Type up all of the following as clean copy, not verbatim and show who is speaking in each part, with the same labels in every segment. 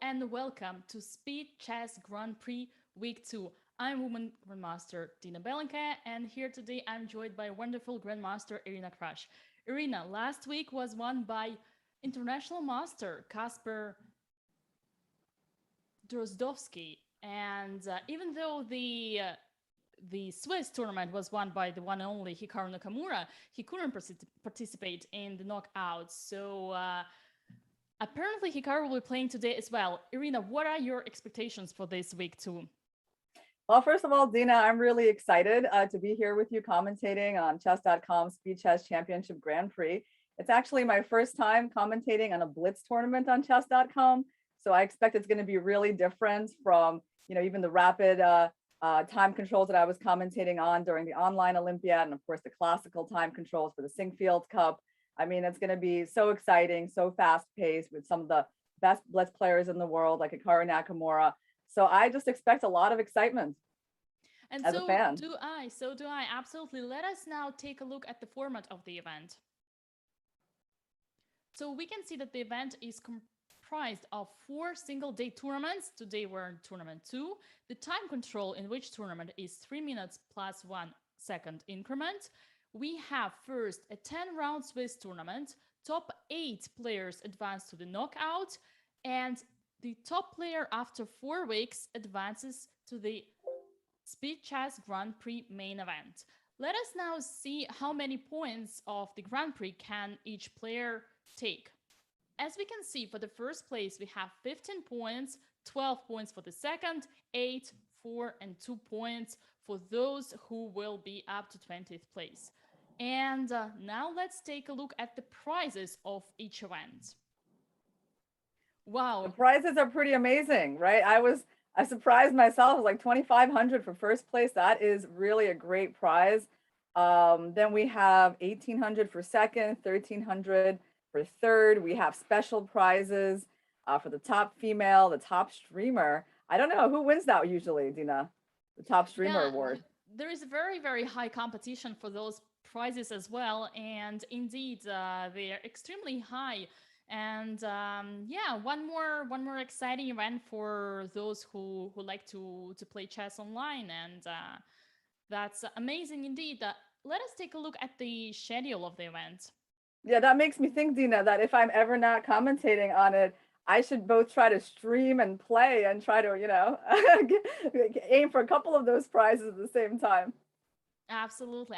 Speaker 1: and welcome to Speed Chess Grand Prix Week 2. I'm Woman Grandmaster Dina Belenkaya, and here today I'm joined by wonderful Grandmaster Irina Krush. Irina, last week was won by International Master Kasper Drozdowski, and even though the Swiss tournament was won by the one and only Hikaru Nakamura, he couldn't participate in the knockouts. So apparently Hikaru will be playing today as well. Irina, what are your expectations for this week too?
Speaker 2: Well, first of all, Dina, I'm really excited to be here with you commentating on Chess.com Speed Chess Championship Grand Prix. It's actually my first time commentating on a Blitz tournament on Chess.com. So I expect it's going to be really different from, even the rapid time controls that I was commentating on during the online Olympiad, and of course the classical time controls for the Singfield Cup. I mean, it's going to be so exciting, so fast paced with some of the best Blitz players in the world, like Hikaru Nakamura. So I just expect a lot of excitement.
Speaker 1: And
Speaker 2: as a fan.
Speaker 1: So do I, absolutely. Let us now take a look at the format of the event. So we can see that the event is comprised of 4 single-day tournaments. Today we're in tournament 2. The time control in which tournament is 3 minutes plus 1 second increment. We have first a 10-round Swiss tournament. Top 8 players advance to the knockout, and the top player after 4 weeks advances to the Speed Chess Grand Prix main event. Let us now see how many points of the Grand Prix can each player take. As we can see, for the first place, we have 15 points, 12 points for the second, 8, 4, and 2 points for those who will be up to 20th place. And now let's take a look at the prizes of each event. Wow.
Speaker 2: The prizes are pretty amazing, right? I surprised myself, like 2,500 for first place. That is really a great prize. Then we have 1,800 for second, 1,300 for third. We have special prizes for the top female, the top streamer. I don't know who wins that usually, Dina, the top streamer award.
Speaker 1: There is a very, very high competition for those prizes as well. And indeed, they are extremely high. And one more exciting event for those who like to play chess online, and that's amazing indeed. Let us take a look at the schedule of the event.
Speaker 2: Yeah, that makes me think, Dina, that if I'm ever not commentating on it, I should both try to stream and play and try to, aim for a couple of those prizes at the same time.
Speaker 1: Absolutely.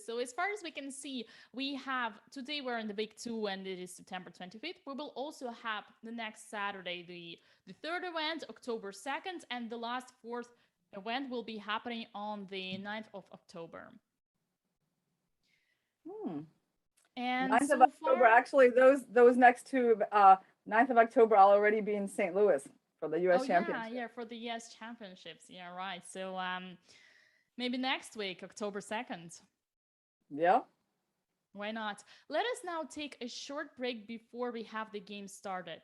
Speaker 1: So as far as we can see, we have today we're in the week 2 and it is September 25th. We will also have the next Saturday the third event, October 2nd, and the last 4th event will be happening on the 9th of October. And
Speaker 2: 9th of October, actually, those next two, 9th of October, I'll already be in St. Louis for the U.S. Championship.
Speaker 1: Yeah, for the U.S. Championships. Yeah, right. So maybe next week, October 2nd.
Speaker 2: Yeah.
Speaker 1: Why not? Let us now take a short break before we have the game started.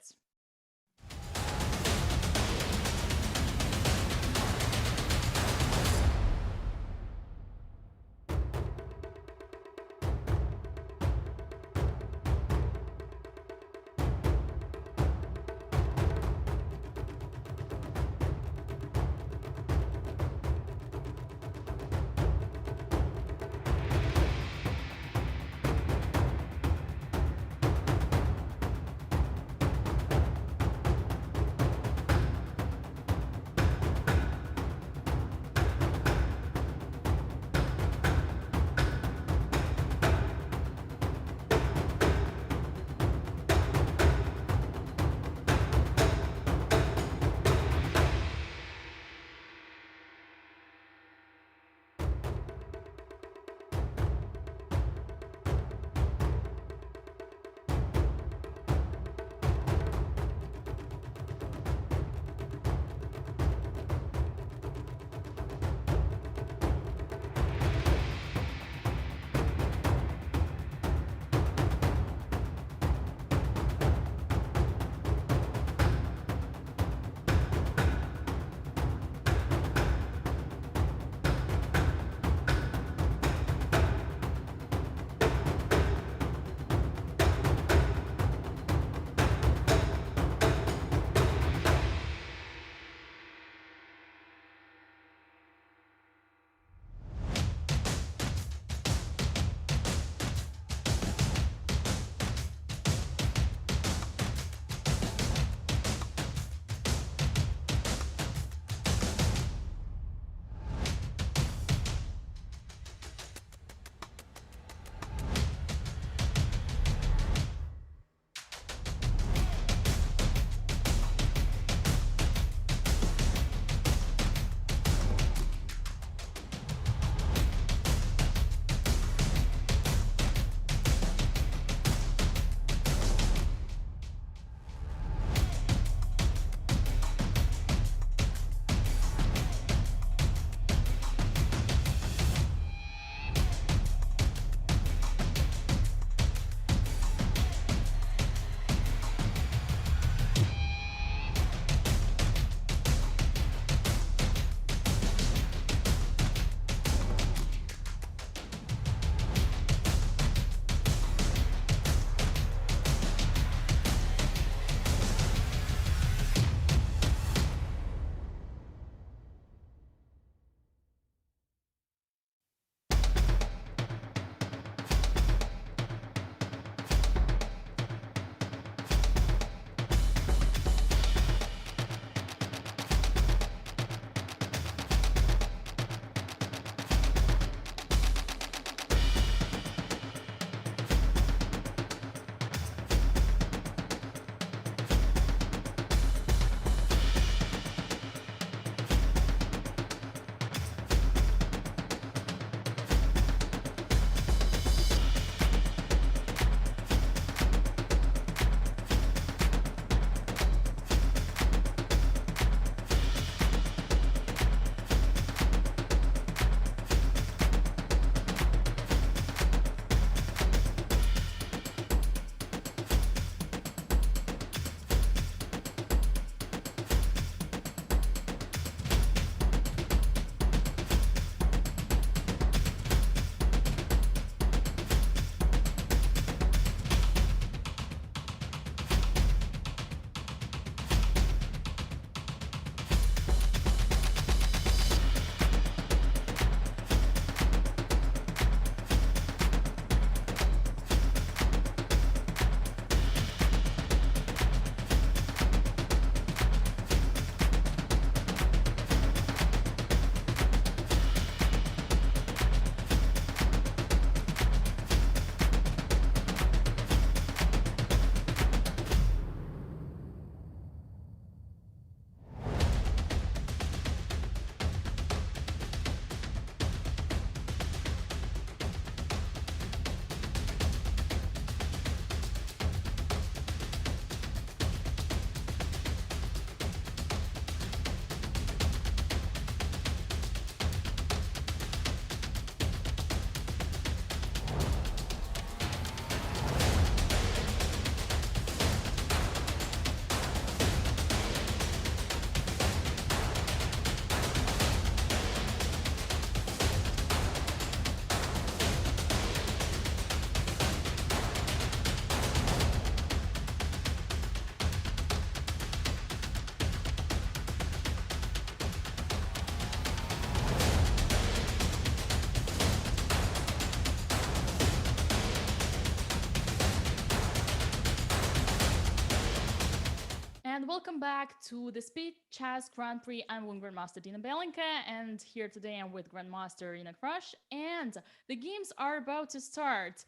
Speaker 1: welcome back to the Speed Chess Grand Prix. I'm with Grandmaster Dina Belenkaya, and here today I'm with Grandmaster Irina Krush, and the games are about to start.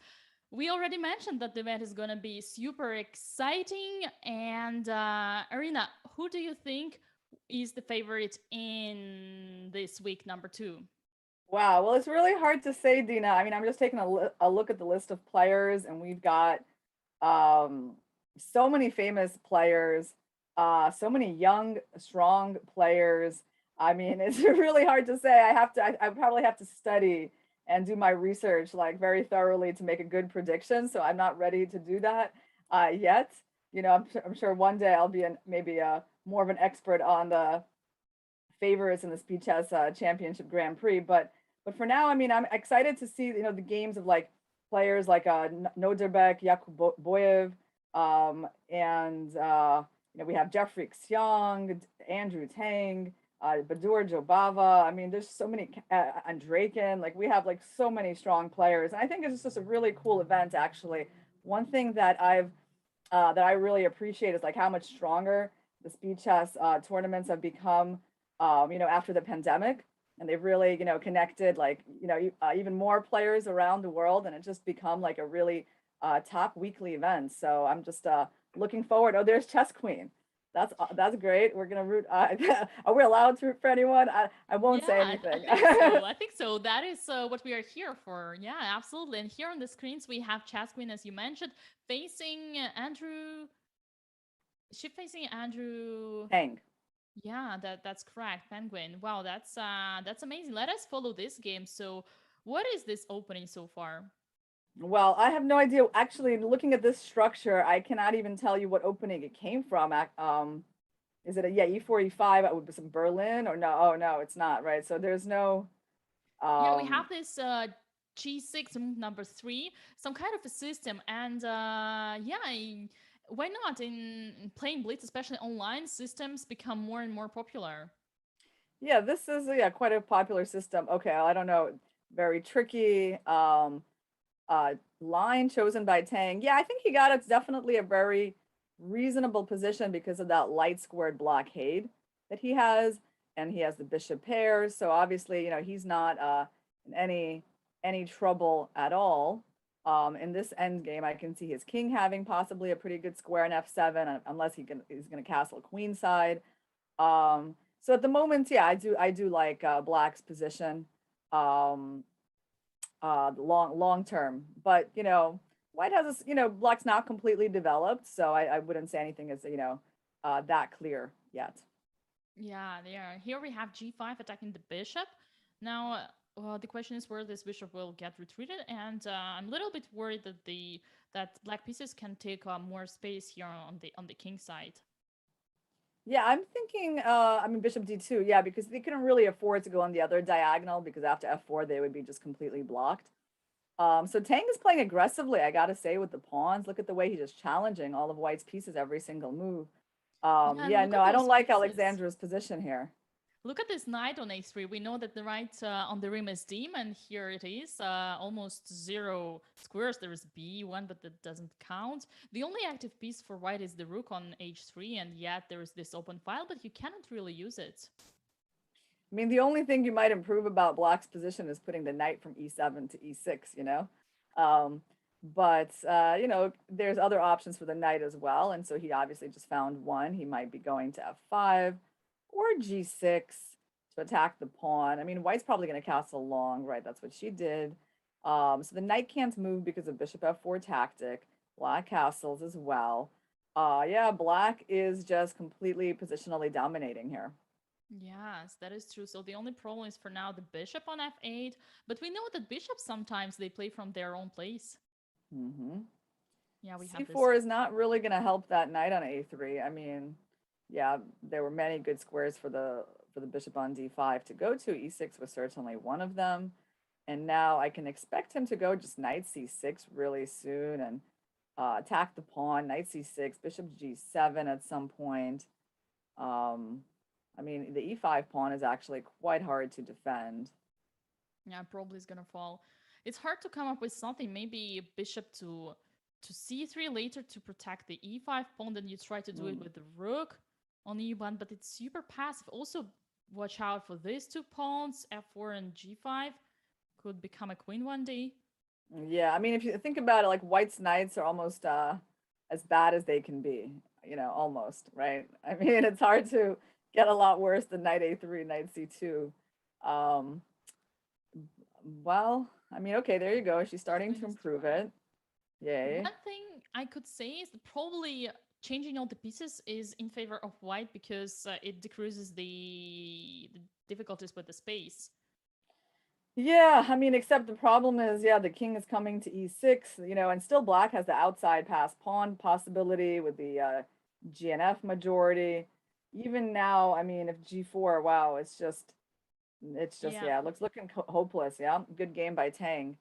Speaker 1: We already mentioned that the event is gonna be super exciting, and Irina, who do you think is the favorite in this week number 2?
Speaker 2: Wow. Well, it's really hard to say, Dina. I mean, I'm just taking a look at the list of players, and we've got um, so many famous players, so many young, strong players. I mean, it's really hard to say. I probably have to study and do my research like very thoroughly to make a good prediction. So I'm not ready to do that yet. I'm sure one day I'll be maybe more of an expert on the favorites in the Speed Chess Championship Grand Prix. But for now, I mean, I'm excited to see the games of like players like Noderbek, Yakuboyev, and we have Jeffrey Xiong, Andrew Tang, Badur Jobava. I mean, there's so many Andrakin. Like we have like so many strong players, and I think it's just a really cool event. Actually, one thing that I really appreciate is like how much stronger the speed chess tournaments have become, after the pandemic, and they've really, connected like, even more players around the world, and it just become like a really top weekly event. So I'm just looking forward. Oh, there's Chess Queen. That's great. We're gonna root. Are we allowed to root for anyone? I won't
Speaker 1: Yeah,
Speaker 2: say
Speaker 1: I
Speaker 2: anything.
Speaker 1: think so. I think so. That is what we are here for. Yeah, absolutely. And here on the screens, we have Chess Queen, as you mentioned, facing Andrew. Is she facing Andrew?
Speaker 2: Tang.
Speaker 1: Yeah, that's correct. Penguin. Wow, that's amazing. Let us follow this game. So, what is this opening so far?
Speaker 2: Well, I have no idea. Actually, looking at this structure, I cannot even tell you what opening it came from. Is it E4, E5? It would be some Berlin or no? Oh no, it's not, right? So there's no
Speaker 1: Yeah, we
Speaker 2: um
Speaker 1: have this G6 move number 3, some kind of a system, and why not in playing Blitz, especially online, systems become more and more popular.
Speaker 2: yeah, this is quite a popular system. Okay, I don't know. Very tricky. Line chosen by Tang. Yeah, I think he got it's definitely a very reasonable position because of that light squared blockade that he has, and he has the bishop pairs. So obviously, he's not in any trouble at all. In this end game, I can see his king having possibly a pretty good square in f7, unless he's going to castle queenside. So at the moment, yeah, I do like Black's position. Um, long term. But White has this, Black's not completely developed, so I wouldn't say anything is that clear yet.
Speaker 1: Yeah, they are. Here we have G5 attacking the bishop. Now, the question is where this bishop will get retreated, and I'm a little bit worried that black pieces can take more space here on the king side.
Speaker 2: Yeah, I'm thinking. I mean, Bishop D2. Yeah, because they couldn't really afford to go on the other diagonal because after F4 they would be just completely blocked. So Tang is playing aggressively, I gotta say, with the pawns. Look at the way he's just challenging all of White's pieces every single move.
Speaker 1: Yeah, and
Speaker 2: Yeah,
Speaker 1: look
Speaker 2: no,
Speaker 1: at
Speaker 2: I don't
Speaker 1: those
Speaker 2: like
Speaker 1: pieces.
Speaker 2: Alexandra's position here.
Speaker 1: Look at this knight on a3. We know that the knight on the rim is dim, and here it is, almost zero squares. There is b1, but that doesn't count. The only active piece for white is the rook on h3, and yet there is this open file, but you cannot really use it.
Speaker 2: I mean, the only thing you might improve about Black's position is putting the knight from e7 to e6, Um, but there's other options for the knight as well. And so he obviously just found one. He might be going to f5 or g6 to attack the pawn. I mean, White's probably going to castle long, right? That's what she did. So the knight can't move because of bishop f4 tactic. Black castles as well. Yeah, Black is just completely positionally dominating here.
Speaker 1: Yes, that is true. So the only problem is for now the bishop on f8, but we know that bishops sometimes they play from their own place.
Speaker 2: Mm-hmm.
Speaker 1: Yeah, we have this.
Speaker 2: C4 is not really going to help that knight on a3. I mean, yeah, there were many good squares for the bishop on d5 to go to. E6 was certainly one of them. And now I can expect him to go just knight c6 really soon and attack the pawn, knight c6, bishop g7 at some point. Um, I mean, the e5 pawn is actually quite hard to defend.
Speaker 1: Yeah, probably is gonna fall. It's hard to come up with something. Maybe bishop to c3 later to protect the e5 pawn. Then you try to do it
Speaker 2: Mm.
Speaker 1: with the rook. on E1, but it's super passive. Also, watch out for these two pawns, F4 and G5. Could become a queen one day.
Speaker 2: Yeah, I mean, if you think about it, like White's knights are almost as bad as they can be, almost, right? I mean, it's hard to get a lot worse than knight A3, knight C2. Um, well, I mean, okay, there you go. She's starting to improve it. Yay.
Speaker 1: One thing I could say is that probably changing all the pieces is in favor of white because it decreases the difficulties with the space.
Speaker 2: Yeah, I mean, except the problem is, yeah, the king is coming to E6, and still black has the outside pass pawn possibility with the GNF majority. Even now, I mean, if G4, wow, it's just,
Speaker 1: Yeah.
Speaker 2: yeah, looking hopeless. Yeah, good game by Tang.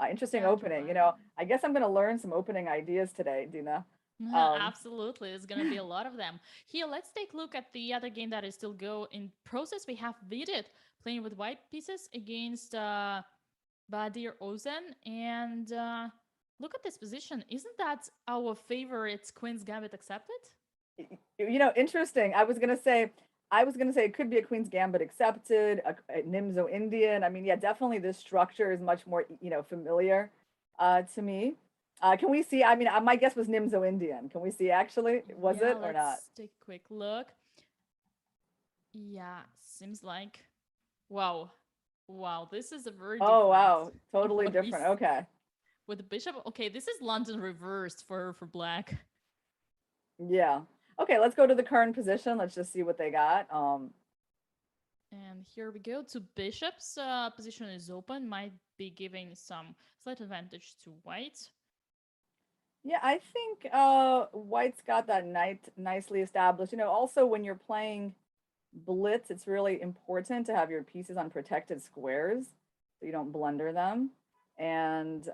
Speaker 2: Interesting
Speaker 1: Yeah,
Speaker 2: opening.
Speaker 1: right.
Speaker 2: I guess I'm gonna learn some opening ideas today, Dina. Um,
Speaker 1: Absolutely, there's gonna be a lot of them. Here, let's take a look at the other game that is still go in process. We have Vidit playing with white pieces against Badir Ozen, and look at this position. Isn't that our favorite Queen's Gambit accepted?
Speaker 2: Interesting. I was gonna say it could be a Queen's Gambit accepted, a Nimzo Indian. I mean, yeah, definitely this structure is much more, familiar to me. Can we see? I mean, my guess was Nimzo Indian. Can we see actually? Was
Speaker 1: Yeah,
Speaker 2: it or not?
Speaker 1: let's take a quick look. Yeah, seems like wow, wow. This is a very
Speaker 2: Oh,
Speaker 1: different
Speaker 2: wow. Totally
Speaker 1: what we
Speaker 2: different. Okay.
Speaker 1: with the bishop. Okay, this is London reversed for black.
Speaker 2: Yeah. Okay, let's go to the current position. Let's just see what they got.
Speaker 1: And here we go to bishops. Position is open, might be giving some slight advantage to white.
Speaker 2: Yeah, I think White's got that knight nicely established. Also when you're playing Blitz, it's really important to have your pieces on protected squares so you don't blunder them. And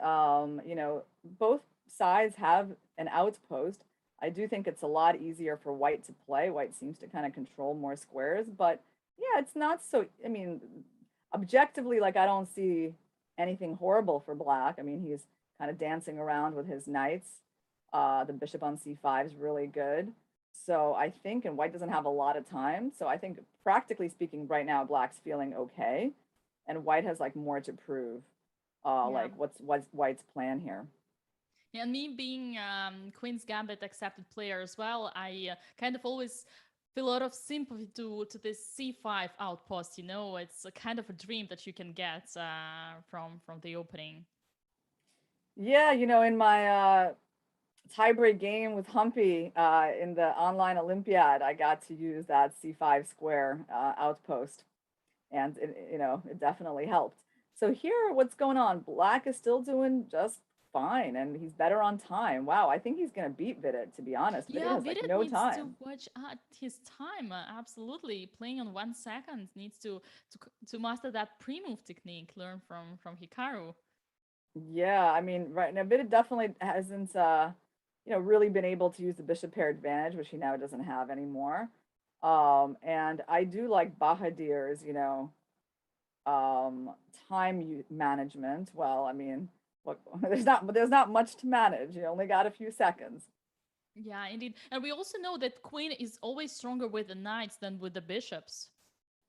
Speaker 2: both sides have an outpost. I do think it's a lot easier for White to play. White seems to kind of control more squares, but yeah, it's not so, I mean, objectively, like I don't see anything horrible for Black. I mean, he's kind of dancing around with his knights. The bishop on C5 is really good. So I think, and White doesn't have a lot of time. So I think, practically speaking, right now Black's feeling okay, and White has like more to prove.
Speaker 1: Yeah.
Speaker 2: Like what's White's plan here?
Speaker 1: Yeah, and me being Queen's Gambit accepted player as well, I kind of always feel a lot of sympathy to this C5 outpost. It's a kind of a dream that you can get from the opening.
Speaker 2: Yeah, in my tiebreak game with Humpy in the online Olympiad, I got to use that C5 square outpost, and it definitely helped. So here, what's going on? Black is still doing just fine, and he's better on time. Wow, I think he's gonna beat Vidit, to be honest. Vidit
Speaker 1: Yeah,
Speaker 2: has like
Speaker 1: Vidit
Speaker 2: no
Speaker 1: needs to
Speaker 2: time.
Speaker 1: watch his time. Absolutely, playing on 1 second needs to master that pre-move technique learned from Hikaru.
Speaker 2: Yeah, I mean, right now, Vidit definitely hasn't, really been able to use the bishop pair advantage, which he now doesn't have anymore. And I do like Bahadier's, um, time management. Well, I mean, look, there's not much to manage. You only got a few seconds.
Speaker 1: Yeah, indeed. And we also know that Queen is always stronger with the knights than with the bishops.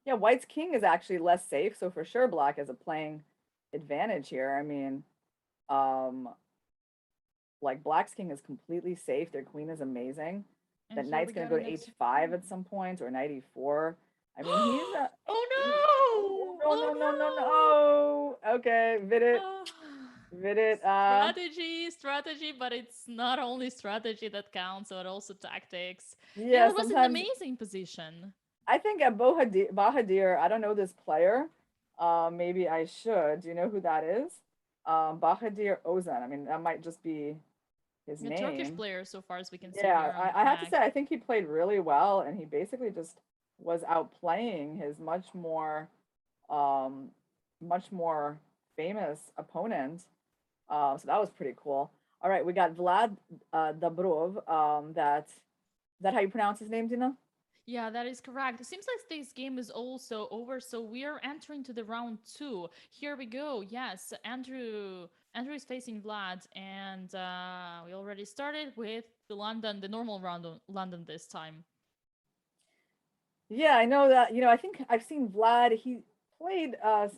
Speaker 2: Yeah, White's king is actually less safe, so for sure Black has a playing advantage here. I mean, um, like Black's king is completely safe. Their queen is amazing.
Speaker 1: And
Speaker 2: That
Speaker 1: here
Speaker 2: knight's
Speaker 1: we
Speaker 2: gonna
Speaker 1: got
Speaker 2: go
Speaker 1: an
Speaker 2: to
Speaker 1: extra
Speaker 2: h5 at
Speaker 1: queen.
Speaker 2: some point, or knight e4. I mean, he's a
Speaker 1: Oh
Speaker 2: oh,
Speaker 1: no!
Speaker 2: no, no, no, no, no. Oh, okay, Vidit,
Speaker 1: Oh
Speaker 2: Vidit.
Speaker 1: no! Strategy, but it's not only strategy that counts, but also tactics. Yeah,
Speaker 2: Yeah,
Speaker 1: that was an
Speaker 2: sometimes
Speaker 1: amazing position.
Speaker 2: I think at Bahadir, I don't know this player. Maybe I should. Do you know who that is? Bahadir Ozan. I mean, that might just be his
Speaker 1: A Turkish
Speaker 2: name.
Speaker 1: player, so far as we can see
Speaker 2: Yeah,
Speaker 1: here on the
Speaker 2: I have to
Speaker 1: flag.
Speaker 2: say, I think he played really well, and he basically just was outplaying his um, much more famous opponent. So that was pretty cool. All right, we got Vlad Dabrov. That how you pronounce his name, Dina?
Speaker 1: Yeah, that is correct. It seems like this game is also over, so we are entering to the round two. Here we go. Yes, Andrew is facing Vlad, and we already started with the normal round on London this time.
Speaker 2: Yeah, I know that. I think I've seen Vlad. He played. He's a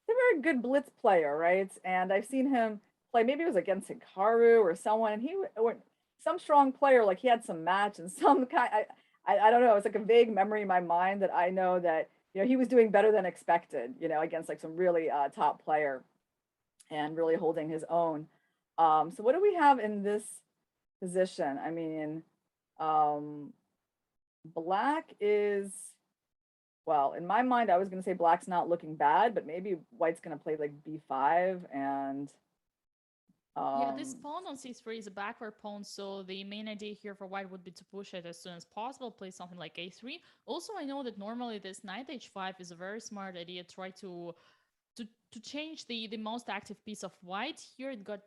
Speaker 2: very good blitz player, right? And I've seen him play. Maybe it was against Hikaru or someone, and or some strong player. Like he had some match and some kind. I don't know. It's like a vague memory in my mind that I know that he was doing better than expected. Against like some really top player and really holding his own. So what do we have in this position? I mean, um, Black is, well, in my mind, I was going to say Black's not looking bad, but maybe White's going to play like B5 and
Speaker 1: Yeah, this
Speaker 2: um,
Speaker 1: pawn on c3 is a backward pawn, so the main idea here for white would be to push it as soon as possible, play something like a3. Also, I know that normally this knight h5 is a very smart idea. Try to change the most active piece of white. Here it got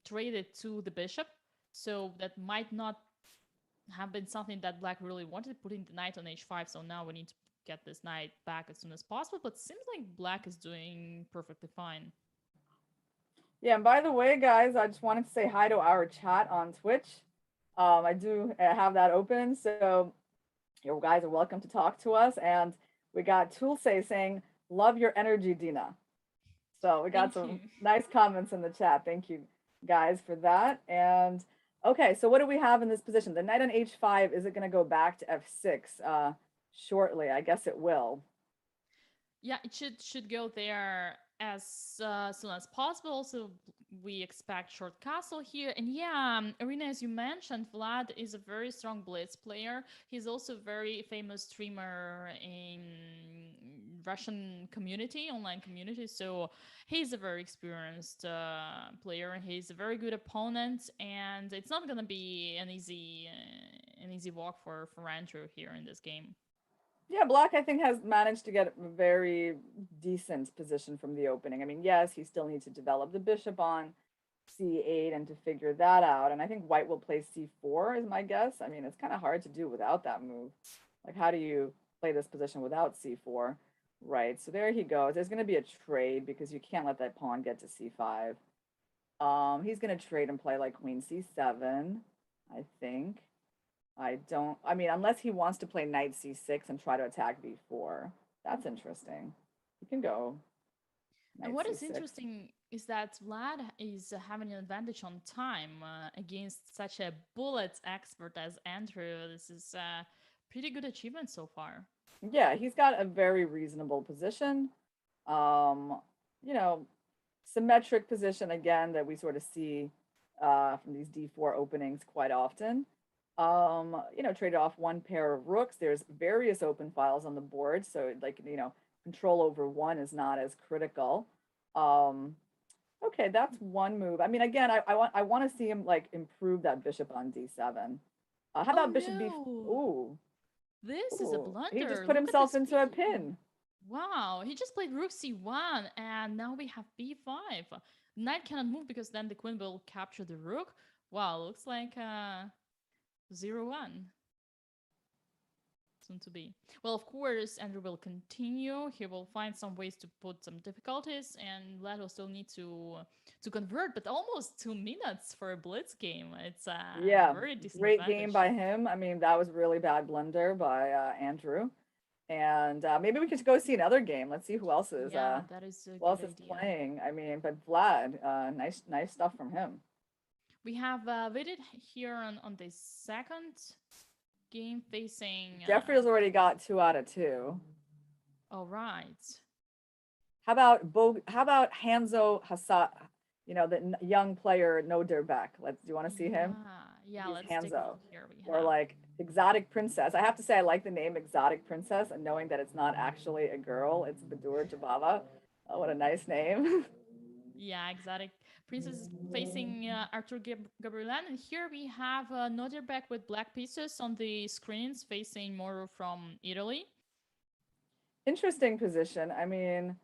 Speaker 1: traded to the bishop, so that might not have been something that black really wanted, putting the knight on h5. So now we need to get this knight back as soon as possible, but seems like black is doing perfectly fine.
Speaker 2: yeah. And by the way, guys, I just wanted to say hi to our chat on Twitch. I do have that open, so you guys are welcome to talk to us. And we got Tulse saying, "Love your energy, Dina." So we got
Speaker 1: Thank you.
Speaker 2: some nice comments in the chat. Thank you guys for that. And okay, so what do we have in this position? The knight on h5, is it going to go back to f6 shortly? I guess it will.
Speaker 1: Yeah, it should go there as soon as possible. So we expect short castle here. And yeah, Arena, as you mentioned, Vlad is a very strong blitz player. He's also a very famous streamer in Russian community, online community. So he's a very experienced player. He's a very good opponent, and it's not gonna be an easy walk for Andrew here in this game.
Speaker 2: Yeah, Black, I think, has managed to get a very decent position from the opening. I mean, yes, he still needs to develop the bishop on c8 and to figure that out. And I think White will play c4 is my guess. I mean, it's kind of hard to do without that move. Like, how do you play this position without c4? Right, so there he goes. There's going to be a trade because you can't let that pawn get to c5. He's going to trade and play like queen c7, I think. I mean, unless he wants to play knight c6 and try to attack b4. That's interesting. He can go
Speaker 1: And
Speaker 2: knight
Speaker 1: what is
Speaker 2: c6.
Speaker 1: interesting is that Vlad is having an advantage on time against such a bullet expert as Andrew. This is a pretty good achievement so far.
Speaker 2: Yeah, he's got a very reasonable position. Um, you know, Symmetric position again that we sort of see from these d4 openings quite often. Traded off one pair of rooks. There's various open files on the board, so like control over one is not as critical. Um, okay, that's one move. I mean, again, I want to see him like improve that bishop on d7. How
Speaker 1: Oh
Speaker 2: about bishop b?
Speaker 1: no!
Speaker 2: Ooh,
Speaker 1: This is a
Speaker 2: ooh, he just
Speaker 1: blunder.
Speaker 2: put
Speaker 1: Look at the
Speaker 2: himself into a
Speaker 1: speed.
Speaker 2: pin.
Speaker 1: Wow, he just played rook c1 and now we have b5. Knight cannot move because then the queen will capture the rook. Wow, looks like 0-1. Soon to be. Well, of course, Andrew will continue. He will find some ways to put some difficulties, and Vlad will still need to convert. But almost 2 minutes for a blitz game. It's a
Speaker 2: Yeah,
Speaker 1: very decent
Speaker 2: great game
Speaker 1: advantage.
Speaker 2: by him. I mean, that was a really bad blunder by Andrew. And maybe we could go see another game. Let's see
Speaker 1: Yeah, that is a
Speaker 2: who
Speaker 1: good
Speaker 2: else is
Speaker 1: idea.
Speaker 2: playing. I mean, but Vlad, nice stuff from him.
Speaker 1: We have waited here on the second game facing.
Speaker 2: Jeffrey's already got 2 out of 2.
Speaker 1: All right.
Speaker 2: How about Hanzo Hassad? The young player No Derbeck. Do you want to see him?
Speaker 1: Yeah.
Speaker 2: He's
Speaker 1: Let's take a
Speaker 2: Hanzo.
Speaker 1: look here. We
Speaker 2: Or
Speaker 1: have.
Speaker 2: like Exotic Princess. I have to say I like the name Exotic Princess and knowing that it's not actually a girl, it's Badur Jabava. Oh, what a nice name.
Speaker 1: Yeah, exotic princess is facing Arthur Gabrielan, and here we have Noderbeck with black pieces on the screens facing Moro from Italy.
Speaker 2: Interesting position. I mean,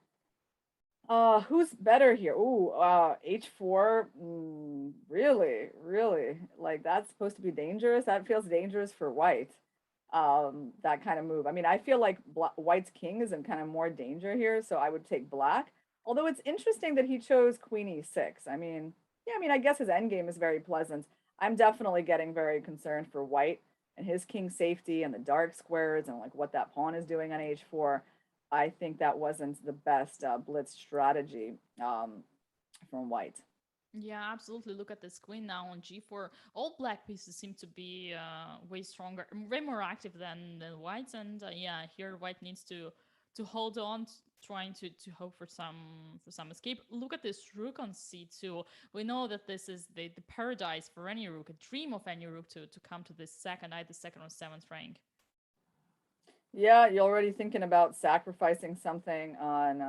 Speaker 2: who's better here? Ooh, H4. Really, really. Like that's supposed to be dangerous. That feels dangerous for white. That kind of move. I mean, I feel like white's king is in kind of more danger here, so I would take black. Although it's interesting that he chose queen e6. I mean, yeah, I mean, I guess his endgame is very pleasant. I'm definitely getting very concerned for white and his king safety and the dark squares and like what that pawn is doing on h4, I think that wasn't the best blitz strategy from white.
Speaker 1: Yeah, absolutely. Look at this queen now on g4. All black pieces seem to be way stronger, way more active than white's. And yeah, here white needs to hold on, trying to hope for some escape. Look at this rook on c2. We know that this is the paradise for any rook, a dream of any rook to come to this second, either second or seventh rank.
Speaker 2: Yeah, you're already thinking about sacrificing something on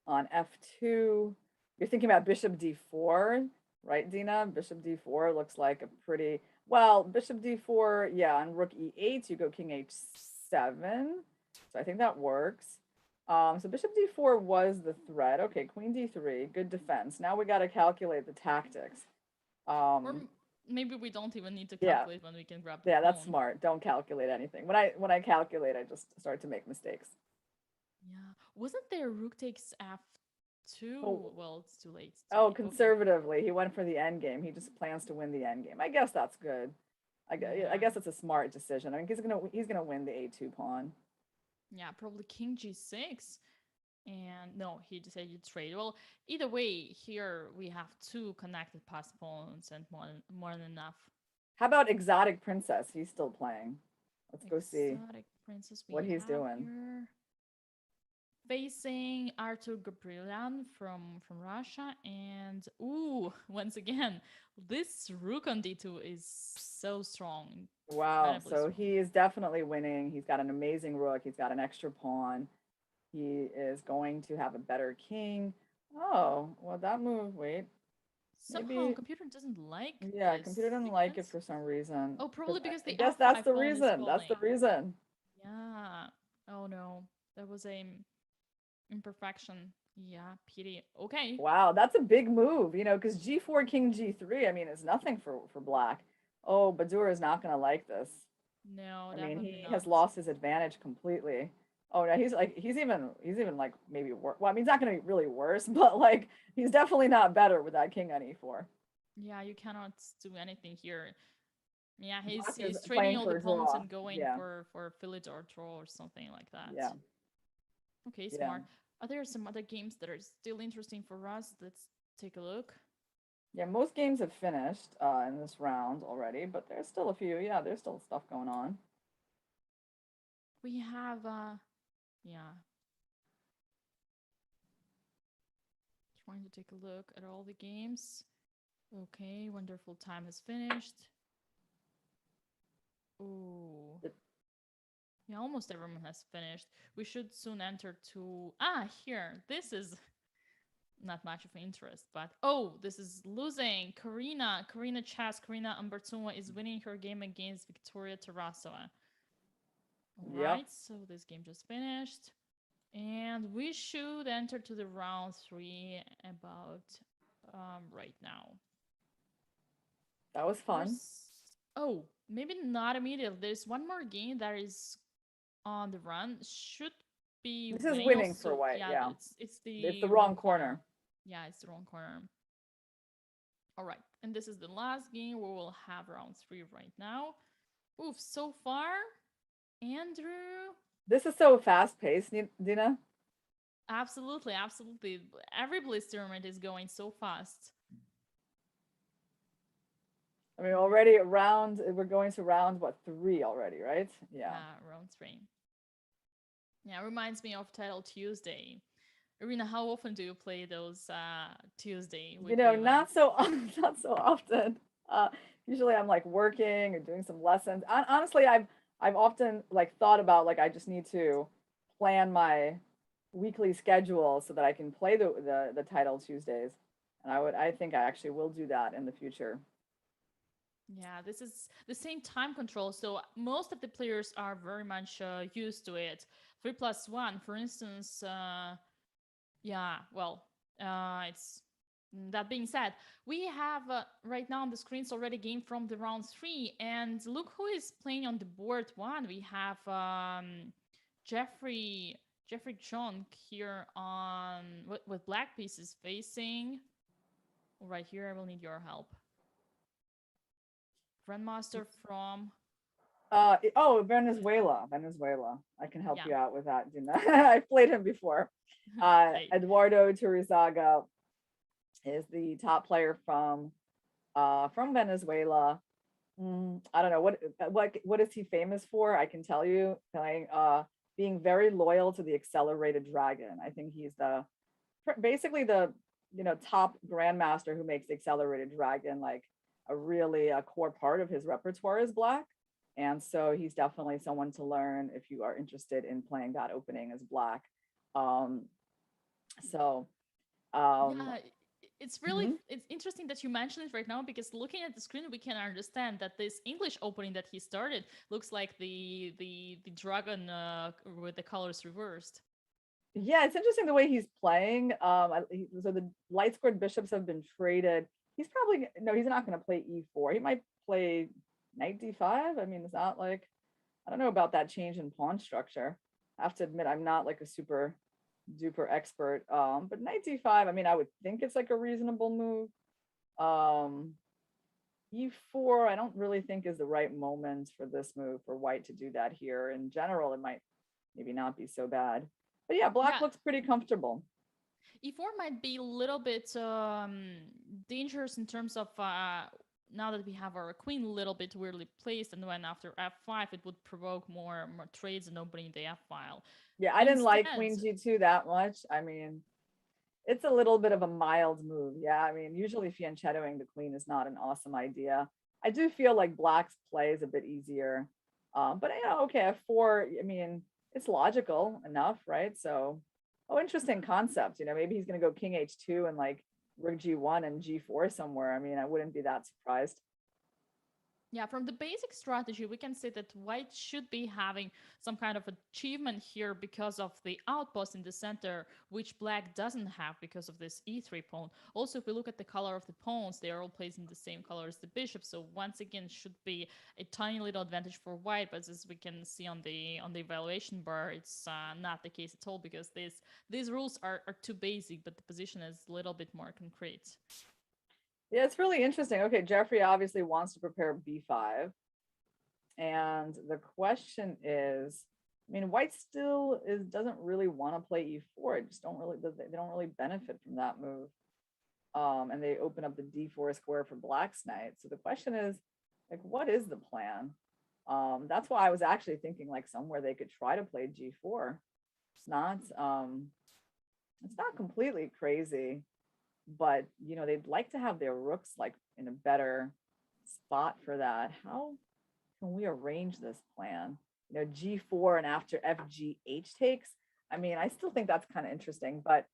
Speaker 2: f2. You're thinking about bishop d4, right, Dina? Bishop d4 looks like a pretty, well, bishop d4, yeah, on rook e8, you go king h7. So I think that works. So bishop d4 was the threat. Okay, queen d3, good defense. Now we got to calculate the tactics.
Speaker 1: Or maybe we don't even need to
Speaker 2: Yeah,
Speaker 1: calculate when we can grab the
Speaker 2: yeah,
Speaker 1: pawn.
Speaker 2: that's smart. Don't calculate anything. When I calculate, I just start to make mistakes.
Speaker 1: Yeah. Wasn't there rook takes f2?
Speaker 2: Oh,
Speaker 1: Well, it's too late. It's too
Speaker 2: oh,
Speaker 1: late. Okay.
Speaker 2: conservatively, he went for the end game. He just plans to win the end game. I guess that's good. I
Speaker 1: Yeah.
Speaker 2: guess it's a smart decision. I mean, he's gonna win the a2 pawn.
Speaker 1: Yeah, probably king g6. And no, he decided to trade. Well, either way, here we have two connected pass pawns and more than enough.
Speaker 2: How about exotic princess? He's still playing. Let's go see
Speaker 1: Exotic princess we
Speaker 2: what he's
Speaker 1: have
Speaker 2: doing.
Speaker 1: here. Facing Artur Gabrielian from Russia, and ooh, once again, this rook on d2 is so strong.
Speaker 2: Wow,
Speaker 1: Incredibly
Speaker 2: so
Speaker 1: strong.
Speaker 2: he is definitely winning. He's got an amazing rook. He's got an extra pawn. He is going to have a better king. Oh, well, that move, wait,
Speaker 1: Somehow
Speaker 2: maybe,
Speaker 1: computer doesn't like
Speaker 2: yeah,
Speaker 1: this
Speaker 2: computer doesn't like it
Speaker 1: sequence.
Speaker 2: for some reason.
Speaker 1: Oh, probably because
Speaker 2: I
Speaker 1: the
Speaker 2: guess that's
Speaker 1: f5
Speaker 2: the
Speaker 1: pawn is
Speaker 2: reason. That's the
Speaker 1: falling.
Speaker 2: reason.
Speaker 1: Yeah. Oh no. That was a imperfection. Yeah, pity. Okay.
Speaker 2: Wow, that's a big move, you know, because g4, king g3, I mean, is nothing for black. Oh, Badur is not going to like this.
Speaker 1: No,
Speaker 2: I mean,
Speaker 1: definitely
Speaker 2: he
Speaker 1: not.
Speaker 2: has lost his advantage completely. Oh no, he's even like maybe worse. Well, I mean, he's not going to be really worse, but like he's definitely not better with that king on e4.
Speaker 1: Yeah, you cannot do anything here. Yeah,
Speaker 2: Black is
Speaker 1: he's trading
Speaker 2: playing
Speaker 1: all
Speaker 2: for
Speaker 1: the
Speaker 2: a
Speaker 1: pawns
Speaker 2: draw.
Speaker 1: and going
Speaker 2: Yeah,
Speaker 1: for fillet or draw or something like that.
Speaker 2: yeah,
Speaker 1: Okay,
Speaker 2: yeah,
Speaker 1: smart. Are there some other games that are still interesting for us? Let's take a look.
Speaker 2: yeah. Most games have finished in this round already, but there's still a few. Yeah, there's still stuff going on.
Speaker 1: We have yeah, trying to take a look at all the games. Okay, wonderful time has finished. Oh. Yeah, almost everyone has finished. We should soon enter to here. This is not much of interest, but oh, this is losing. Karina Chess, Karina Umbertova is winning her game against Victoria Tarasova. All
Speaker 2: Yep,
Speaker 1: right, so this game just finished. And we should enter to the round 3 about right now.
Speaker 2: that was fun.
Speaker 1: Oh, maybe not immediately. There's one more game that is on the run. Should be
Speaker 2: This is
Speaker 1: winning
Speaker 2: winning for
Speaker 1: also.
Speaker 2: white.
Speaker 1: Yeah,
Speaker 2: Yeah,
Speaker 1: it's
Speaker 2: it's
Speaker 1: the
Speaker 2: the
Speaker 1: wrong
Speaker 2: wrong
Speaker 1: corner.
Speaker 2: corner.
Speaker 1: Yeah, it's the wrong corner. All right, and this is the last game. We will have round 3 right now. Oof, so far, Andrew.
Speaker 2: This is so fast paced, Dina.
Speaker 1: Absolutely, absolutely. Every Blitz tournament is going so fast.
Speaker 2: I mean, already round, we're going to round, what, 3 already, right? Yeah.
Speaker 1: Yeah, round 3. Yeah, reminds me of Title Tuesday. Irina, how often do you play those Tuesday
Speaker 2: You
Speaker 1: weekly
Speaker 2: know,
Speaker 1: events?
Speaker 2: not so often. Uh, Usually I'm like working or doing some lessons. Honestly, I've often like thought about like I just need to plan my weekly schedule so that I can play the title Tuesdays. And I think I actually will do that in the future.
Speaker 1: Yeah, this is the same time control. So most of the players are very much used to it. 3+1, for instance. Yeah, well, it's that being said, we have right now on the screens already game from the round 3, and look who is playing on the board 1. We have Jeffrey Chunk here on with black pieces facing. Right here, I will need your help. Grandmaster from
Speaker 2: Venezuela. I can help
Speaker 1: Yeah.
Speaker 2: you out with that, Dina. I've played him before.
Speaker 1: Great.
Speaker 2: Eduardo Turizaga is the top player from Venezuela. I don't know what is he famous for? I can tell you, playing being very loyal to the accelerated dragon. I think he's the basically the top grandmaster who makes the accelerated dragon like a really a core part of his repertoire is black. And so he's definitely someone to learn if you are interested in playing that opening as black. Um, so um,
Speaker 1: Yeah, it's really
Speaker 2: mhm.
Speaker 1: it's interesting that you mention it right now because looking at the screen we can understand that this English opening that he started looks like the dragon with the colors reversed.
Speaker 2: Yeah, it's interesting the way he's playing. So the light squared bishops have been traded. He's probably no, he's not going to play e4. He might play knight d5. I mean, it's not like I don't know about that change in pawn structure. I have to admit, I'm not like a super duper expert. But knight d5. I mean, I would think it's like a reasonable move. Um, e4. I don't really think is the right moment for this move for white to do that here. In general, it might maybe not be so bad. But yeah, black
Speaker 1: Yeah,
Speaker 2: looks pretty comfortable.
Speaker 1: e4 might be a little bit dangerous in terms of now that we have our queen a little bit weirdly placed, and when after f5 it would provoke more trades and opening the f file.
Speaker 2: Yeah, I didn't like
Speaker 1: Instead,
Speaker 2: queen g2 that much. I mean, it's a little bit of a mild move. Yeah, I mean, usually fianchettoing the queen is not an awesome idea. I do feel like black's play is a bit easier. But okay, f4, I mean, it's logical enough, right? So, oh, interesting concept. Maybe he's going to go king h2 and like rook g1 and g4 somewhere. I mean, I wouldn't be that surprised.
Speaker 1: yeah, from the basic strategy, we can say that white should be having some kind of achievement here because of the outpost in the center, which black doesn't have because of this e3 pawn. Also, if we look at the color of the pawns, they are all placed in the same color as the bishop. So once again, should be a tiny little advantage for white. But as we can see on the evaluation bar, it's not the case at all because these rules are too basic, but the position is a little bit more concrete.
Speaker 2: Yeah, it's really interesting. Okay, Jeffrey obviously wants to prepare b5. And the question is, I mean, white still doesn't really want to play e4. It just they don't really benefit from that move. And they open up the d4 square for black's knight. So the question is, like, what is the plan? That's why I was actually thinking like somewhere they could try to play g4. It's not it's not completely crazy, but they'd like to have their rooks like in a better spot for that. How can we arrange this plan? G4 and after FGH takes. I mean, I still think that's kind of interesting, but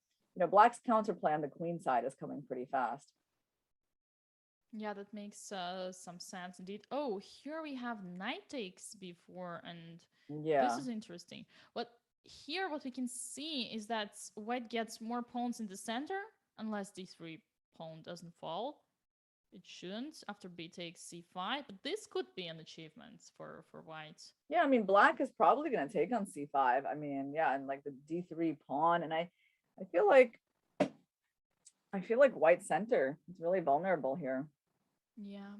Speaker 2: black's counter plan, the queen side, is coming pretty fast.
Speaker 1: Yeah, that makes some sense indeed. Oh, here we have knight takes before, and this
Speaker 2: Yeah.
Speaker 1: is interesting. But here, what we can see is that white gets more pawns in the center, unless d3 pawn doesn't fall. It shouldn't after b takes c5, but this could be an achievement for white.
Speaker 2: Yeah, I mean, black is probably going to take on c5. I mean, yeah, and like the d3 pawn, and I feel like white center is really vulnerable here.
Speaker 1: Yeah,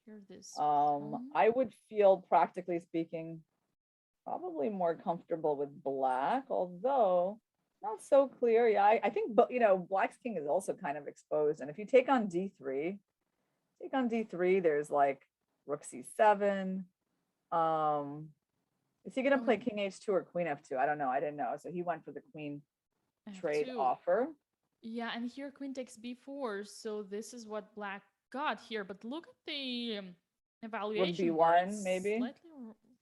Speaker 1: here this pawn.
Speaker 2: I would feel, practically speaking, probably more comfortable with black, although not so clear. Yeah, I think, but black's king is also kind of exposed. And if you take on d3, there's like rook c7. Is he gonna play king h2 or queen f2? I don't know. I didn't know. So he went for the queen trade
Speaker 1: f2.
Speaker 2: offer.
Speaker 1: Yeah, and here queen takes b4, so this is what black got here. But look at the
Speaker 2: Rook
Speaker 1: evaluation bar,
Speaker 2: b1,
Speaker 1: it's
Speaker 2: maybe.
Speaker 1: slightly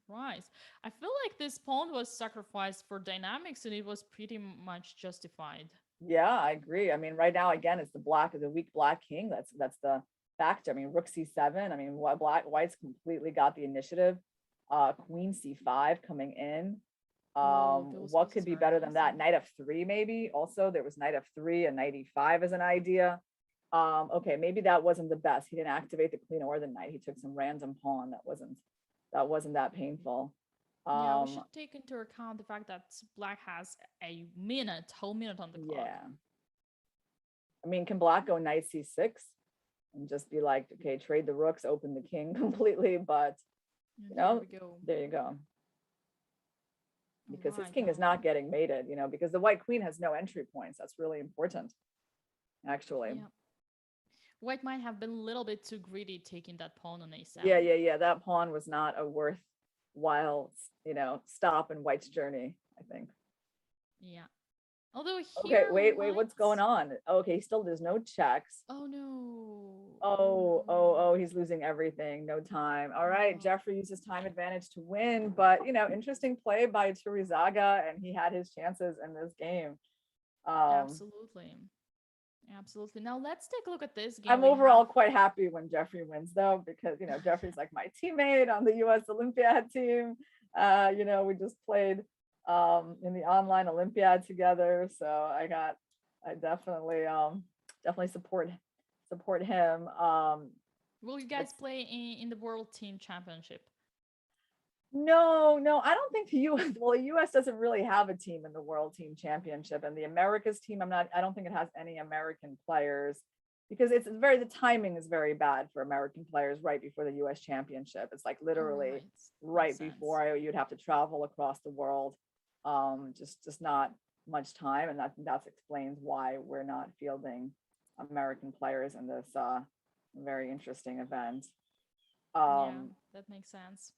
Speaker 1: rise. I feel like this pawn was sacrificed for dynamics, and it was pretty much justified.
Speaker 2: Yeah, I agree. I mean, right now, again, it's the weak black king. That's the factor. I mean, rook c7. I mean, white's completely got the initiative. Queen c5 coming in.
Speaker 1: Whoa, those
Speaker 2: What could
Speaker 1: pieces
Speaker 2: be
Speaker 1: are
Speaker 2: better than that?
Speaker 1: amazing.
Speaker 2: Knight f3, maybe. Also, there was knight f3 and knight e5 as an idea. Okay, maybe that wasn't the best. He didn't activate the queen or the knight. He took some random pawn that wasn't that painful.
Speaker 1: Yeah, we should take into account the fact that black has a whole minute on the clock.
Speaker 2: Yeah. I mean, can black go knight c6 and just be like, okay, trade the rooks, open the king completely? But
Speaker 1: And
Speaker 2: You
Speaker 1: here
Speaker 2: know,
Speaker 1: we go.
Speaker 2: there you go.
Speaker 1: All
Speaker 2: Because his
Speaker 1: right,
Speaker 2: king is
Speaker 1: now.
Speaker 2: not getting mated, you know, because the white queen has no entry points. That's really important, actually.
Speaker 1: Yeah. White might have been a little bit too greedy taking that pawn on a7.
Speaker 2: Yeah. That pawn was not a worthwhile, you know, stop in white's journey, I think.
Speaker 1: Yeah. Although
Speaker 2: Okay,
Speaker 1: here
Speaker 2: wait,
Speaker 1: white...
Speaker 2: what's going on? Okay, still there's no checks.
Speaker 1: Oh no.
Speaker 2: Oh, he's losing everything. No time. All right,
Speaker 1: Oh,
Speaker 2: Jeffrey uses time advantage to win, but you know, interesting play by Turizaga, and he had his chances in this game.
Speaker 1: absolutely. Absolutely. Now let's take a look at this game.
Speaker 2: I'm
Speaker 1: We
Speaker 2: overall
Speaker 1: have...
Speaker 2: quite happy when Jeffrey wins, though, because you know Jeffrey's like my teammate on the U.S. Olympiad team. You know, we just played in the online Olympiad together, so I definitely support him.
Speaker 1: Will you guys play in the World Team Championship?
Speaker 2: No, I don't think the U.S. Well, the U.S. doesn't really have a team in the World Team Championship, and the Americas team, I don't think it has any American players because the timing is very bad for American players right before the U.S. Championship. It's like literally right before you'd have to travel across the world. Just not much time, and that explains why we're not fielding American players in this very interesting event.
Speaker 1: Yeah, that makes sense.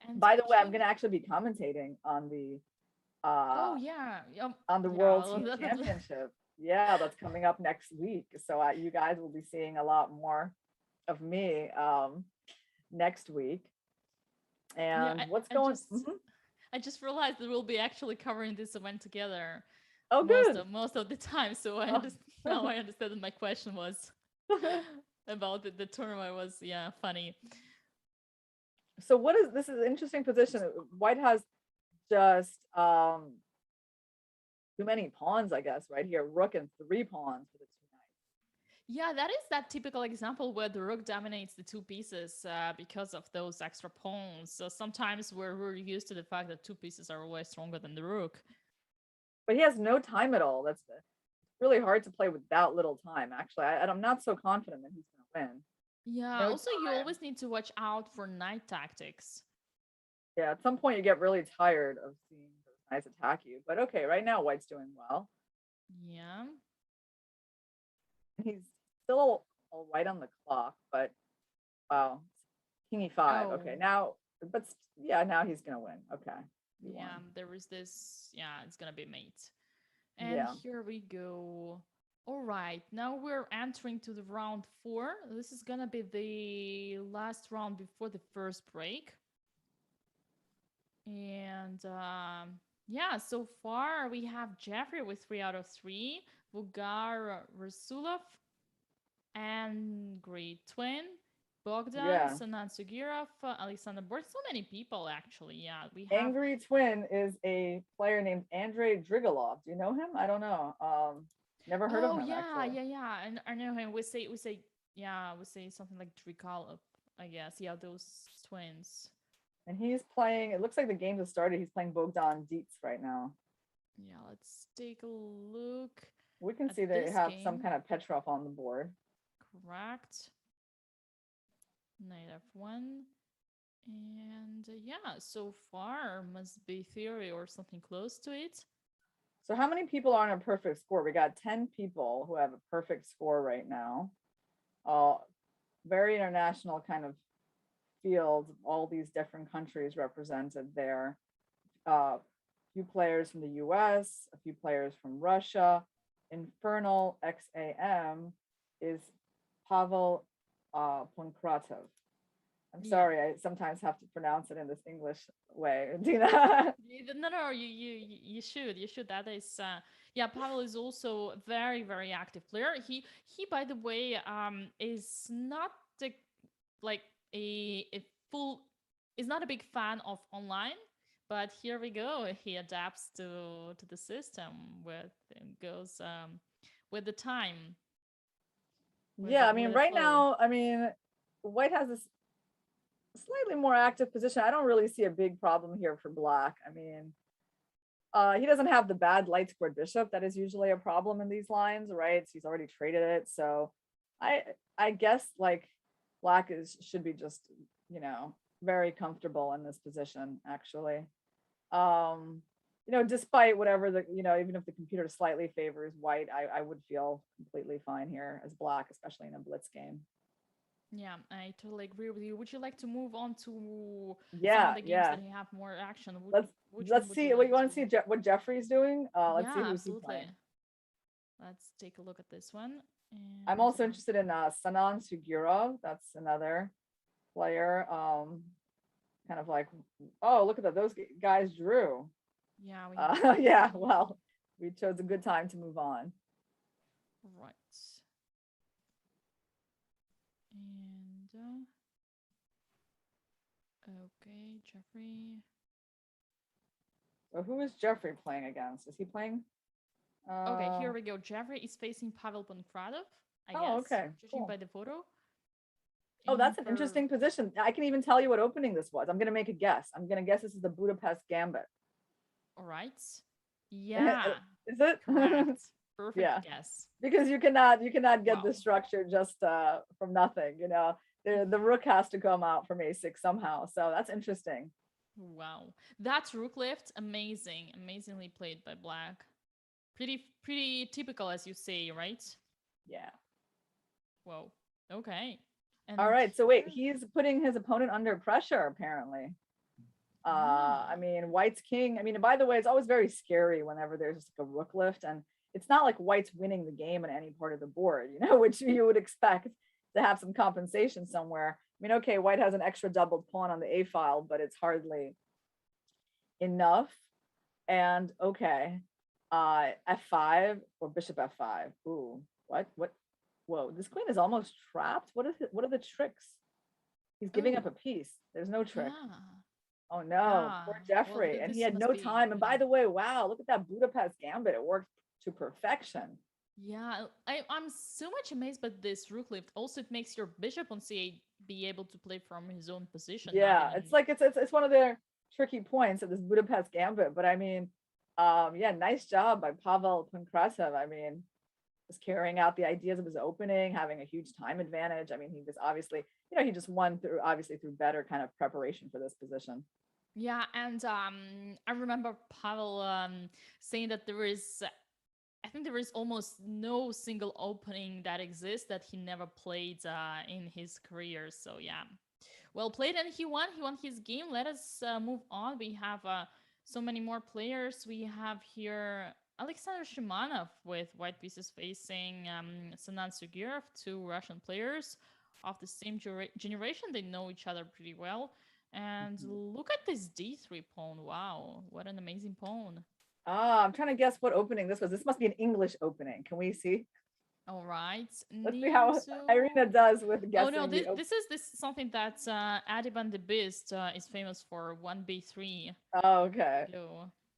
Speaker 1: And
Speaker 2: by the way, I'm going to actually be commentating on the
Speaker 1: oh yeah,
Speaker 2: World Team Championship. Yeah, that's coming up next week. So you guys will be seeing a lot more of me next week. And what's going?
Speaker 1: I just realized that we'll be actually covering this event together.
Speaker 2: Oh, good.
Speaker 1: Most of the time. So now I understand that my question was about the tournament was funny.
Speaker 2: So this is an interesting position. White has just too many pawns, I guess, right here. Rook and 3 pawns for the 2 knights.
Speaker 1: Yeah, that is that typical example where the rook dominates the 2 pieces because of those extra pawns. So sometimes we're used to the fact that 2 pieces are always stronger than the rook.
Speaker 2: But he has no time at all. That's really hard to play with that little time, actually. I'm not so confident that he's going to win.
Speaker 1: Yeah, also you always need to watch out for knight tactics.
Speaker 2: Yeah, at some point you get really tired of seeing those knights attack you. But okay, right now White's doing well.
Speaker 1: Yeah.
Speaker 2: He's still all white on the clock, but wow. King e5. Okay, now, but yeah, now he's going to win. Okay.
Speaker 1: Yeah, there is this, it's going to be mate. And here we go. All right, now we're entering to the round 4. This is going to be the last round before the first break. And so far we have Jeffrey with 3 out of 3, Vulgar Rasulov, and Great Twin, Bogdan, Sanan Sugirov, Alexander Bort. So many people, actually. Yeah, we have.
Speaker 2: Angry Twin is a player named Andrei Drigolov. Do you know him? I don't know. Never heard of him. Actually.
Speaker 1: Yeah. And I know him. We say something like Drigolov, I guess. Yeah, those twins.
Speaker 2: And he's playing. It looks like the game has started. He's playing Bogdan Dietz right now.
Speaker 1: Yeah, let's take a look.
Speaker 2: We can see they have some kind of Petrov on the board.
Speaker 1: Correct. Knight f1. And so far must be theory or something close to it.
Speaker 2: So how many people are on a perfect score? We got 10 people who have a perfect score right now. Very international kind of field, all these different countries represented there. A few players from the US, a few players from Russia. Infernal XAM is Pavel Pankratov. I'm sorry, I sometimes have to pronounce it in this English way, Dina.
Speaker 1: No, you should. That is, Pavel is also a very, very active player. He by the way, is not is not a big fan of online, but here we go. He adapts to the system goes with the time.
Speaker 2: Yeah, I mean, right now, White has this slightly more active position. I don't really see a big problem here for Black. I mean, he doesn't have the bad light squared bishop that is usually a problem in these lines, right? So he's already traded it. So I guess like Black should be just, very comfortable in this position, actually. Despite whatever even if the computer slightly favors white, I would feel completely fine here as black, especially in a blitz game.
Speaker 1: Yeah, I totally agree with you. Would you like to move on to some of
Speaker 2: Yeah,
Speaker 1: the games
Speaker 2: yeah.
Speaker 1: that have more action?
Speaker 2: Let's
Speaker 1: Which one
Speaker 2: let's
Speaker 1: would you
Speaker 2: see what
Speaker 1: like
Speaker 2: you want to
Speaker 1: to?
Speaker 2: see what Jeffrey's doing. Let's see
Speaker 1: Yeah,
Speaker 2: who's he playing.
Speaker 1: absolutely. Let's take a look at this one.
Speaker 2: I'm
Speaker 1: And
Speaker 2: also interested in Sanan Sugirov. That's another player. Kind of like, oh, look at that. Those guys drew.
Speaker 1: yeah, we
Speaker 2: Yeah, well, we chose a good time to move on.
Speaker 1: right. And okay, Jeffrey.
Speaker 2: So who is Jeffrey playing against? Is he playing?
Speaker 1: Okay, here we go. Jeffrey is facing Pavel Pankratov, I
Speaker 2: Oh,
Speaker 1: guess,
Speaker 2: okay,
Speaker 1: judging
Speaker 2: cool.
Speaker 1: by the photo.
Speaker 2: Oh,
Speaker 1: And
Speaker 2: that's an interesting position. I can even tell you what opening this was. I'm going to make a guess. I'm going to guess this is the Budapest Gambit.
Speaker 1: All right. Yeah.
Speaker 2: Is it?
Speaker 1: Correct. Perfect
Speaker 2: Yeah.
Speaker 1: guess.
Speaker 2: Because you cannot get
Speaker 1: Wow.
Speaker 2: this structure just from nothing. The rook has to come out from a6 somehow. So that's interesting.
Speaker 1: Wow. That rook lift, amazing. Amazingly played by black. Pretty typical, as you say, right?
Speaker 2: Yeah.
Speaker 1: Whoa. Okay. And
Speaker 2: all right. So wait, he's putting his opponent under pressure, apparently. I mean, white's king. I mean, by the way, it's always very scary whenever there's like a rook lift, and it's not like white's winning the game in any part of the board, which you would expect to have some compensation somewhere. I mean, okay, white has an extra doubled pawn on the a file, but it's hardly enough. And okay, f5 or bishop f5. Ooh, what? Whoa, this queen is almost trapped. What are the tricks? He's giving up a piece. There's no trick.
Speaker 1: Yeah.
Speaker 2: Oh no, poor Jeffrey.
Speaker 1: Well,
Speaker 2: and he had no time. And by the way, wow, look at that Budapest Gambit. It worked to perfection.
Speaker 1: Yeah, I'm so much amazed by this rook lift. Also, it makes your bishop on c8 be able to play from his own position.
Speaker 2: Yeah, it's like it's one of their tricky points of this Budapest Gambit. But I mean, yeah, nice job by Pavel Pankratov. I mean, was carrying out the ideas of his opening, having a huge time advantage. I mean, he was obviously, he just won through better kind of preparation for this position.
Speaker 1: Yeah, and I remember Pavel saying that I think there is almost no single opening that exists that he never played in his career. So yeah, well played, and he won. He won his game. Let us move on. We have so many more players. We have here Alexander Shimanov with white pieces facing Sanan Sugirov, two Russian players of the same generation. They know each other pretty well. And look at this d3 pawn. Wow, what an amazing pawn.
Speaker 2: I'm trying to guess what opening this was. This must be an English opening. Can we see?
Speaker 1: All right.
Speaker 2: Let's see how Irina does with guessing.
Speaker 1: Oh no, this is something that Adiban the Beast is famous for. 1b3.
Speaker 2: Oh, okay.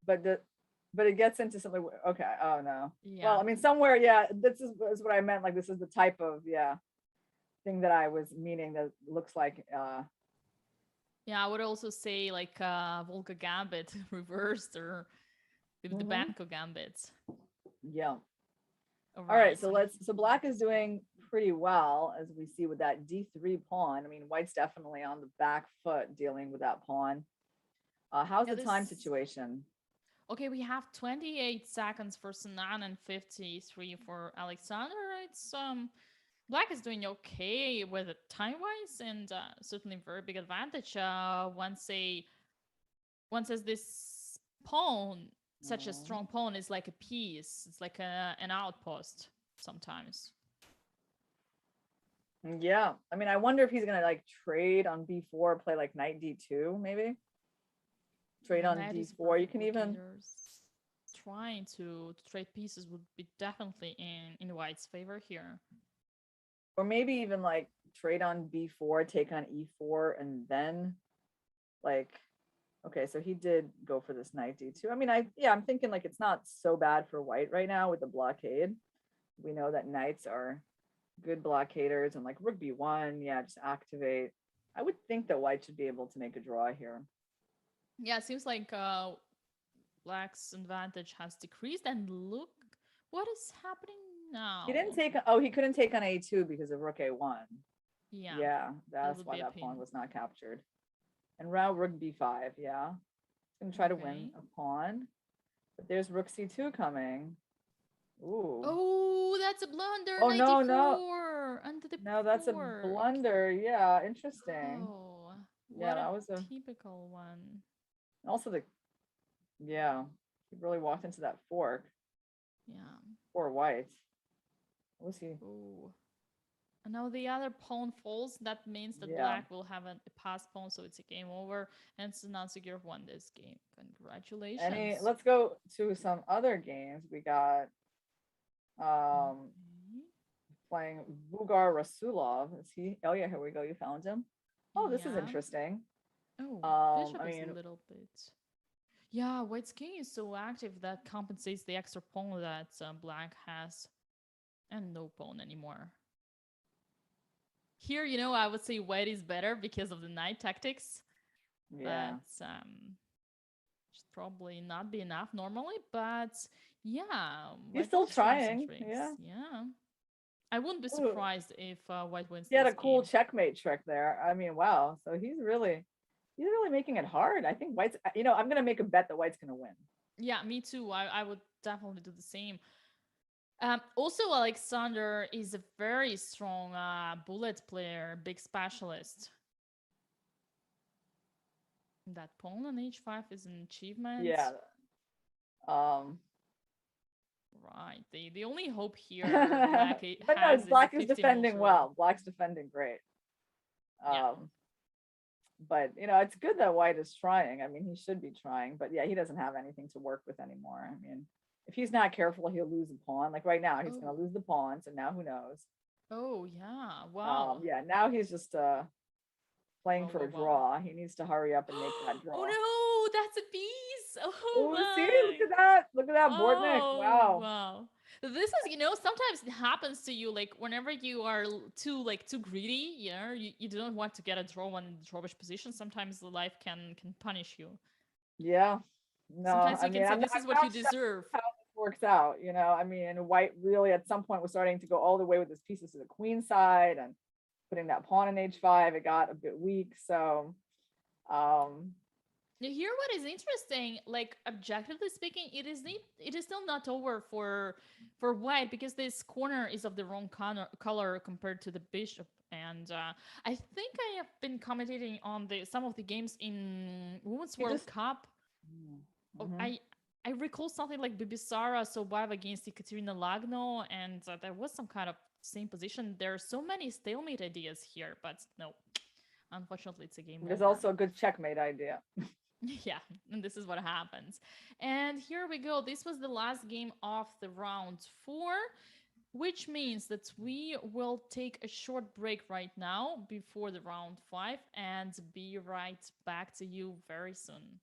Speaker 2: But it gets into something. Okay. Oh no. Yeah. Well, I mean, somewhere, yeah. This is what I meant. Like, this is the type of thing that I was meaning. That looks like.
Speaker 1: Yeah, I would also say like Volga Gambit reversed, or with the Banco Gambit.
Speaker 2: Yeah. All right. So black is doing pretty well, as we see with that d3 pawn. I mean, white's definitely on the back foot dealing with that pawn. How's the time situation?
Speaker 1: Okay, we have 28 seconds for Sanan and 53 for Alexander. It's black is doing okay with it time-wise, and certainly very big advantage. Once this pawn, such a strong pawn, is like a piece. It's like an outpost sometimes.
Speaker 2: Yeah, I mean, I wonder if he's gonna like trade on b4, play like knight d2, maybe trade on d4. You can even
Speaker 1: trying to trade pieces would be definitely in white's favor here.
Speaker 2: Or maybe even like trade on b4, take on e4, and then like, okay, so he did go for this knight d2. I mean, I'm thinking like it's not so bad for white right now with the blockade. We know that knights are good blockaders, and like rook b1, yeah, just activate. I would think that white should be able to make a draw here.
Speaker 1: Yeah, it seems like black's advantage has decreased, and look what is happening now.
Speaker 2: He didn't take, he couldn't take on a2 because of rook a1. Yeah, that's why that pawn was not captured. And round rook b5, yeah. It's gonna try to win
Speaker 1: Okay.
Speaker 2: a pawn. But there's rook c2 coming. Ooh.
Speaker 1: Oh, that's a blunder.
Speaker 2: Oh, no, no.
Speaker 1: 94 under the
Speaker 2: No, that's a
Speaker 1: fork.
Speaker 2: blunder. Yeah, interesting.
Speaker 1: Oh,
Speaker 2: Yeah,
Speaker 1: what a
Speaker 2: that was a
Speaker 1: typical one.
Speaker 2: also the yeah, he really walked into that fork.
Speaker 1: Yeah.
Speaker 2: Poor white. What was he?
Speaker 1: Oh. And now the other pawn falls. That means that
Speaker 2: Yeah.
Speaker 1: black will have a pass pawn, so it's a game over. And Sunatsugi won this game. Congratulations.
Speaker 2: Let's go to some other games. We got
Speaker 1: Okay.
Speaker 2: playing Bugar Rasulov. Is he? Oh yeah, here we go. You found him. Oh, this is
Speaker 1: Yeah.
Speaker 2: interesting.
Speaker 1: Oh, bishop
Speaker 2: I
Speaker 1: is a
Speaker 2: mean,
Speaker 1: little bit. Yeah, white's king is so active that compensates the extra pawn that black has. And no pawn anymore. Here, I would say white is better because of the knight tactics.
Speaker 2: yeah.
Speaker 1: But should probably not be enough normally. But yeah,
Speaker 2: He's
Speaker 1: white
Speaker 2: still
Speaker 1: will show some
Speaker 2: trying.
Speaker 1: tricks.
Speaker 2: Yeah.
Speaker 1: Yeah. I wouldn't be
Speaker 2: Ooh.
Speaker 1: surprised if white wins
Speaker 2: He had a
Speaker 1: this
Speaker 2: cool
Speaker 1: game.
Speaker 2: checkmate trick there. I mean, wow. So he's really making it hard. I think white's, I'm gonna make a bet that white's gonna win.
Speaker 1: Yeah, me too. I would definitely do the same. Also, Alexander is a very strong bullet player, big specialist. That pawn on h5 is an achievement.
Speaker 2: Yeah.
Speaker 1: Right. The only hope here
Speaker 2: But no,
Speaker 1: has is
Speaker 2: black
Speaker 1: the
Speaker 2: is
Speaker 1: 50 mil
Speaker 2: defending
Speaker 1: through.
Speaker 2: well. Black's defending great.
Speaker 1: Yeah.
Speaker 2: But it's good that white is trying. I mean, he should be trying, but yeah, he doesn't have anything to work with anymore. I mean, if he's not careful, he'll lose a pawn. Like right now, he's gonna lose the pawn. So now who knows?
Speaker 1: Oh yeah. Wow.
Speaker 2: Yeah, now he's just playing
Speaker 1: Wow,
Speaker 2: for a
Speaker 1: wow, wow.
Speaker 2: draw. He needs to hurry up and make that draw.
Speaker 1: Oh no, that's a piece. Oh
Speaker 2: Oh, see,
Speaker 1: my.
Speaker 2: look at that. Look at that, Bortnik.
Speaker 1: Oh
Speaker 2: Wow.
Speaker 1: wow. This is, sometimes it happens to you, like whenever you are too greedy, you don't want to get a draw in the drawish position. Sometimes life can punish you.
Speaker 2: Yeah. No,
Speaker 1: Sometimes
Speaker 2: I
Speaker 1: you
Speaker 2: mean,
Speaker 1: can say
Speaker 2: I'm
Speaker 1: this
Speaker 2: not,
Speaker 1: is what you deserve.
Speaker 2: how this works out. I mean, white really at some point was starting to go all the way with his pieces to the queen side and putting that pawn in h5. It got a bit weak. So
Speaker 1: Here, what is interesting, like objectively speaking, it is still not over for white, because this corner is of the wrong color compared to the bishop. And I think I have been commentating on some of the games in Women's World Cup. I recall something like Bibisara Sobaev against Ekaterina Lagno, and there was some kind of same position. There are so many stalemate ideas here, but no, unfortunately, it's a game
Speaker 2: there's
Speaker 1: over.
Speaker 2: also a good checkmate idea.
Speaker 1: Yeah, and this is what happens. And here we go. This was the last game of the round 4, which means that we will take a short break right now before the round 5 and be right back to you very soon.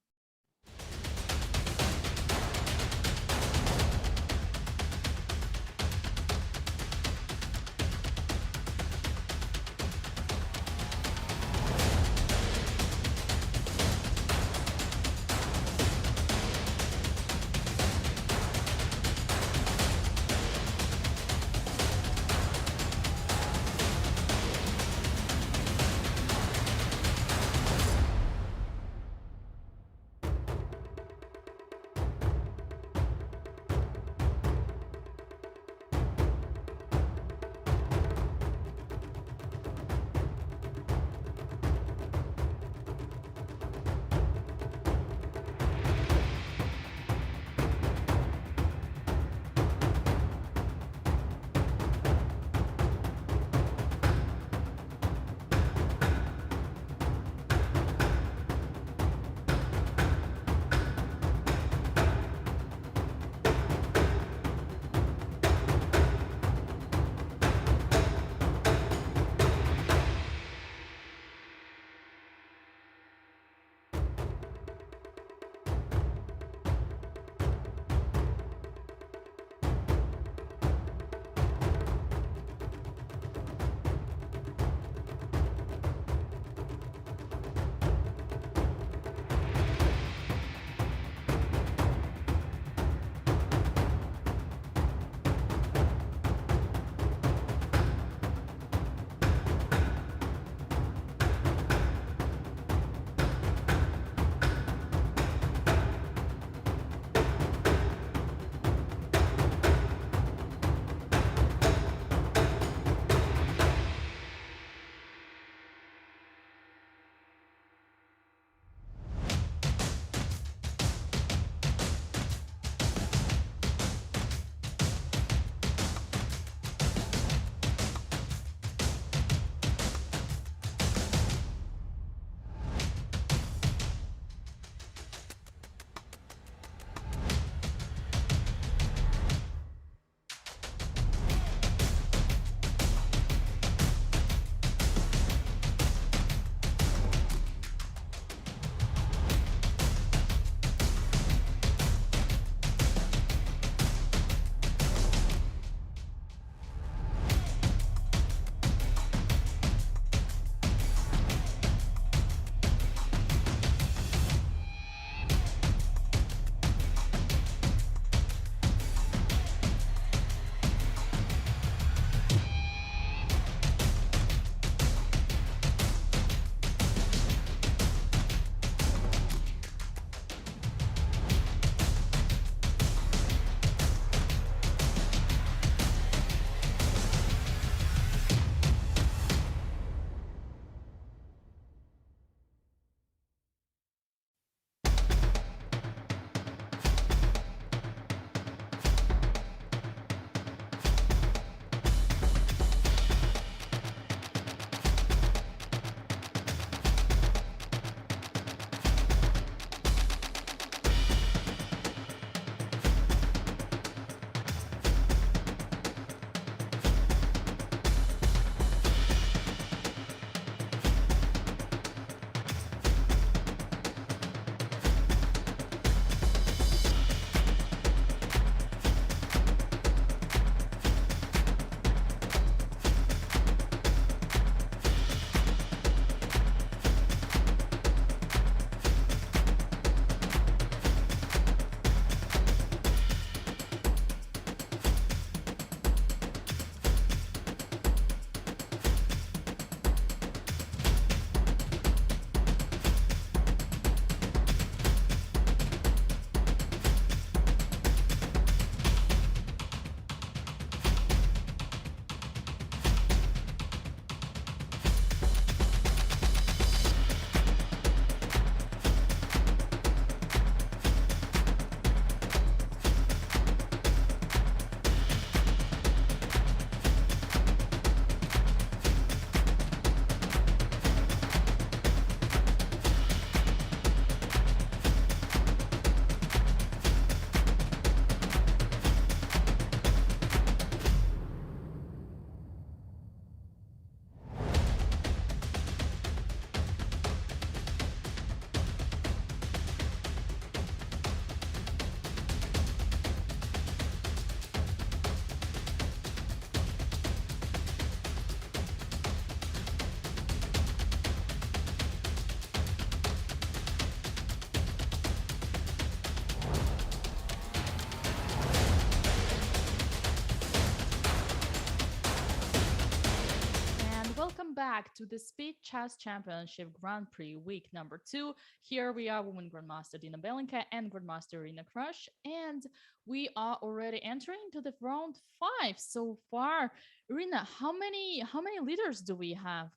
Speaker 1: welcome back to the Speed Chess Championship Grand Prix week number 2. Here we are, women Grandmaster Dina Belenkaya and Grandmaster Irina Krush, and we are already entering to the round 5 so far. Irina, how many leaders do we have?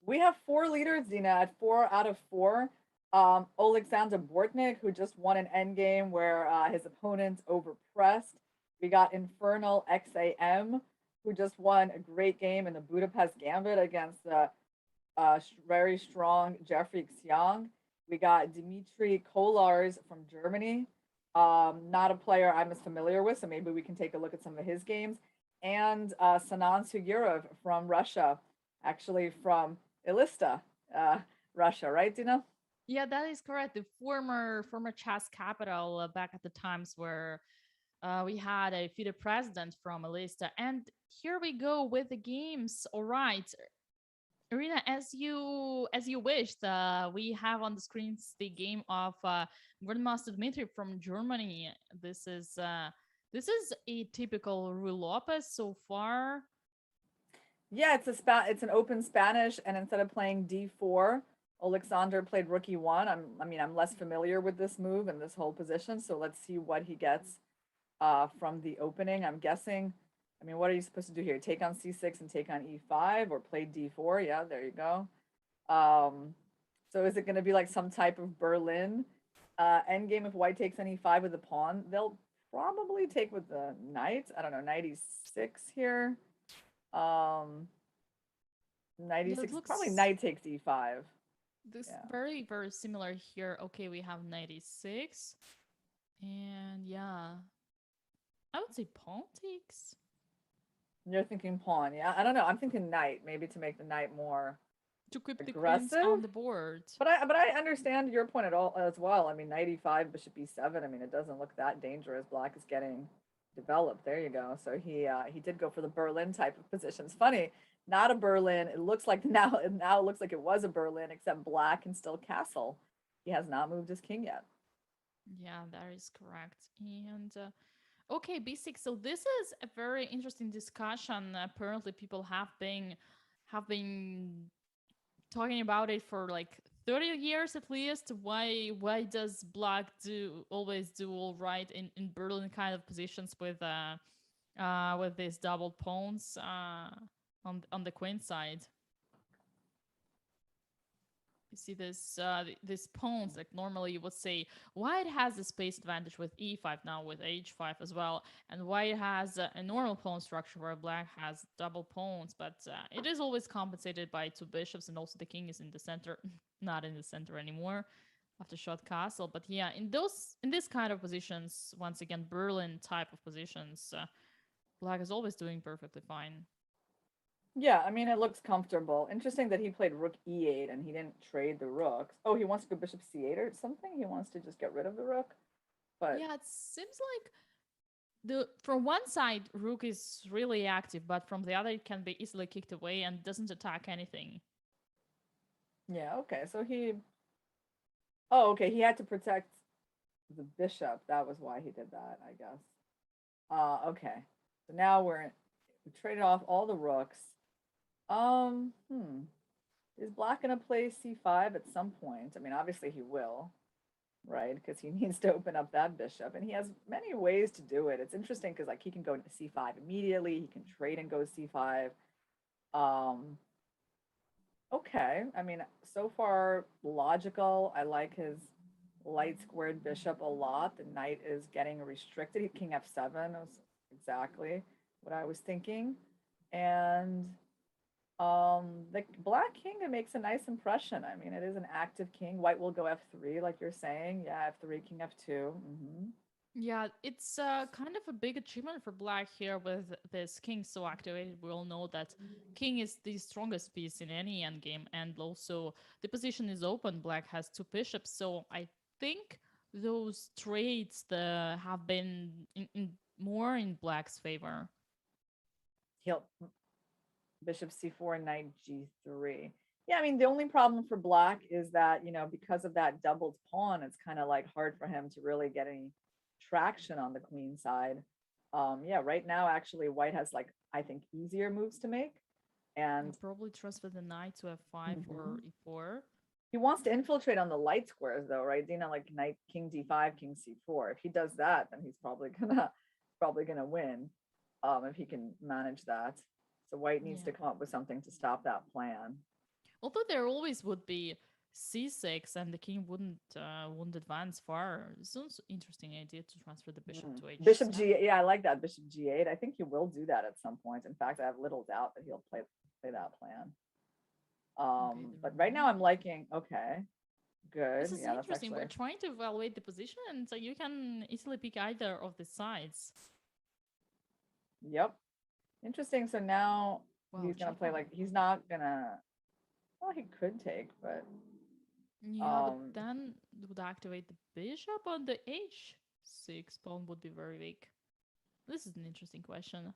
Speaker 2: We have 4 leaders, Dina, at 4 out of 4. Alexander Bortnik, who just won an endgame where his opponents overpressed. We got Infernal XAM, who just won a great game in the Budapest Gambit against very strong Jeffrey Xiang. We got Dmitry Kolars from Germany. Not a player I'm as familiar with, so maybe we can take a look at some of his games. And Sanan Sugirov from Russia, actually from Ilista, Russia, right, Dina?
Speaker 1: Yeah, that is correct. The former chess capital back at the times where we had a future president from Alista. And here we go with the games. All right, Irina, as you wished, we have on the screens the game of Grandmaster Dmitry from Germany. This is a typical Rui Lopez so far.
Speaker 2: Yeah, it's an open Spanish, and instead of playing D4, Alexander played Rook E1. I'm less familiar with this move and this whole position, so let's see what he gets from the opening. I'm guessing. I mean, what are you supposed to do here? Take on C6 and take on E5, or play D4? Yeah, there you go. So is it going to be like some type of Berlin endgame if White takes on E5 with the pawn? They'll probably take with the knight. I don't know, knight E6 here. Knight
Speaker 1: Yeah, it
Speaker 2: E6, probably
Speaker 1: looks
Speaker 2: knight takes E5.
Speaker 1: this
Speaker 2: Yeah.
Speaker 1: very very similar here. Okay, we have 96, and yeah, I would say pawn takes.
Speaker 2: You're thinking pawn. Yeah, I don't know. I'm thinking knight, maybe to make the knight more
Speaker 1: To keep the queens on
Speaker 2: aggressive.
Speaker 1: the board.
Speaker 2: But I understand your point at all as well. I mean, knight E5, bishop E7. I mean, it doesn't look that dangerous. Black is getting developed. There you go. So he did go for the Berlin type of position. It's funny, not a Berlin. It looks like now it looks like it was a Berlin, except Black can still castle. He has not moved his king yet.
Speaker 1: Yeah, that is correct. And okay, B6. So this is a very interesting discussion. Apparently, people have been talking about it for like 30 years at least. Why does Black do always do all right in Berlin kind of positions with these double pawns on the queen side? You see this pawns, like normally you would say white has a space advantage with e5, now with h5 as well, and white has a normal pawn structure where black has double pawns, but it is always compensated by 2 bishops, and also the king is in the center not in the center anymore after shot castle. But yeah, in this kind of positions, once again Berlin type of positions, black is always doing perfectly fine.
Speaker 2: Yeah, I mean, it looks comfortable. Interesting that he played rook e8 and he didn't trade the rooks. Oh, he wants to go bishop c8 or something? He wants to just get rid of the rook? But
Speaker 1: Yeah, it seems like the from one side rook is really active, but from the other it can be easily kicked away and doesn't attack anything.
Speaker 2: yeah, okay. Oh, okay. He had to protect the bishop. That was why he did that, I guess. Okay. So now we traded off all the rooks. Um, hmm. Is black gonna play c5 at some point? I mean, obviously he will, right? Because he needs to open up that bishop, and he has many ways to do it. It's interesting because like he can go into c5 immediately. He can trade and go c5. Um, okay. I mean, so far logical. I like his light squared bishop a lot. The knight is getting restricted. King f7 was exactly what I was thinking. And the black king, it makes a nice impression. I mean, it is an active king. White will go f3, like you're saying. Yeah, f3, king f2.
Speaker 1: Yeah, it's kind of a big achievement for black here with this king so activated. We all know that king is the strongest piece in any endgame, and also the position is open. Black has 2 bishops, so I think those trades have been more in black's favor.
Speaker 2: He'll bishop c4, knight g3. Yeah, I mean, the only problem for black is that, because of that doubled pawn, it's kind of like hard for him to really get any traction on the queen side. Yeah, right now, actually, white has like, I think, easier moves to make. And
Speaker 1: probably transfer the knight to f5 or
Speaker 2: mhm.
Speaker 1: e4.
Speaker 2: He wants to infiltrate on the light squares though, right, Dina? Like knight, king d5, king c4. If he does that, then he's probably gonna win. If he can manage that. So white needs
Speaker 1: Yeah.
Speaker 2: to come up with something to stop that plan.
Speaker 1: Although there always would be c6 and the king wouldn't advance far. It's also an interesting idea to transfer the bishop to
Speaker 2: Bishop
Speaker 1: h7.
Speaker 2: g, yeah, I like that. Bishop g8. I think he will do that at some point. In fact, I have little doubt that he'll play that plan.
Speaker 1: Okay, the
Speaker 2: But right now
Speaker 1: rook.
Speaker 2: I'm liking, okay, good.
Speaker 1: This is
Speaker 2: Yeah, that's
Speaker 1: interesting.
Speaker 2: actually,
Speaker 1: We're trying to evaluate the position, and so you can easily pick either of the sides.
Speaker 2: yep. Interesting. So now
Speaker 1: Wow,
Speaker 2: he's gonna play
Speaker 1: g5.
Speaker 2: like he's not gonna, well, he could take, but
Speaker 1: Yeah, but
Speaker 2: um
Speaker 1: then it would activate the bishop on the h6 pawn would be very weak. This is an interesting question.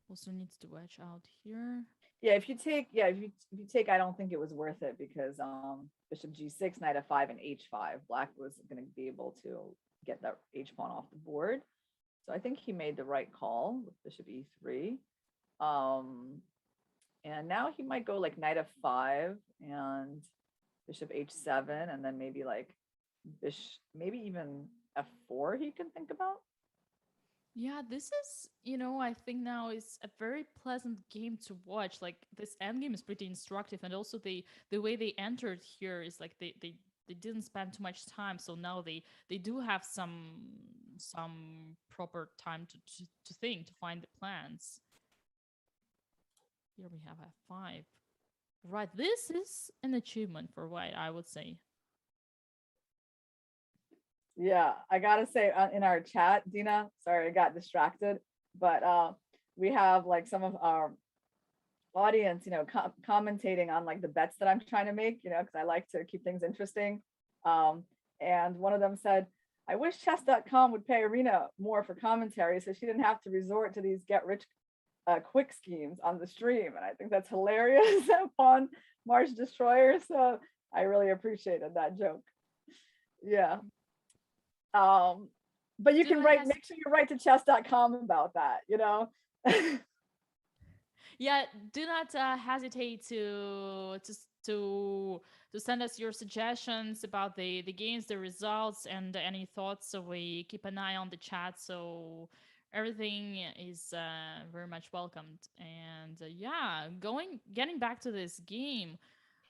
Speaker 1: Also needs to watch out here.
Speaker 2: yeah, if you take, yeah, if you take, I don't think it was worth it because bishop g6, knight f5, and h5. Black was gonna be able to get that h pawn off the board. So I think he made the right call with bishop e3. Um, and now he might go like knight f5 and bishop h7, and then maybe like bishop, maybe even f4 he can think about.
Speaker 1: Yeah, this is, I think now is a very pleasant game to watch. Like this endgame is pretty instructive, and also the way they entered here is like they didn't spend too much time, so now they do have some proper time to think, to find the plans. Here we have f5. Right, this is an achievement for white, I would say.
Speaker 2: Yeah, I gotta say in our chat, Dina, sorry, I got distracted, but we have like some of our audience, commentating on like the bets that I'm trying to make, because I like to keep things interesting. Um, and one of them said, I wish chess.com would pay Arena more for commentary so she didn't have to resort to these get rich quick schemes on the stream. And I think that's hilarious upon March Destroyer. So I really appreciated that joke. Yeah. But you can make sure you write to chess.com about that.
Speaker 1: Yeah, do not hesitate to send us your suggestions about the games, the results, and any thoughts. So we keep an eye on the chat. So everything is very much welcomed. And yeah, getting back to this game.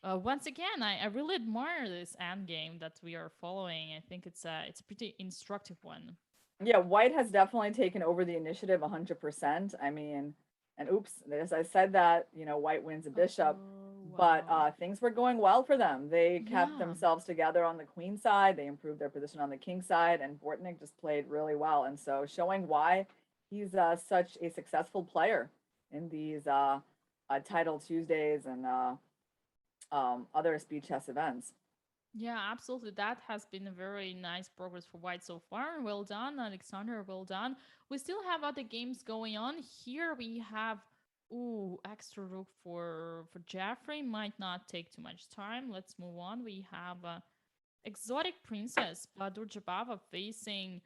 Speaker 1: Once again, I really admire this end game that we are following. I think it's a pretty instructive one.
Speaker 2: Yeah, white has definitely taken over the initiative 100%. I mean, and oops, as I said that, white wins a bishop,
Speaker 1: Oh
Speaker 2: but
Speaker 1: wow.
Speaker 2: things were going well for them. They kept
Speaker 1: Yeah.
Speaker 2: themselves together on the queen side. They improved their position on the king side, and Bortnick just played really well. And so, showing why he's such a successful player in these Title Tuesdays and other speed chess events.
Speaker 1: Yeah, absolutely. That has been a very nice progress for white so far. Well done, Alexander. Well done. We still have other games going on. Here we have extra rook for Jeffrey. Might not take too much time. Let's move on. We have exotic princess Badur Jabava facing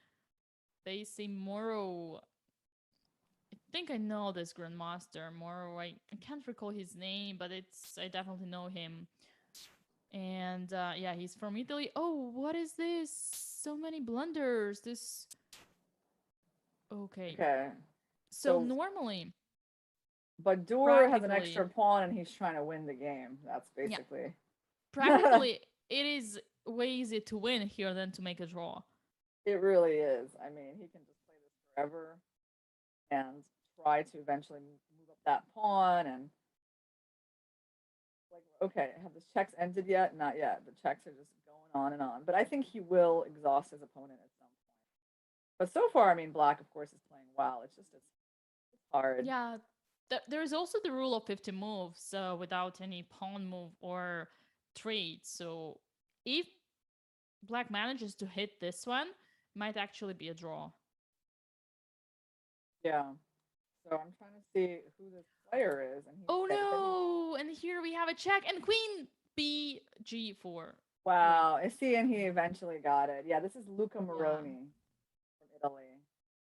Speaker 1: Moro. I think I know this grandmaster Moro. I can't recall his name, but I definitely know him. And yeah, he's from Italy. Oh, what is this? So many blunders. This. Okay.
Speaker 2: Okay,
Speaker 1: So
Speaker 2: so
Speaker 1: normally,
Speaker 2: Badur has an
Speaker 1: practically,
Speaker 2: extra pawn and he's trying to win the game. That's
Speaker 1: yeah,
Speaker 2: basically.
Speaker 1: practically, it is way easier to win here than to make a draw.
Speaker 2: It really is. I mean, he can just play this forever and try to eventually move up that pawn. And like, okay, have the checks ended yet? Not yet. The checks are just going on and on. But I think he will exhaust his opponent at some point. But so far, I mean, Black, of course, is playing well. It's hard.
Speaker 1: Yeah, there is also the rule of 50 moves without any pawn move or trade. So if Black manages to hit this one, might actually be a draw.
Speaker 2: Yeah. So I'm trying to see who this player is, and
Speaker 1: Oh
Speaker 2: he said he's,
Speaker 1: no! And here we have a check and queen b g4. Great.
Speaker 2: wow. Is he? And he eventually got it. Yeah, this is Luca
Speaker 1: Yeah.
Speaker 2: Moroni from Italy.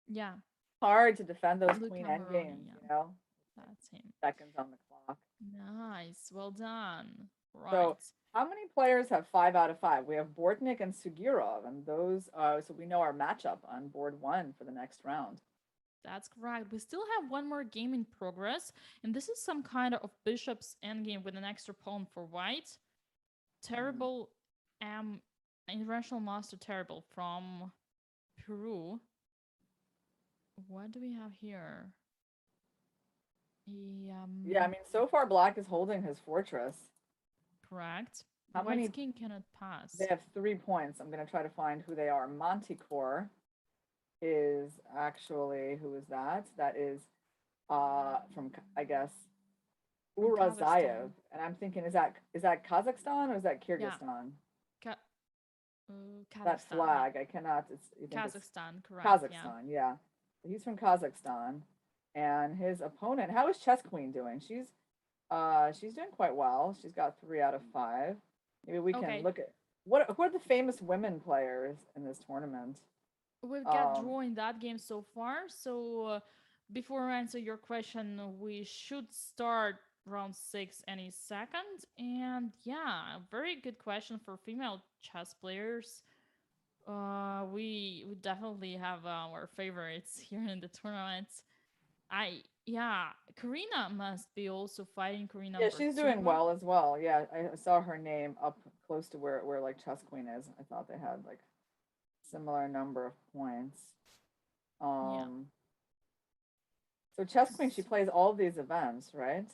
Speaker 1: Yeah.
Speaker 2: Hard to defend those queen
Speaker 1: Luca
Speaker 2: end
Speaker 1: Moroni.
Speaker 2: games,
Speaker 1: Yeah. That's him.
Speaker 2: Seconds on the clock.
Speaker 1: Nice. Well done. Right.
Speaker 2: So how many players have 5 out of 5? We have Bortnik and Sugirov, and those, so we know our matchup on board 1 for the next round.
Speaker 1: That's correct. We still have one more game in progress, and this is some kind of bishop's endgame with an extra pawn for white. Terrible, International Master Terrible from Peru. What do we have here?
Speaker 2: Yeah, I mean, so far Black is holding his fortress.
Speaker 1: Correct.
Speaker 2: How
Speaker 1: White's
Speaker 2: many?
Speaker 1: king cannot pass.
Speaker 2: They have 3 points. I'm going to try to find who they are. Manticore is actually, who is that? That is from, I guess, Urazayev. And I'm thinking, is that Kazakhstan or is that Kyrgyzstan?
Speaker 1: Kazakhstan.
Speaker 2: That flag, I cannot.
Speaker 1: Kazakhstan, correct?
Speaker 2: Kazakhstan, yeah. He's from Kazakhstan, and his opponent. How is Chess Queen doing? She's doing quite well. She's got 3 out of 5. Maybe we can look at who are the famous women players in this tournament.
Speaker 1: We've got draw in that game so far. So before I answer your question, we should start round 6 any second. And yeah, very good question for female chess players. We definitely have our favorites here in the tournament. Karina must be also fighting. Karina.
Speaker 2: Yeah, she's doing well as well. Yeah, I saw her name up close to where like Chess Queen is. I thought they had like similar number of points. So Chess Queen, she plays all these events, right?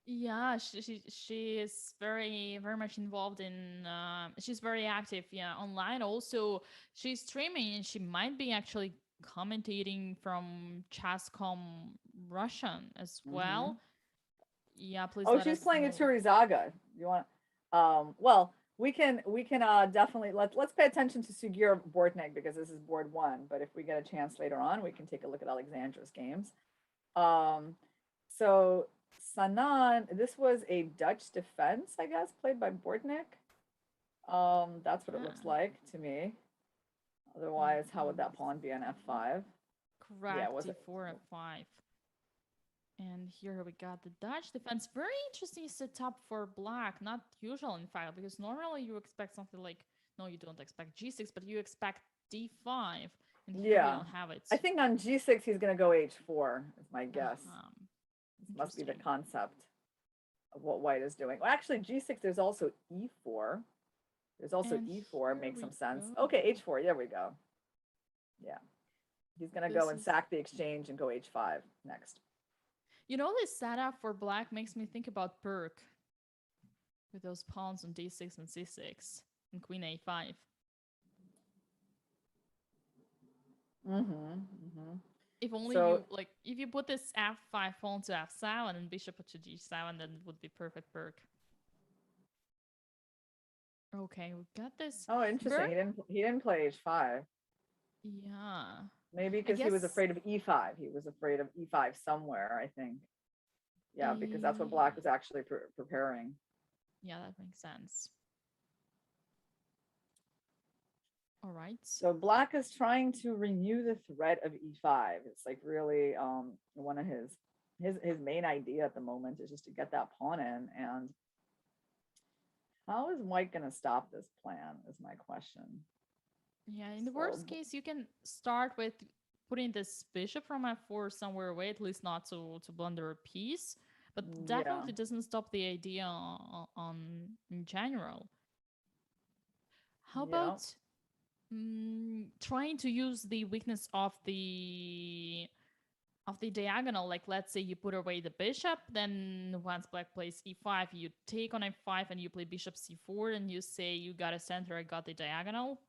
Speaker 1: Yeah, she is very much involved in. She's very active, online. Also, she's streaming, and she might be actually commentating from Chess.com Russian as well. Yeah, please.
Speaker 2: Oh, she's playing a Turizaga. You want? Well, we can definitely let's pay attention to Sugir Bortnik because this is board 1. But if we get a chance later on, we can take a look at Alexandra's games. So Sanan, this was a Dutch defense, I guess, played by Bortnik. That's what it looks like to me. Otherwise, how would that pawn be on F5?
Speaker 1: Correct. Yeah, D4, F5. And here we got the Dutch defense. Very interesting setup for Black. Not usual, in fact, because normally you expect something like, no, you don't expect G6, but you expect D5. And here we don't have it.
Speaker 2: I think on G6, he's going to go H4, is my guess. This must be the concept of what White is doing. Well, actually, G6, there's also E4. There's also E4, makes some sense. Okay, H4, there we go. Yeah. He's going to go and sack the exchange and go H5 next.
Speaker 1: You know, this setup for Black makes me think about Burke with those pawns on D6 and C6 and Queen A5. If only if you put this F5 pawn to F7 and bishop to G7, then it would be perfect Burke. Okay, we got this.
Speaker 2: Oh, interesting. He didn't play H5.
Speaker 1: Yeah.
Speaker 2: Maybe because he was afraid of E5. He was afraid of E5 somewhere, I think. Yeah, because that's what Black was actually preparing.
Speaker 1: Yeah, that makes sense. All right.
Speaker 2: So Black is trying to renew the threat of E5. It's like really one of his main idea at the moment is just to get that pawn in. And how is White going to stop this plan is my question.
Speaker 1: Yeah, in the worst case, you can start with putting this bishop from F4 somewhere away, at least not to blunder a piece. But definitely doesn't stop the idea in general. How about trying to use the weakness of the diagonal? Like, let's say you put away the bishop, then once Black plays E5, you take on F5 and you play bishop C4, and you say you got a center, I got the diagonal.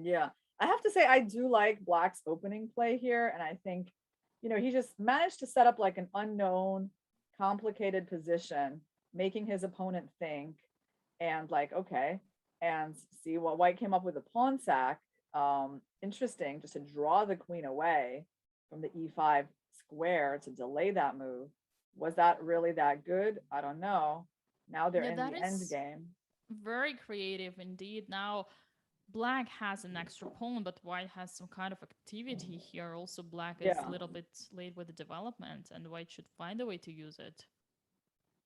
Speaker 2: Yeah, I have to say I do like Black's opening play here, and I think, he just managed to set up like an unknown, complicated position, making his opponent think, and like, okay, and see what White came up with a pawn sack. Interesting, just to draw the queen away from the E5 square to delay that move. Was that really that good? I don't know. Now they're in the end game.
Speaker 1: Very creative indeed. Now Black has an extra pawn, but white has some kind of activity here. Also, black is a
Speaker 2: Yeah.
Speaker 1: little bit late with the development, and white should find a way to use it.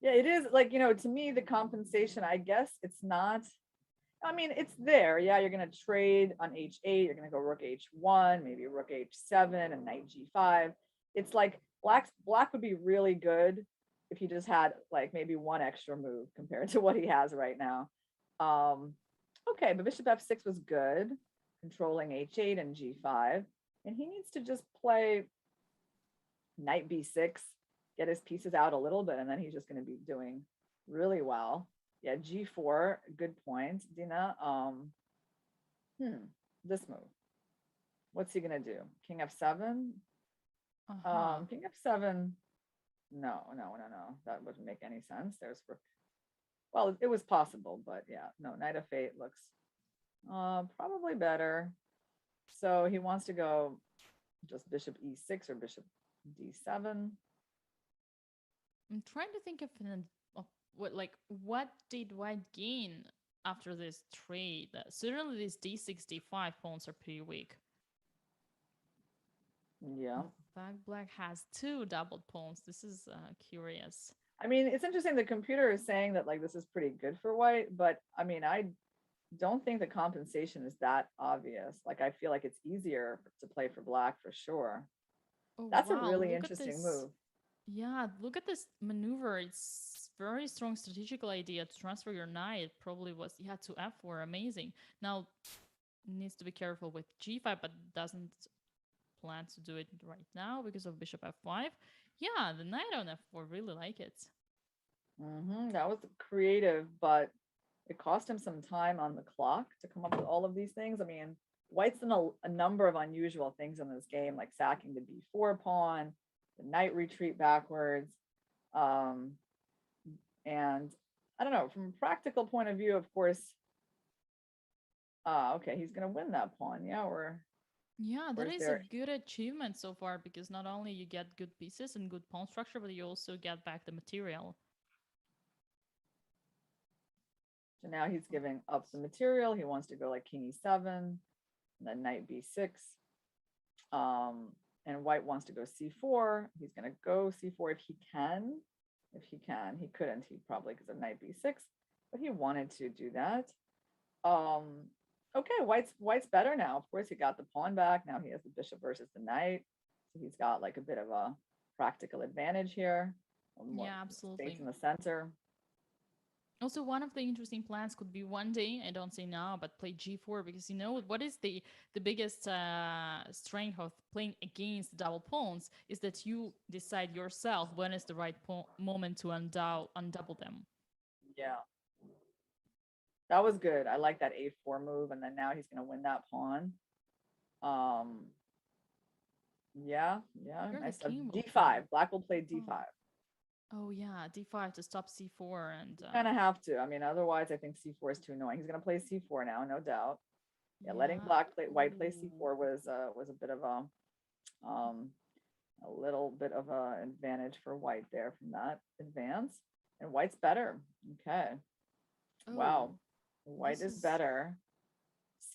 Speaker 2: Yeah, it is like, to me, the compensation, I guess it's not, I mean, it's there. Yeah, you're going to trade on h8. You're going to go rook h1, maybe rook h7 and knight g5. It's like black would be really good if he just had like maybe one extra move compared to what he has right now. Okay, but bishop f6 was good, controlling h8 and g5. And he needs to just play knight b6, get his pieces out a little bit, and then he's just going to be doing really well. Yeah, g4, good point, Dina. This move. What's he going to do? King f7? King f7. No. That wouldn't make any sense. Well, it was possible, but yeah, no, knight f8 looks probably better. So he wants to go just bishop e6 or bishop d7.
Speaker 1: I'm trying to think of what did white gain after this trade. Certainly, these d6, d5 pawns are pretty weak.
Speaker 2: Yeah.
Speaker 1: In fact, black has two doubled pawns. This is curious.
Speaker 2: I mean, it's interesting. The computer is saying that like this is pretty good for white, but I mean, I don't think the compensation is that obvious. Like, I feel like it's easier to play for black for sure.
Speaker 1: Oh,
Speaker 2: That's a
Speaker 1: wow.
Speaker 2: really
Speaker 1: Look at
Speaker 2: interesting
Speaker 1: this.
Speaker 2: move.
Speaker 1: Yeah, look at this maneuver. It's very strong strategical idea to transfer your knight. It probably was, yeah, to f4. Amazing. Now, needs to be careful with g5, but doesn't plan to do it right now because of bishop f5. Yeah, the knight on f4, really like it.
Speaker 2: That was creative, but it cost him some time on the clock to come up with all of these things. I mean, white's done a number of unusual things in this game, like sacking the b4 pawn, the knight retreat backwards. And I don't know, from a practical point of view, of course, okay, he's going to win that pawn. Yeah,
Speaker 1: Yeah, that
Speaker 2: where's
Speaker 1: is a
Speaker 2: there?
Speaker 1: good achievement so far because not only you get good pieces and good pawn structure, but you also get back the material.
Speaker 2: So now he's giving up the material. He wants to go like king e7, and then knight b6. And white wants to go c4. He's going to go c4 if he can. If he can, he couldn't. He probably because of knight b6, but he wanted to do that. Okay, white's better now. Of course, he got the pawn back. Now he has the bishop versus the knight, so he's got like a bit of a practical advantage here. More
Speaker 1: Yeah,
Speaker 2: space
Speaker 1: absolutely.
Speaker 2: in the center.
Speaker 1: Also, one of the interesting plans could be one day, I don't say now, but play g4 because you know what is the biggest strength of playing against double pawns is that you decide yourself when is the right moment to undouble them.
Speaker 2: Yeah, that was good. I like that a4 move, and then now he's going to win that pawn. Yeah,
Speaker 1: You're the
Speaker 2: nice.
Speaker 1: king will play.
Speaker 2: D5. Black will play d5.
Speaker 1: Oh yeah, d5 to stop c4 and
Speaker 2: Kind of have to. I mean, otherwise, I think c4 is too annoying. He's going to play c4 now, no doubt. Yeah, letting
Speaker 1: yeah.
Speaker 2: white play
Speaker 1: Ooh.
Speaker 2: c4 was a bit of a little bit of a advantage for white there from that advance, and white's better. Okay, wow,
Speaker 1: Oh,
Speaker 2: white
Speaker 1: this
Speaker 2: is
Speaker 1: is
Speaker 2: better.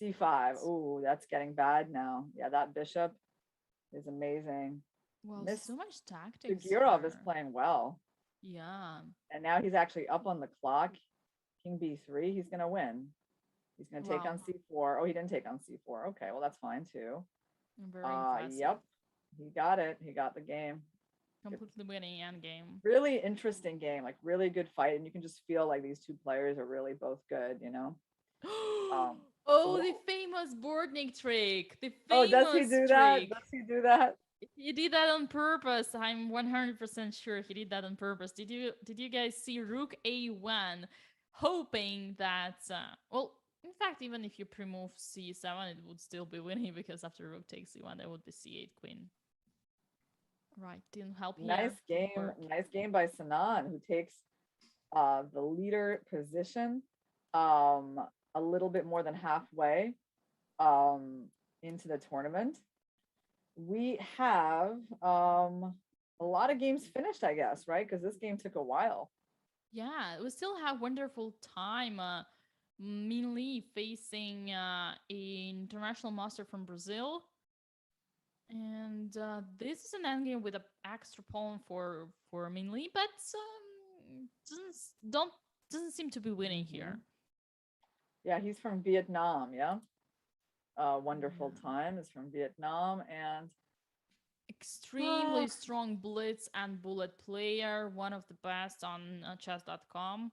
Speaker 2: C5. Oh, that's getting bad now. Yeah, that bishop is amazing.
Speaker 1: well,
Speaker 2: Miss
Speaker 1: so much tactics
Speaker 2: Tagirov is
Speaker 1: here.
Speaker 2: playing well.
Speaker 1: Yeah.
Speaker 2: And now he's actually up on the clock. King b3, he's going to win. He's going to take on
Speaker 1: Wow.
Speaker 2: c4. Oh, he didn't take on c4. Okay, well, that's fine too.
Speaker 1: Very impressive.
Speaker 2: Yep, he got it. He got the game.
Speaker 1: Completely winning end game.
Speaker 2: Really interesting game, like really good fight. And you can just feel like these two players are really both good.
Speaker 1: Oh, the famous Bordnik trick. The
Speaker 2: Oh, does he
Speaker 1: famous
Speaker 2: do that?
Speaker 1: trick.
Speaker 2: Does he do that?
Speaker 1: He did that on purpose. I'm 100% sure he did that on purpose. Did you guys see Rook A1 hoping that well, in fact, even if you pre-move C7, it would still be winning because after Rook takes C1, there would be C8 queen. Right, didn't help here.
Speaker 2: Nice game. Nice game by Sanan, who takes the leader position a little bit more than halfway into the tournament. We have a lot of games finished, I guess, right? Because this game took a while.
Speaker 1: Yeah, we still have wonderful time. Min Lee facing an international master from Brazil. And this is an endgame with an extra pawn for Min Lee, but doesn't don't doesn't seem to be winning here.
Speaker 2: Yeah, he's from Vietnam. Yeah. Wonderful
Speaker 1: Yeah.
Speaker 2: Time is from Vietnam, and
Speaker 1: Extremely strong blitz and bullet player, one of the best on Chess.com.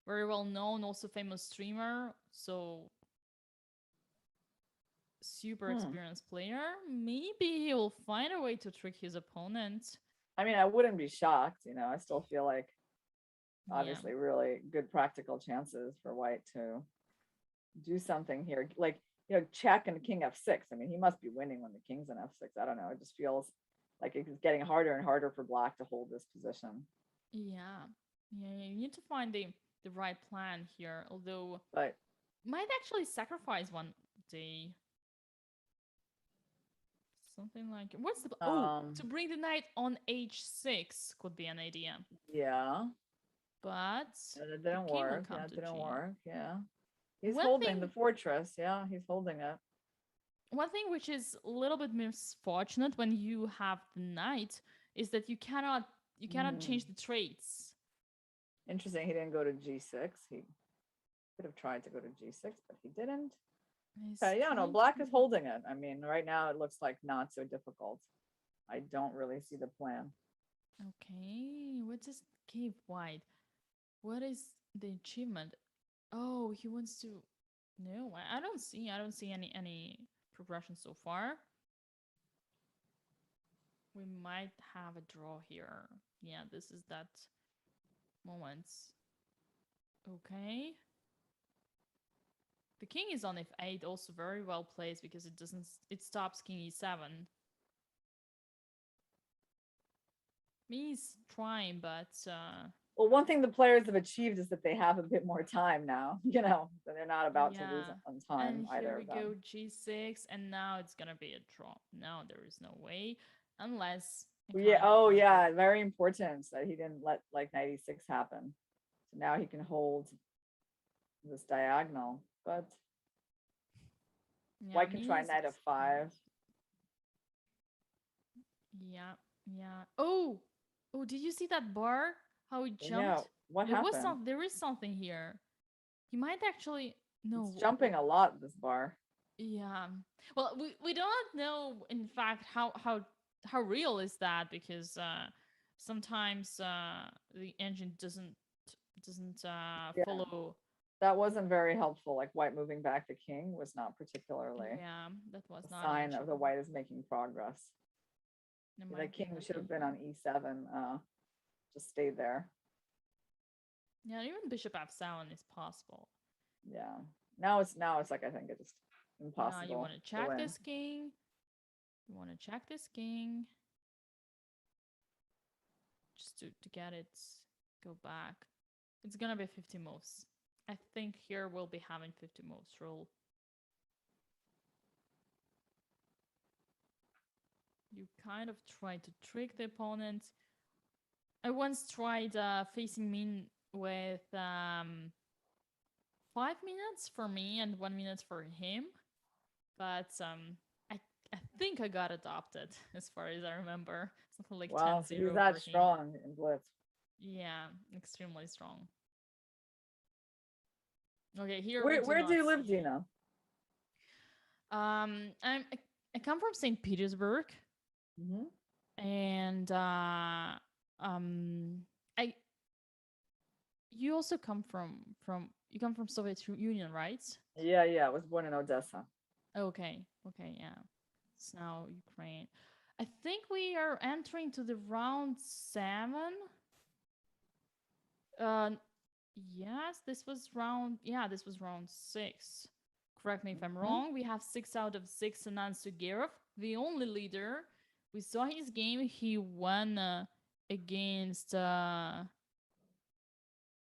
Speaker 1: Very well known, also famous streamer. So super experienced player. Maybe he will find a way to trick his opponent.
Speaker 2: I mean, I wouldn't be shocked. I still feel like obviously
Speaker 1: Yeah.
Speaker 2: really good practical chances for White to do something here. Like, check and king f6. I mean, he must be winning when the king's in f6. I don't know. It just feels like it's getting harder and harder for Black to hold this position.
Speaker 1: Yeah. Yeah, you need to find the right plan here, although
Speaker 2: But
Speaker 1: might actually sacrifice one day. Something like what's the to bring the knight on h6 could be an idea.
Speaker 2: Yeah.
Speaker 1: But
Speaker 2: it didn't work. Yeah, it didn't work. Yeah. He's holding the fortress. Yeah, he's holding it.
Speaker 1: One thing which is a little bit misfortunate when you have the knight is that you cannot change the traits.
Speaker 2: Interesting. He didn't go to g6. He could have tried to go to g6, but he didn't. Okay, yeah, no, Black is holding it. I mean, right now it looks like not so difficult. I don't really see the plan.
Speaker 1: Okay, what does give White? What is the achievement? Oh, he wants to. No, I don't see. I don't see any progression so far. We might have a draw here. Yeah, this is that moment. Okay. The king is on f8, also very well placed because it stops king e7. He's trying, but
Speaker 2: well, one thing the players have achieved is that they have a bit more time now. So they're not about to lose on time.
Speaker 1: And
Speaker 2: either
Speaker 1: here we
Speaker 2: of them.
Speaker 1: go, g6, and now it's gonna be a draw. No, there is no way, unless.
Speaker 2: Yeah. Oh, yeah. Very important that he didn't let like knight e6 happen. So now he can hold this diagonal, but yeah, White can try knight f5.
Speaker 1: Yeah, yeah. Oh, did you see that bar? How he jumped?
Speaker 2: Yeah. What happened?
Speaker 1: There is something here. He might actually no.
Speaker 2: It's jumping a lot, this bar.
Speaker 1: Yeah. Well, we don't know in fact how real is that, because sometimes the engine doesn't follow.
Speaker 2: That wasn't very helpful. Like White moving back the king was not particularly.
Speaker 1: Yeah, that was
Speaker 2: a
Speaker 1: not
Speaker 2: sign of the White is making progress. The king should have been on e7. Just stayed there.
Speaker 1: Yeah, even bishop f7 is possible.
Speaker 2: Yeah. Now it's like, I think it's just impossible.
Speaker 1: You want to check this king. You want to check this king. Just to get it go back. It's gonna be 50 moves. I think here we'll be having 50 moves rule. You kind of try to trick the opponent. I once tried facing Min with 5 minutes for me and 1 minute for him, but I think I got adopted as far as I remember. Something like 10-0.
Speaker 2: So he's that strong in blitz.
Speaker 1: Yeah, extremely strong. Okay, here.
Speaker 2: Where do you live, Dina?
Speaker 1: I come from St. Petersburg, and you also come from Soviet Union, right?
Speaker 2: Yeah, I was born in Odessa.
Speaker 1: Okay, yeah. It's now Ukraine. I think we are entering to the round 7. Yes, this was round 6. Correct me if I'm wrong. We have 6 out of 6 Anand Sugirov, the only leader. We saw his game. He won against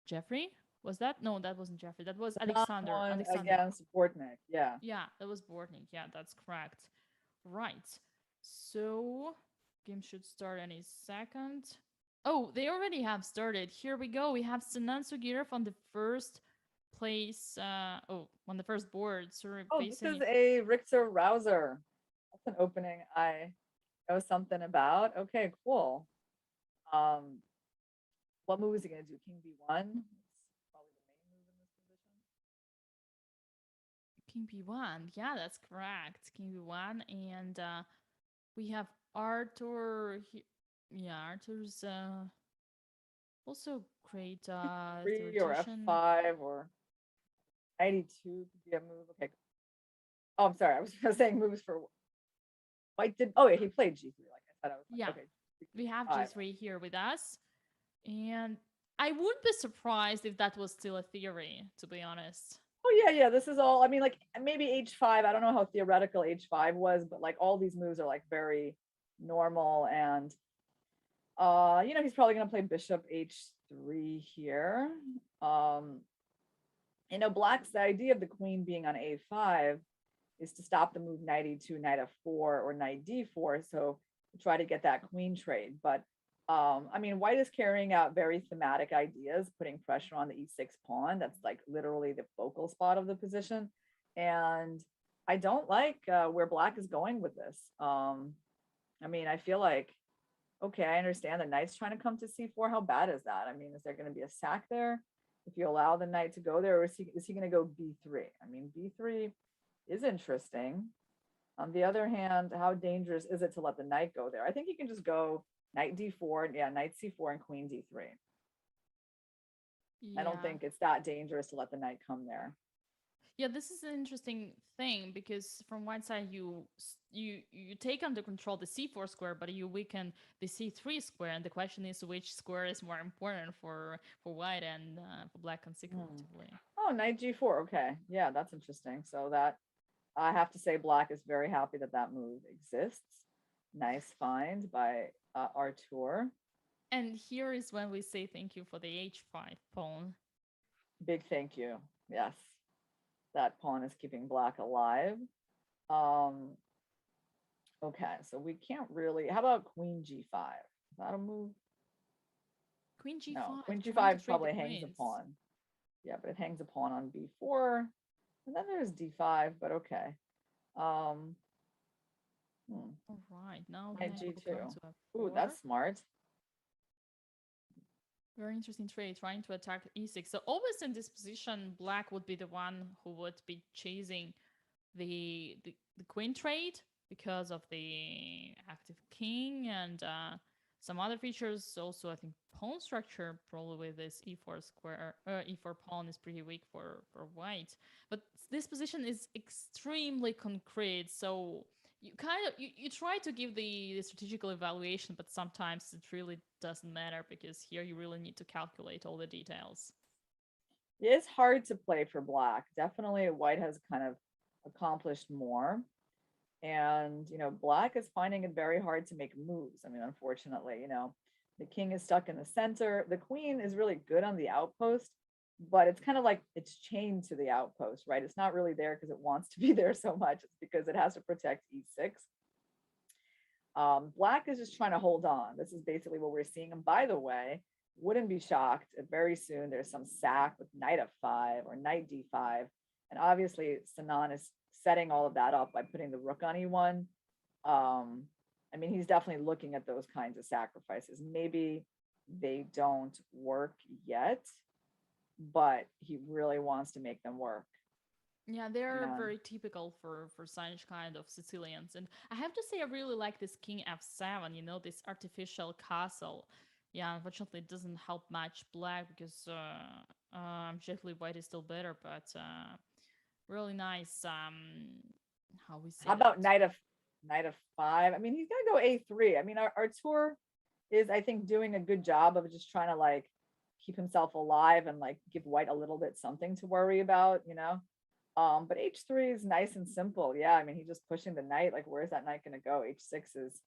Speaker 1: Jeffrey. Was that? No, that wasn't Jeffrey. That was Alexander.
Speaker 2: Against Bortnik. Yeah.
Speaker 1: Yeah, that was Bortnik. Yeah, that's correct. Right. So, game should start any second. Oh, they already have started. Here we go. We have Sinan Sugirov on the first place on the first board. Sorry,
Speaker 2: Oh, this
Speaker 1: facing
Speaker 2: is
Speaker 1: it.
Speaker 2: a Richter Rouser. That's an opening I know something about. Okay, cool. Um, what move is he gonna do? King B1. That's probably the main move in this position.
Speaker 1: King B1. Yeah, that's correct. King B1. And we have Arthur. Yeah, Arthur's also great
Speaker 2: Three or
Speaker 1: theoretician.
Speaker 2: F5 or 92 could be a move. Okay. Oh, I'm sorry. I was saying moves for White did. Oh, yeah, he played G3. Like I said, I was
Speaker 1: Yeah,
Speaker 2: like, okay,
Speaker 1: we have
Speaker 2: G5.
Speaker 1: G3 here with us. And I wouldn't be surprised if that was still a theory, to be honest.
Speaker 2: Oh yeah, yeah. This is all. I mean, like maybe H5. I don't know how theoretical H5 was, but like all these moves are like very normal. And he's probably gonna play Bishop H3 here. Um, Black's the idea of the queen being on A5 is to stop the move knight E2, knight F4, or knight D4. So try to get that queen trade. But White is carrying out very thematic ideas, putting pressure on the E6 pawn. That's like literally the focal spot of the position. And I don't like where Black is going with this. I feel like, okay, I understand the knight's trying to come to C4. How bad is that? Is there going to be a sack there if you allow the knight to go there, or is he going to go B3? B3 is interesting. On the other hand, how dangerous is it to let the knight go there? I think you can just go knight D4, yeah, knight C4 and queen D3. I don't
Speaker 1: Yeah.
Speaker 2: think it's that dangerous to let the knight come there.
Speaker 1: Yeah, this is an interesting thing because from one side you take under control the c4 square, but you weaken the c3 square, and the question is which square is more important for white and for black consecutively.
Speaker 2: Oh, knight G4. Okay, yeah, that's interesting. So that I have to say, Black is very happy that that move exists. Nice find by Artur.
Speaker 1: And here is when we say thank you for the h5 pawn.
Speaker 2: Big thank you. Yes, that pawn is keeping Black alive. Um, okay, so we can't really. How about Queen G5? Is that a move?
Speaker 1: Queen
Speaker 2: No,
Speaker 1: g5,
Speaker 2: Queen
Speaker 1: trying to
Speaker 2: G5
Speaker 1: trade the
Speaker 2: probably hangs a
Speaker 1: queens.
Speaker 2: pawn. Yeah, but it hangs a pawn on B4. And then there's D5, but okay. Um,
Speaker 1: All right, now
Speaker 2: Knight
Speaker 1: knight will come
Speaker 2: G2.
Speaker 1: to
Speaker 2: Ooh,
Speaker 1: f4.
Speaker 2: that's smart.
Speaker 1: Very interesting trade, trying to attack e6. So always in this position, black would be the one who would be chasing the queen trade because of the active king and some other features. Also, I think pawn structure probably with this e4 square, e4 pawn is pretty weak for white. But this position is extremely concrete, so you kind of you try to give the strategical evaluation, but sometimes it really doesn't matter because here you really need to calculate all the details.
Speaker 2: It is hard to play for Black. Definitely, White has kind of accomplished more. And, Black is finding it very hard to make moves. Unfortunately, the king is stuck in the center. The queen is really good on the outpost, but it's kind of like it's chained to the outpost, right? It's not really there because it wants to be there so much. It's because it has to protect E6. Black is just trying to hold on. This is basically what we're seeing. And by the way, wouldn't be shocked if very soon there's some sack with knight f5 or knight d5. And obviously, Sinan is setting all of that up by putting the rook on e1. He's definitely looking at those kinds of sacrifices. Maybe they don't work yet, but he really wants to make them work.
Speaker 1: Yeah, they're
Speaker 2: And
Speaker 1: very typical for such kind of Sicilians. And I have to say, I really like this King F7. This artificial castle. Yeah, unfortunately, it doesn't help much black because objectively white is still better. But really nice. How we
Speaker 2: how
Speaker 1: say
Speaker 2: about
Speaker 1: that?
Speaker 2: knight of 5? He's gonna go a3. Our tour is, I think, doing a good job of just trying to like keep himself alive and like give white a little bit something to worry about. But h3 is nice and simple. Yeah, he's just pushing the knight. Like, where's that knight gonna go? H6 is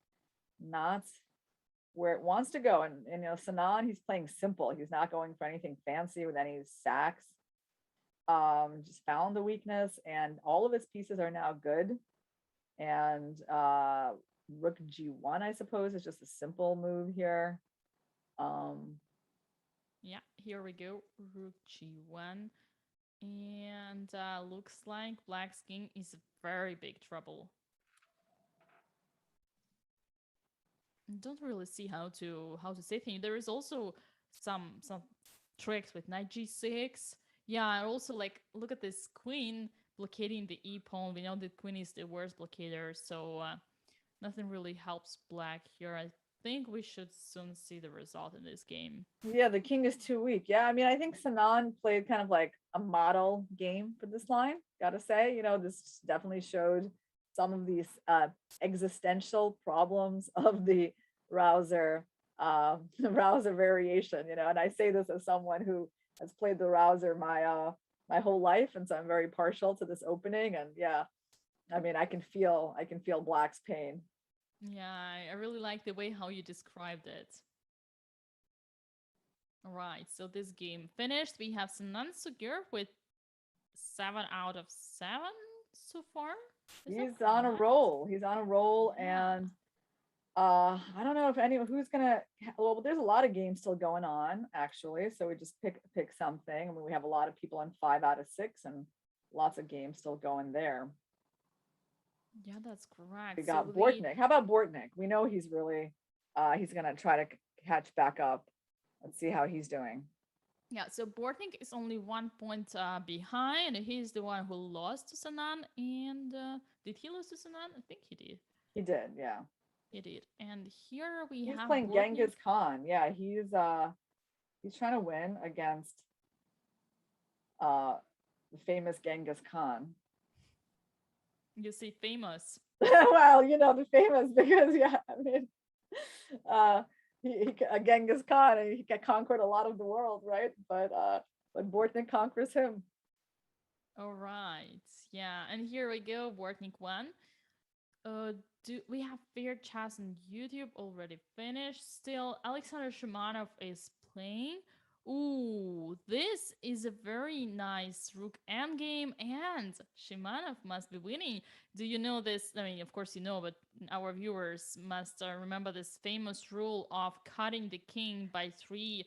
Speaker 2: not where it wants to go. And Sinan, he's playing simple. He's not going for anything fancy with any sacks. Just found the weakness, and all of his pieces are now good. And rook g1, I suppose, is just a simple move here.
Speaker 1: Yeah, here we go. Rook g1. And looks like Black's king is in very big trouble. Don't really see how to say things. There is also some tricks with knight g6. Yeah, and also like look at this queen blockading the e pawn. We know that queen is the worst blockader, so nothing really helps Black here. I think we should soon see the result in this game.
Speaker 2: Yeah, the king is too weak. Yeah, I mean, I think Sanan played kind of like a model game for this line. Gotta say, this definitely showed some of these existential problems of the Rouser Rouser variation. And I say this as someone who has played the Rouser my whole life, and so I'm very partial to this opening. And yeah, I mean, I can feel Black's pain.
Speaker 1: Yeah, I really like the way how you described it. All right, so this game finished. We have Sanan Sugir with 7 out of 7 so far.
Speaker 2: He's on a roll. He's on a roll,
Speaker 1: Yeah.
Speaker 2: and I don't know if anyone who's gonna. Well, there's a lot of games still going on actually, so we just pick something. I mean, we have a lot of people on 5 out of 6, and lots of games still going there.
Speaker 1: Yeah, that's correct.
Speaker 2: We got Bortnik. How about Bortnik? We know he's really, he's gonna try to catch back up. Let's see how he's doing.
Speaker 1: Yeah, so Bortnik is only 1 point behind. He's the one who lost to Sanan. And did he lose to Sanan? I think he did.
Speaker 2: He did, yeah.
Speaker 1: He did. And here he's have
Speaker 2: playing
Speaker 1: Bortnik.
Speaker 2: Genghis Khan. Yeah, he's trying to win against the famous Genghis Khan.
Speaker 1: You say famous.
Speaker 2: Well, the famous because yeah, I mean, he Genghis Khan, and he conquered a lot of the world, right? But Bortnik conquers him.
Speaker 1: All right, yeah, and here we go. Bortnik won. Do we have Fair Chess on YouTube already finished? Still, Alexander Shimanov is playing. Ooh, this is a very nice rook endgame, and Shimanov must be winning. Do you know this? I mean, of course you know, but our viewers must remember this famous rule of cutting the king by three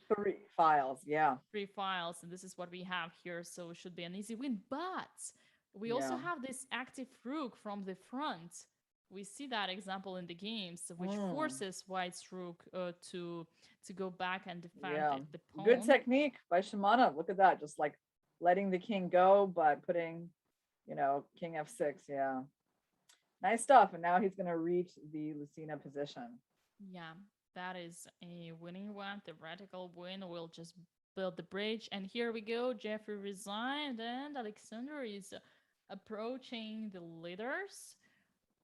Speaker 2: files. Yeah,
Speaker 1: 3 files, and this is what we have here, so it should be an easy win. But we also have this active rook from the front. We see that example in the games, which forces White's rook to go back and defend the pawn.
Speaker 2: Good technique by Shimanov. Look at that, just like letting the king go, but putting, king f6. Yeah, nice stuff. And now he's going to reach the Lucina position.
Speaker 1: Yeah, that is a winning one. Theoretical win. We'll just build the bridge. And here we go. Jeffrey resigned, and Alexander is approaching the leaders.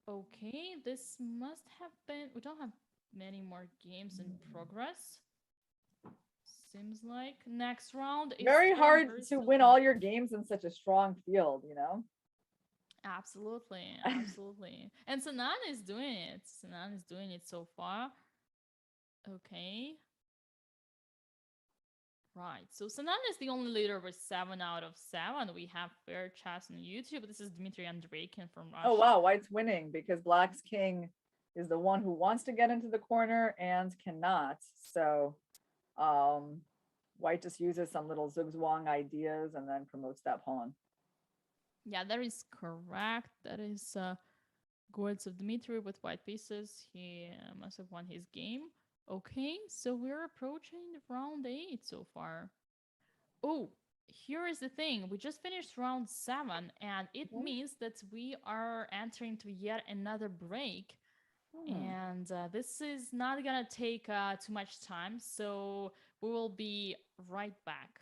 Speaker 1: Okay, this must have been. We don't have many more games in progress. Seems like next round is
Speaker 2: very hard to win all your games in such a strong field,
Speaker 1: Absolutely, absolutely. And Sanan is doing it. Sanan is doing it so far. Okay. Right, so Sanan is the only leader with 7 out of 7. We have Fair Chess on YouTube. This is Dmitry Andreikin from Russia.
Speaker 2: Oh, wow, White's winning because Black's king is the one who wants to get into the corner and cannot. So White just uses some little zugzwang ideas and then promotes that pawn.
Speaker 1: Yeah, that is correct. That is Goals of Dmitry with white pieces. He must have won his game. Okay, so we're approaching round 8 so far. Oh, here is the thing. We just finished round 7, and it means that we are entering to yet another break. And this is not gonna take too much time, so we will be right back.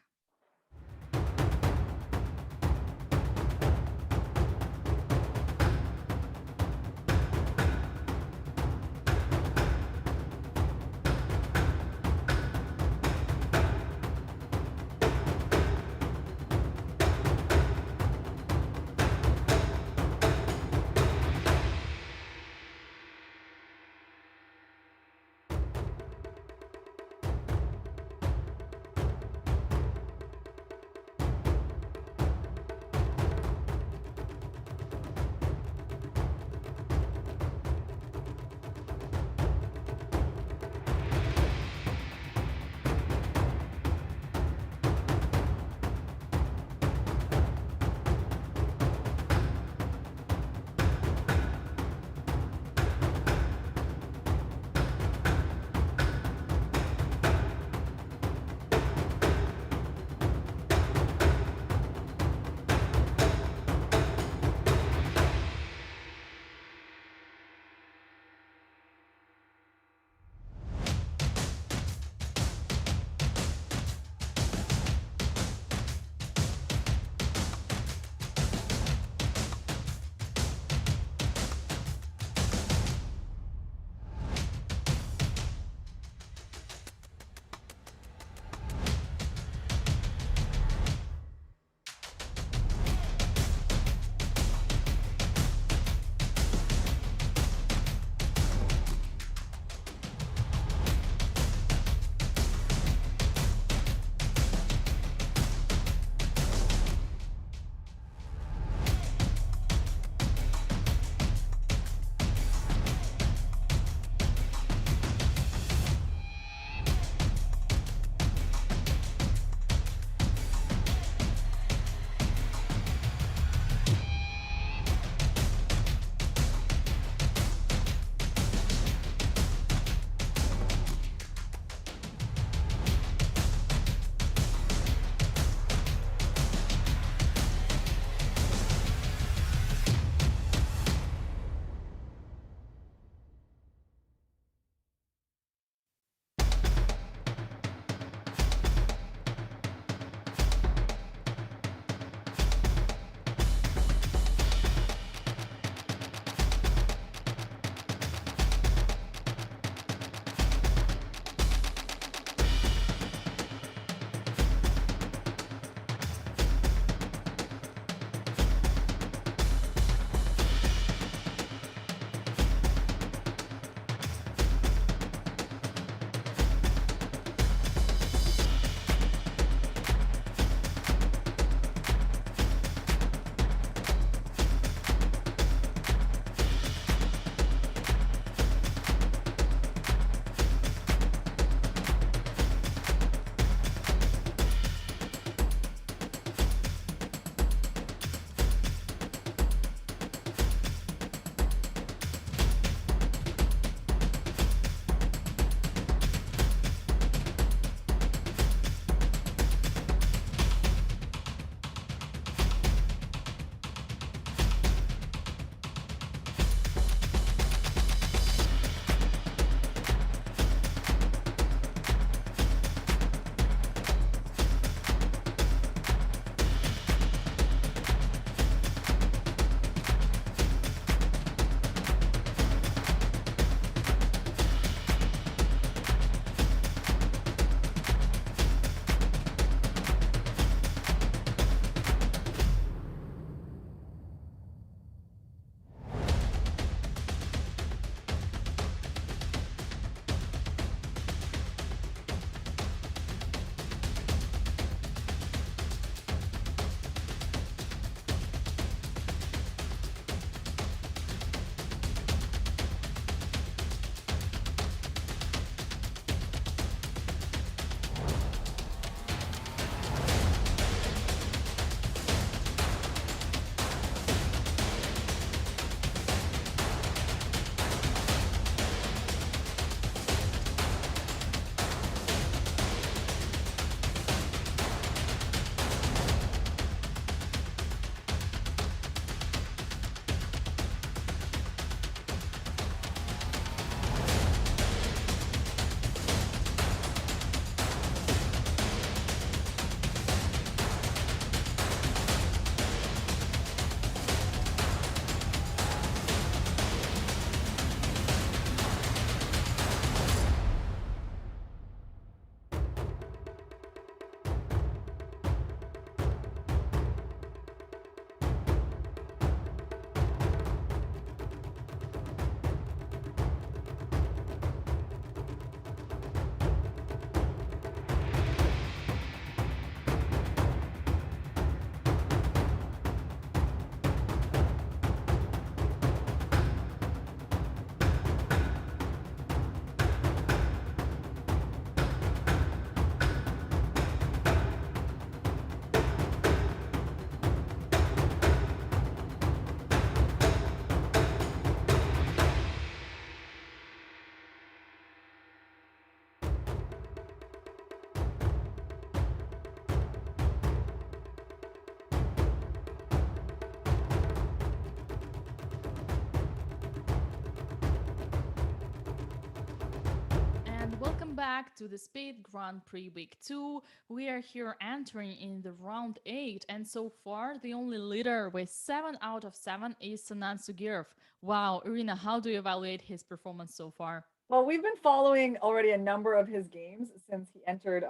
Speaker 1: back to the Speed Grand Prix Week 2. We are here entering in the round 8, and so far the only leader with 7 out of 7 is Sanan Sugirov. Wow, Irina, how do you evaluate his performance so far?
Speaker 2: Well, we've been following already a number of his games since he entered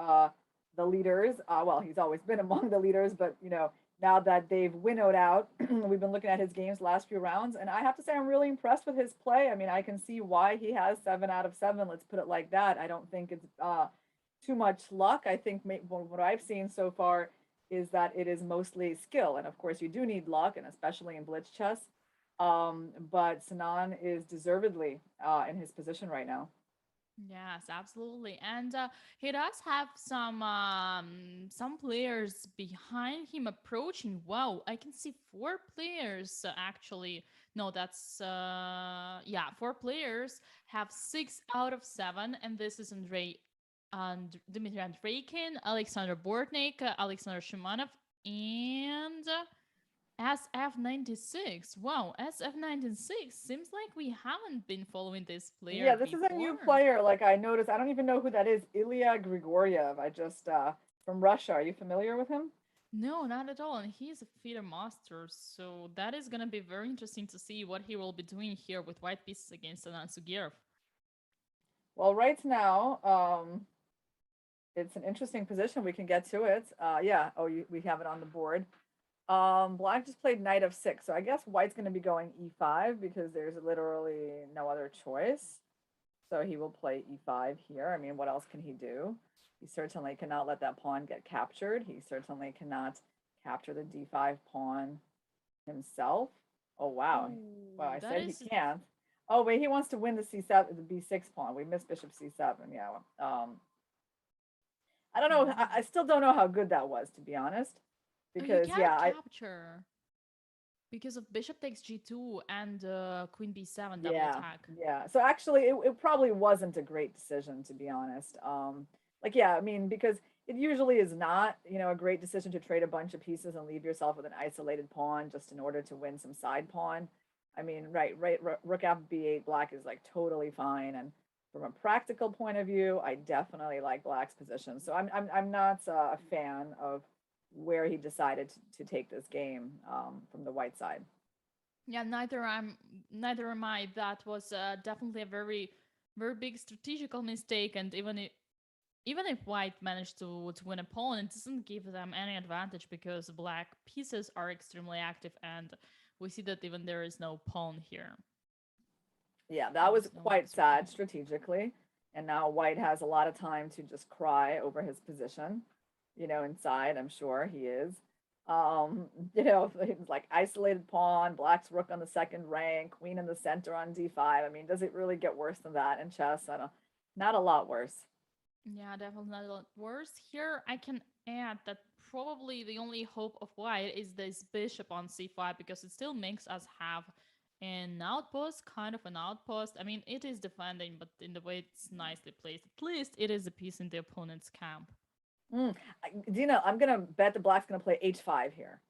Speaker 2: the leaders. Well, he's always been among the leaders, but now that they've winnowed out, we've been looking at his games last few rounds, and I have to say I'm really impressed with his play. I mean, I can see why he has 7 out of 7. Let's put it like that. I don't think it's too much luck. I think what I've seen so far is that it is mostly skill, and of course you do need luck, and especially in blitz chess. But Sanan is deservedly in his position right now.
Speaker 1: Yes, absolutely. And he does have some players behind him approaching. Wow, I can see 4 players actually. No, that's yeah, 4 players have 6 out of 7, and this is Andrei and Dmitry Andreikin, Alexander Bortnik, Alexander Shumanov, and SF96. Wow, SF96 seems like we haven't been following this player
Speaker 2: Yeah, this is a new
Speaker 1: before.
Speaker 2: player. Like I noticed, I don't even know who that is. Ilya Grigoriev. I just from Russia. Are you familiar with him?
Speaker 1: No, not at all. And he's a feeder master, so that is gonna be very interesting to see what he will be doing here with white pieces against Anan Sugierov.
Speaker 2: Well, right now, it's an interesting position. We can get to it. Yeah. Oh, we have it on the board. Black just played knight of 6, so I guess white's going to be going e5 because there's literally no other choice. So he will play e5 here. I mean, what else can he do? He certainly cannot let that pawn get captured. He certainly cannot capture the d5 pawn himself. Oh, wow. Well,
Speaker 1: Ooh,
Speaker 2: I
Speaker 1: that
Speaker 2: said he
Speaker 1: is
Speaker 2: can't. Oh, wait, he wants to win the c7, the b6 pawn. We missed bishop c7. Yeah. I don't know. I
Speaker 1: wow.
Speaker 2: still don't know how good that was, to be honest,
Speaker 1: Oh, you
Speaker 2: because
Speaker 1: cannot capture because of bishop takes g2 and queen b7 double
Speaker 2: yeah,
Speaker 1: attack.
Speaker 2: yeah. So actually, it probably wasn't a great decision, to be honest. Like, yeah, I mean, because it usually is not, a great decision to trade a bunch of pieces and leave yourself with an isolated pawn just in order to win some side pawn. I mean, right, rook f b8, black is like totally fine. And from a practical point of view, I definitely like black's position. So I'm not a fan of where he decided to take this game from the white side.
Speaker 1: Yeah, neither am I. That was definitely a very big strategical mistake, and even if white managed to win a pawn, it doesn't give them any advantage because black pieces are extremely active, and we see that even there is no pawn here.
Speaker 2: Yeah, that
Speaker 1: There
Speaker 2: was
Speaker 1: is no
Speaker 2: quite
Speaker 1: answer
Speaker 2: sad
Speaker 1: pawn.
Speaker 2: strategically. And now white has a lot of time to just cry over his position, inside, I'm sure he is. Um, it's like isolated pawn, black's rook on the second rank, queen in the center on d5. I mean, does it really get worse than that in chess? I don't, not a lot worse.
Speaker 1: Yeah, definitely not a lot worse. Here, I can add that probably the only hope of white is this bishop on c5 because it still makes us have an outpost, kind of an outpost. I mean, it is defending, but in the way it's nicely placed, at least it is a piece in the opponent's camp.
Speaker 2: Mm. Dina, I'm gonna bet the black's gonna play h5 here.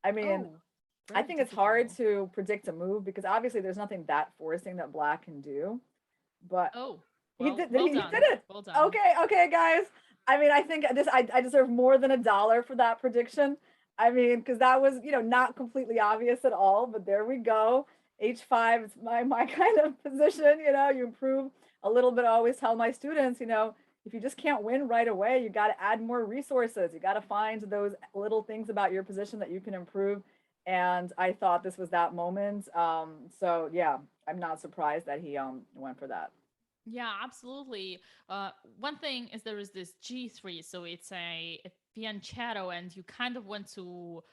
Speaker 2: I mean,
Speaker 1: Oh,
Speaker 2: I
Speaker 1: very
Speaker 2: think it's hard
Speaker 1: typical.
Speaker 2: to predict a move because obviously there's nothing that forcing that black can do. But
Speaker 1: Oh,
Speaker 2: he
Speaker 1: well,
Speaker 2: did.
Speaker 1: well
Speaker 2: He did
Speaker 1: done.
Speaker 2: it.
Speaker 1: Well done.
Speaker 2: Okay, okay, guys. I mean, I think I deserve more than $1 for that prediction. I mean, because that was not completely obvious at all. But there we go. H5 is my kind of position. You improve a little bit. I always tell my students, if you just can't win right away, you got to add more resources. You got to find those little things about your position that you can improve. And I thought this was that moment. So yeah, I'm not surprised that he went for that.
Speaker 1: Yeah, absolutely. One thing is there is this G3, so it's a fianchetto, and you kind of want to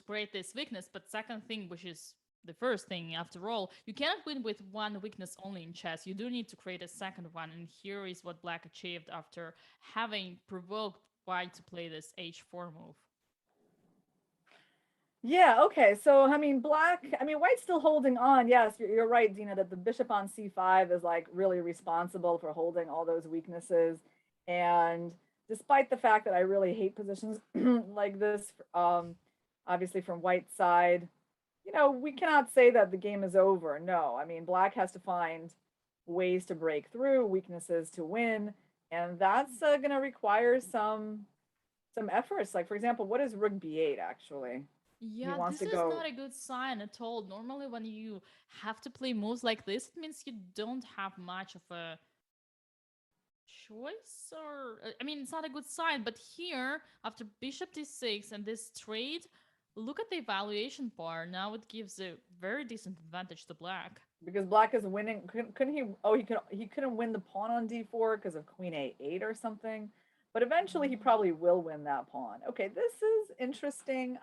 Speaker 1: create this weakness. But second thing, which is the first thing after all, you cannot win with one weakness only in chess. You do need to create a second one, and here is what Black achieved after having provoked White to play this H4 move.
Speaker 2: Yeah, okay. So, I mean, white's still holding on. Yes, you're right, Dina, that the bishop on c5 is like really responsible for holding all those weaknesses. And despite the fact that I really hate positions like this, obviously from white side, we cannot say that the game is over. No, I mean, black has to find ways to break through, weaknesses to win. And that's going to require some efforts. Like, for example, what is rook b8 actually? He
Speaker 1: Yeah,
Speaker 2: wants
Speaker 1: this
Speaker 2: to
Speaker 1: is
Speaker 2: go
Speaker 1: not a good sign at all. Normally, when you have to play moves like this, it means you don't have much of a choice, or I mean, it's not a good sign. But here, after bishop d6 and this trade, look at the evaluation bar. Now it gives a very decent advantage to black.
Speaker 2: because black is winning. Couldn't he? Oh, he couldn't win the pawn on d4 because of queen a8 or something. But eventually, he probably will win that pawn. Okay, this is interesting.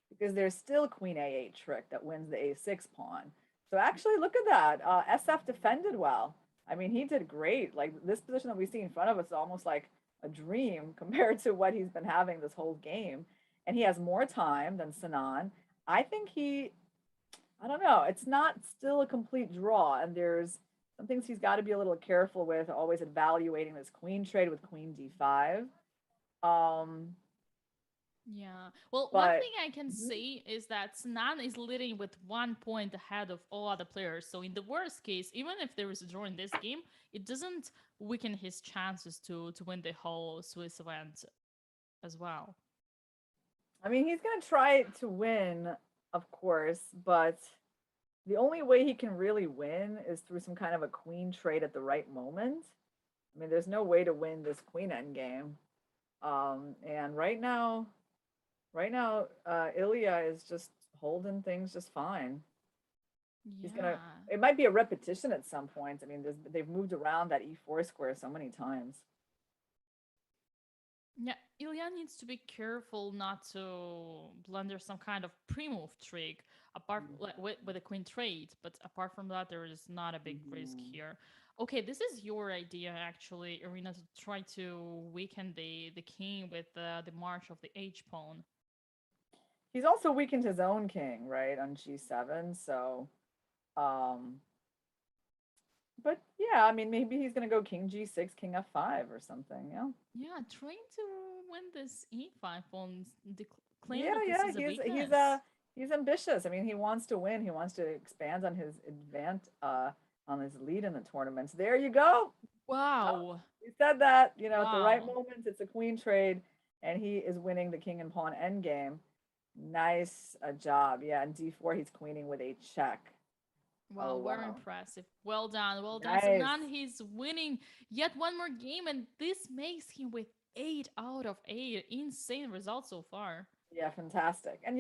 Speaker 2: Because there's still queen a8 trick that wins the a6 pawn. So actually, look at that. SF defended well. I mean, he did great. Like this position that we see in front of us is almost like a dream compared to what he's been having this whole game. And he has more time than Sinan. I think I don't know. It's not still a complete draw, and there's some things he's got to be a little careful with. Always evaluating this queen trade with queen d5. Um,
Speaker 1: Yeah. Well, one
Speaker 2: but
Speaker 1: thing I can
Speaker 2: mhm.
Speaker 1: say is that Sinan is leading with 1 point ahead of all other players. So in the worst case, even if there is a draw in this game, it doesn't weaken his chances to win the whole Swiss event as well.
Speaker 2: I mean, he's gonna try to win, of course, but the only way he can really win is through some kind of a queen trade at the right moment. I mean, there's no way to win this queen endgame. And right now, Ilya is just holding things just fine. He's gonna.
Speaker 1: Yeah.
Speaker 2: It might be a repetition at some point. I mean, they've moved around that e4 square so many times.
Speaker 1: Yeah, Ilya needs to be careful not to blunder some kind of pre-move trick apart like, with a queen trade. But apart from that, there is not a big risk
Speaker 2: Mhm.
Speaker 1: here. Okay, this is your idea actually, Irina, to try to weaken the king with the march of the h pawn.
Speaker 2: He's also weakened his own king, right, on g7. So, um, but yeah, I mean, maybe he's gonna go king g6, king f5 or something. Yeah.
Speaker 1: Yeah, trying to win this e5 pawn, claim
Speaker 2: Yeah,
Speaker 1: that this
Speaker 2: yeah,
Speaker 1: is a
Speaker 2: he's
Speaker 1: weakness.
Speaker 2: he's ambitious. I mean, he wants to win. He wants to expand on his lead in the tournaments. There you go.
Speaker 1: Wow,
Speaker 2: He said that, at the right
Speaker 1: wow.
Speaker 2: moment, it's a queen trade, and he is winning the king and pawn endgame. Nice job. Yeah, and d4, he's queening with a check. Oh,
Speaker 1: Wow, very
Speaker 2: wow.
Speaker 1: impressive. Well done, well done. So
Speaker 2: Nice.
Speaker 1: now he's winning yet one more game, and this makes him with 8 out of 8. Insane results so far.
Speaker 2: Yeah, fantastic. And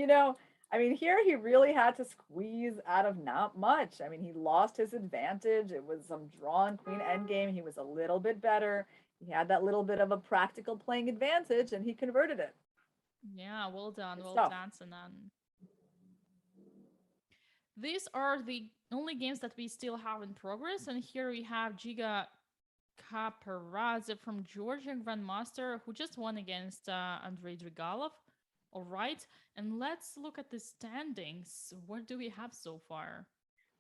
Speaker 2: I mean, here he really had to squeeze out of not much. I mean, he lost his advantage. It was some drawn queen endgame. He was a little bit better. He had that little bit of a practical playing advantage, and he converted it.
Speaker 1: Yeah,
Speaker 2: Good
Speaker 1: well
Speaker 2: stuff.
Speaker 1: done, Sanan. These are the only games that we still have in progress, and here we have Giga Kaparadze from Georgian Grandmaster, who just won against Andrei Drigalov. All right, and let's look at the standings. What do we have so far?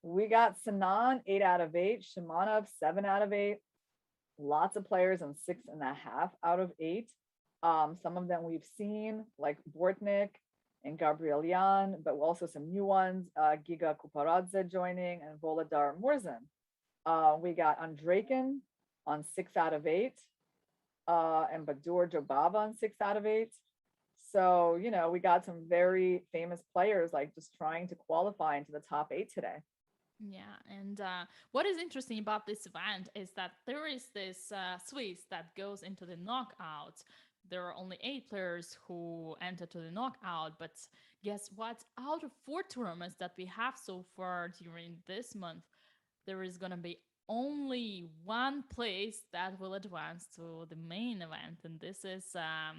Speaker 2: We got Sanan 8 out of 8, Shimanov 7 out of 8. Lots of players on 6.5 out of 8. Some of them we've seen, like Bortnik and Gabriel Yan, but also some new ones, Giga Kuparadze joining and Volodar Murzin. We got Andrekin on 6 out of 8, and Badur Jobava on 6 out of 8. So, we got some very famous players like just trying to qualify into the top 8 today.
Speaker 1: Yeah, and what is interesting about this event is that there is this Swiss that goes into the knockout. There are only 8 players who enter to the knockout, but guess what? Out of 4 tournaments that we have so far during this month, there is gonna be only one place that will advance to the main event, and this is a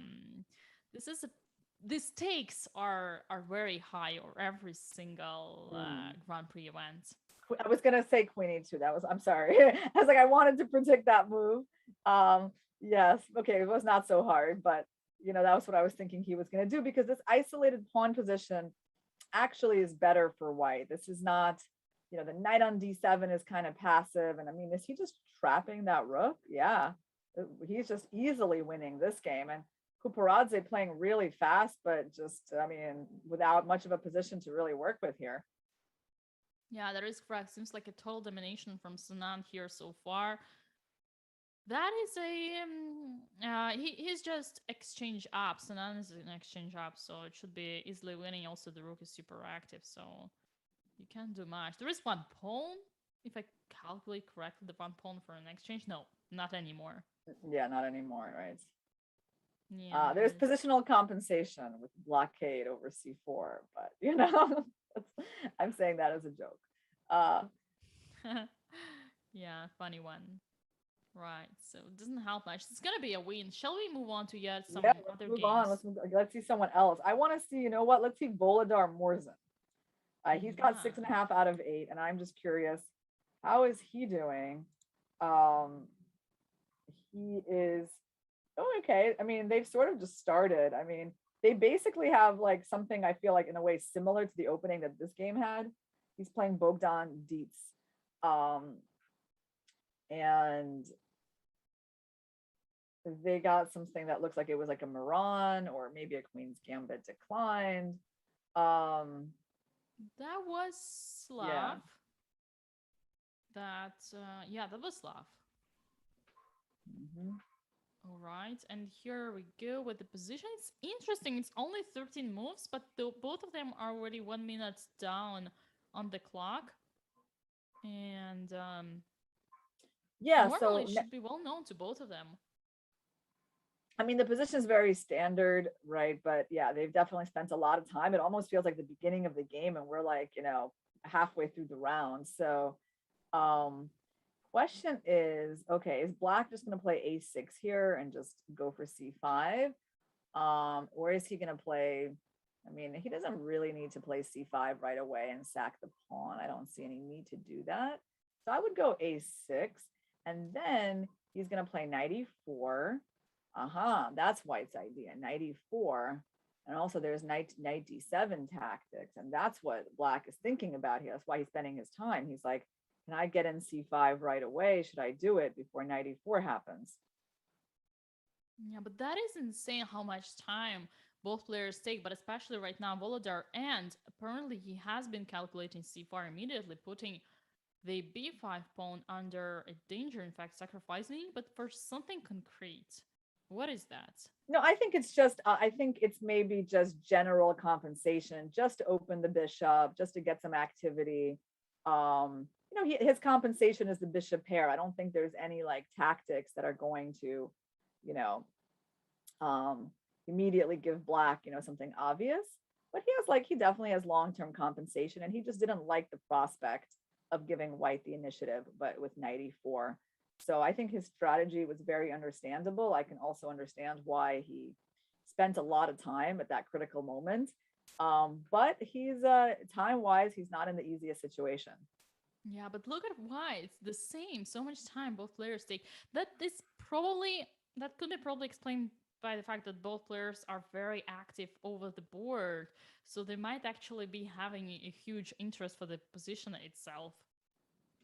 Speaker 1: the stakes are very high or every single
Speaker 2: Mm.
Speaker 1: Grand Prix event.
Speaker 2: I was gonna say Queen E2. I'm sorry. I was like, I wanted to predict that move. Yes, okay, it was not so hard, but that was what I was thinking he was gonna do because this isolated pawn position actually is better for white. This is not, the knight on d7 is kind of passive. And I mean, is he just trapping that rook? Yeah, he's just easily winning this game. And Kuparadze playing really fast, but just, I mean, without much of a position to really work with here.
Speaker 1: Yeah, that is correct. Seems like a total domination from Sunan here so far. That is he's just exchange up. Sanan is an exchange up, so it should be easily winning. Also, the rook is super active, so you can't do much. There is one pawn, if I calculate correctly. The one pawn for an exchange. No, not anymore.
Speaker 2: Yeah, not anymore, right?
Speaker 1: Yeah, there
Speaker 2: There's
Speaker 1: is.
Speaker 2: positional compensation with blockade over c4, but I'm saying that as a joke. Uh,
Speaker 1: Yeah, funny one. Right, so it doesn't help much. It's gonna be a win. Shall we move on to yet some
Speaker 2: yeah, let's
Speaker 1: other
Speaker 2: move on.
Speaker 1: games?
Speaker 2: Let's see someone else. I want to see, you know what? Let's see Volodar Morzin. He's got
Speaker 1: Yeah.
Speaker 2: 6.5 out of 8, and I'm just curious, how is he doing? Um, he is okay. I mean, they've sort of just started. I mean, they basically have like something I feel like in a way similar to the opening that this game had. He's playing Bogdan Dietz. And they got something that looks like it was like a Miran or maybe a Queen's Gambit declined. Um,
Speaker 1: That was
Speaker 2: yeah.
Speaker 1: Slav. That yeah, that was Slav.
Speaker 2: Mm-hmm.
Speaker 1: All right, and here we go with the position. It's interesting. It's only 13 moves, but both of them are already 1 minute down on the clock. And
Speaker 2: Yeah,
Speaker 1: normally
Speaker 2: so
Speaker 1: it should be well known to both of them.
Speaker 2: I mean, the position is very standard, right? But yeah, they've definitely spent a lot of time. It almost feels like the beginning of the game, and we're like, halfway through the round. So, um, question is, okay, is Black just going to play A6 here and just go for C5? Or is he going to play? I mean, he doesn't really need to play C5 right away and sack the pawn. I don't see any need to do that. So I would go A6, and then he's going to play knight E4. That's White's idea, knight E4. And also there's knight D7 tactics, and that's what Black is thinking about here. That's why he's spending his time. He's like, can I get in C5 right away? Should I do it before knight E4 happens?
Speaker 1: Yeah, but that is insane how much time both players take, but especially right now, Volodar, and apparently he has been calculating c4 immediately, putting the b5 pawn under a danger, in fact, sacrificing, but for something concrete. What is that?
Speaker 2: No, I think it's just, I think it's maybe just general compensation, just to open the bishop, just to get some activity. His compensation is the bishop pair. I don't think there's any like tactics that are going to, you know, um, immediately give Black, something obvious. But he definitely has long-term compensation, and he just didn't like the prospect of giving White the initiative, but with knight e4. So I think his strategy was very understandable. I can also understand why he spent a lot of time at that critical moment. But he's time-wise, he's not in the easiest situation.
Speaker 1: Yeah, but look at why it's the same. So much time both players take. That could be probably explained by the fact that both players are very active over the board. So they might actually be having a huge interest for the position itself.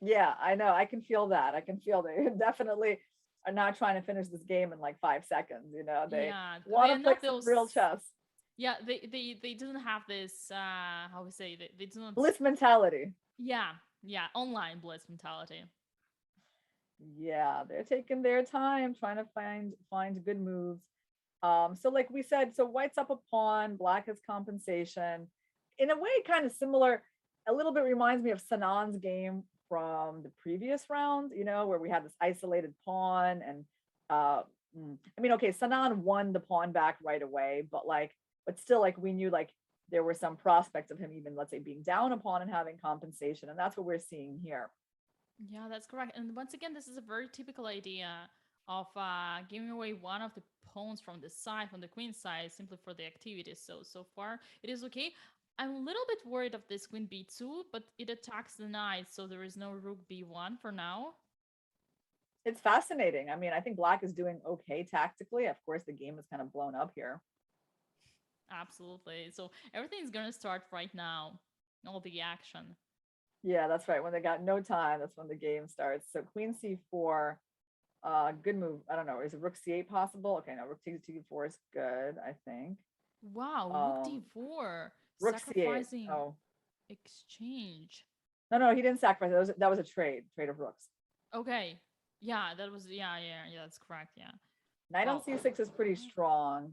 Speaker 2: Yeah, I know. I can feel that. I can feel they definitely are not trying to finish this game in like 5 seconds. They
Speaker 1: Yeah. Oh
Speaker 2: want
Speaker 1: yeah,
Speaker 2: to play
Speaker 1: not
Speaker 2: some
Speaker 1: those.
Speaker 2: real chess.
Speaker 1: Yeah, they didn't have this how we say they do not.
Speaker 2: Blitz mentality.
Speaker 1: Yeah, yeah, online blitz mentality.
Speaker 2: Yeah, they're taking their time trying to find good moves. So like we said, so White's up a pawn, Black has compensation. In a way, kind of similar, a little bit reminds me of Sanan's game from the previous round, where we had this isolated pawn and I mean, okay, Sanan won the pawn back right away, but still like we knew like there were some prospects of him even, let's say, being down a pawn and having compensation. And that's what we're seeing here.
Speaker 1: Yeah, that's correct. And once again, this is a very typical idea of giving away one of the pawns from the side, from the queen side, simply for the activity. So far, it is okay. I'm a little bit worried of this queen b2, but it attacks the knight, so there is no rook b1 for now.
Speaker 2: It's fascinating. I mean, I think Black is doing okay tactically. Of course, the game is kind of blown up here.
Speaker 1: Absolutely. So everything's gonna start right now. All the action.
Speaker 2: Yeah, that's right. When they got no time, that's when the game starts. So Queen C4, good move. I don't know. Is it Rook C8 possible? Okay, no, Rook C4 is good, I think.
Speaker 1: Wow, rook
Speaker 2: Um,
Speaker 1: d4,
Speaker 2: Rook C8.
Speaker 1: sacrificing
Speaker 2: Oh,
Speaker 1: exchange.
Speaker 2: no, he didn't sacrifice. That was a trade of rooks.
Speaker 1: Okay. Yeah, that was that's correct. Yeah.
Speaker 2: Knight on
Speaker 1: Well,
Speaker 2: c6 is pretty strong.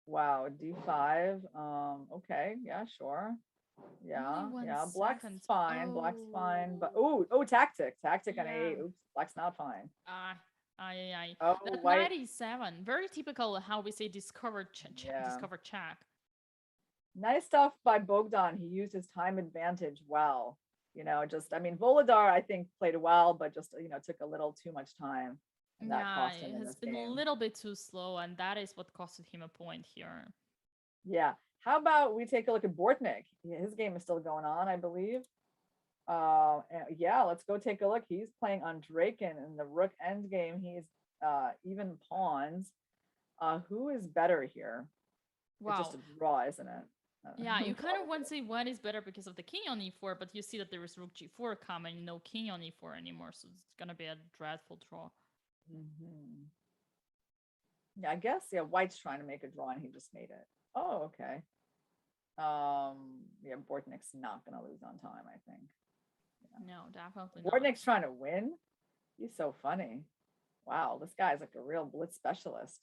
Speaker 2: Wow, d5. Okay, yeah, sure.
Speaker 1: only
Speaker 2: Yeah,
Speaker 1: one
Speaker 2: yeah. Black's
Speaker 1: second.
Speaker 2: fine. Black's fine. But
Speaker 1: Oh,
Speaker 2: oh, tactic. Tactic on
Speaker 1: yeah.
Speaker 2: a8. Oops, black's not fine.
Speaker 1: Ah, aye.
Speaker 2: Oh,
Speaker 1: That
Speaker 2: white.
Speaker 1: 97. Very typical how we say
Speaker 2: Yeah.
Speaker 1: discover check.
Speaker 2: Nice stuff by Bogdan. He used his time advantage well. Just I mean, Volodar I think played well, but just took a little too much time, and that
Speaker 1: Yeah,
Speaker 2: cost him
Speaker 1: it
Speaker 2: in
Speaker 1: has
Speaker 2: this
Speaker 1: been a
Speaker 2: game.
Speaker 1: little bit too slow, and that is what costed him a point here.
Speaker 2: Yeah. How about we take a look at Bortnik? His game is still going on, I believe. Yeah, let's go take a look. He's playing on Draken in the Rook end game. He's even pawns. Who is better here? It's just
Speaker 1: Wow.
Speaker 2: a draw, isn't it?
Speaker 1: Yeah, you kind of
Speaker 2: Probably.
Speaker 1: want to say one is better because of the king on e4, but you see that there is rook g4 coming, no king on e4 anymore, so it's gonna be a dreadful draw.
Speaker 2: Mhm. Yeah, I guess yeah. White's trying to make a draw and he just made it. Oh, okay. Yeah, Bortnik's not gonna lose on time, I think.
Speaker 1: No, definitely
Speaker 2: Yeah.
Speaker 1: not.
Speaker 2: Bortnik's trying to win. He's so funny. Wow, this guy's like a real blitz specialist.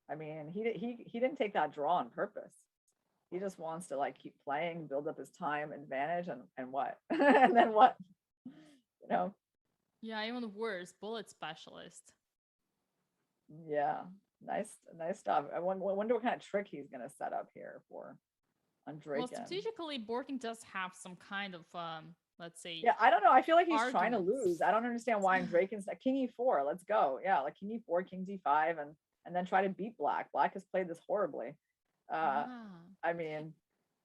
Speaker 2: I mean, he didn't take that draw on purpose. He just wants to like keep playing, build up his time advantage, and what, and then what, you know?
Speaker 1: Yeah, even worse, bullet specialist.
Speaker 2: Yeah, nice stuff. I wonder what kind of trick he's gonna set up here for on
Speaker 1: Well,
Speaker 2: Draken.
Speaker 1: strategically, Borking does have some kind of, let's say,
Speaker 2: Yeah, I don't know. I feel like he's trying to lose.
Speaker 1: arguments.
Speaker 2: I don't understand why in Draken's King E4. Let's go. Yeah, like King E4, King D5, and then try to beat Black. Black has played this horribly. Uh,
Speaker 1: Yeah.
Speaker 2: I mean,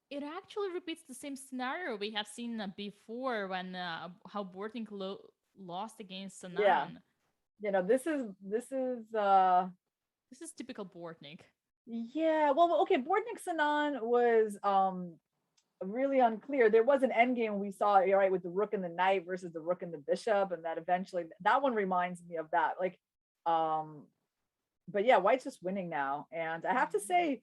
Speaker 1: It actually repeats the same scenario we have seen before when how Borting lost against
Speaker 2: yeah,
Speaker 1: Sanan.
Speaker 2: this is
Speaker 1: This is typical Bortnik.
Speaker 2: yeah. Well, okay, Bordnik Sanan was really unclear. There was an end game we saw, right, with the rook and the knight versus the rook and the bishop, and that eventually that one reminds me of that. Like, um, but yeah, White's just winning now. And I have to say,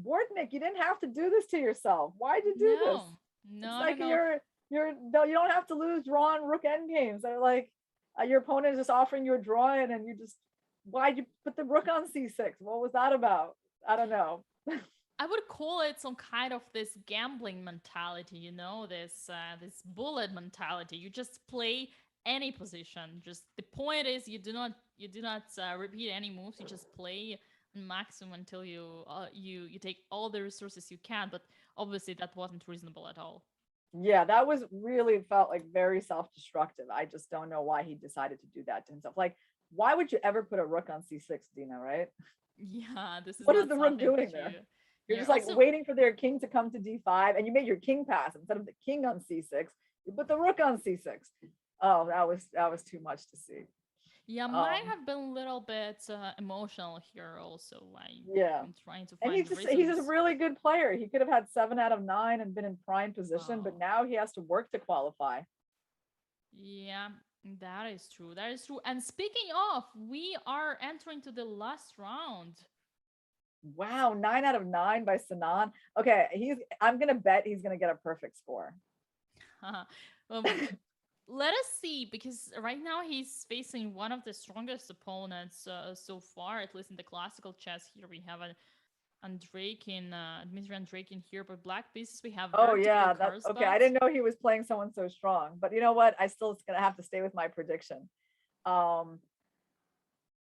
Speaker 2: Bordnik, you didn't have to do this to yourself. Why'd you do this?
Speaker 1: No,
Speaker 2: It's
Speaker 1: no, no,
Speaker 2: like
Speaker 1: no.
Speaker 2: you're no, you don't have to lose drawn rook end games. They're like your opponent is just offering you a draw in, and you just why'd you put the rook on c6? What was that about? I don't know.
Speaker 1: I would call it some kind of this gambling mentality, this bullet mentality. You just play any position. Just the point is you do not repeat any moves. You just play maximum until you take all the resources you can. But obviously that wasn't reasonable at all.
Speaker 2: Yeah, that was really felt like very self-destructive. I just don't know why he decided to do that to himself. Like, why would you ever put a rook on c6, Dina, right?
Speaker 1: Yeah, this is
Speaker 2: What is
Speaker 1: not
Speaker 2: the rook
Speaker 1: something
Speaker 2: doing
Speaker 1: that
Speaker 2: there?
Speaker 1: you.
Speaker 2: You're
Speaker 1: You're
Speaker 2: just like
Speaker 1: also.
Speaker 2: waiting for their king to come to d5, and you made your king pass instead of the king on c6. You put the rook on c6. Oh, that was too much to see.
Speaker 1: Yeah, might
Speaker 2: Um,
Speaker 1: have been a little bit emotional here. Also,
Speaker 2: yeah,
Speaker 1: I'm trying to
Speaker 2: and
Speaker 1: find the
Speaker 2: he's a
Speaker 1: reasons.
Speaker 2: really good player. He could have had 7 out of 9 and been in prime position, but
Speaker 1: Wow.
Speaker 2: now he has to work to qualify.
Speaker 1: Yeah, that is true. That is true. And speaking of, we are entering to the last round.
Speaker 2: Wow, 9 out of 9 by Sanan. Okay, I'm gonna bet he's gonna get a perfect score.
Speaker 1: um, let us see, because right now he's facing one of the strongest opponents so far, at least in the classical chess. Here we have Andrakin, Dmitry Andrakin here, but black pieces we have
Speaker 2: Oh
Speaker 1: very typical
Speaker 2: yeah, that's okay. I
Speaker 1: Karlsbad.
Speaker 2: didn't know he was playing someone so strong, but you know what? I still gonna have to stay with my prediction. Um,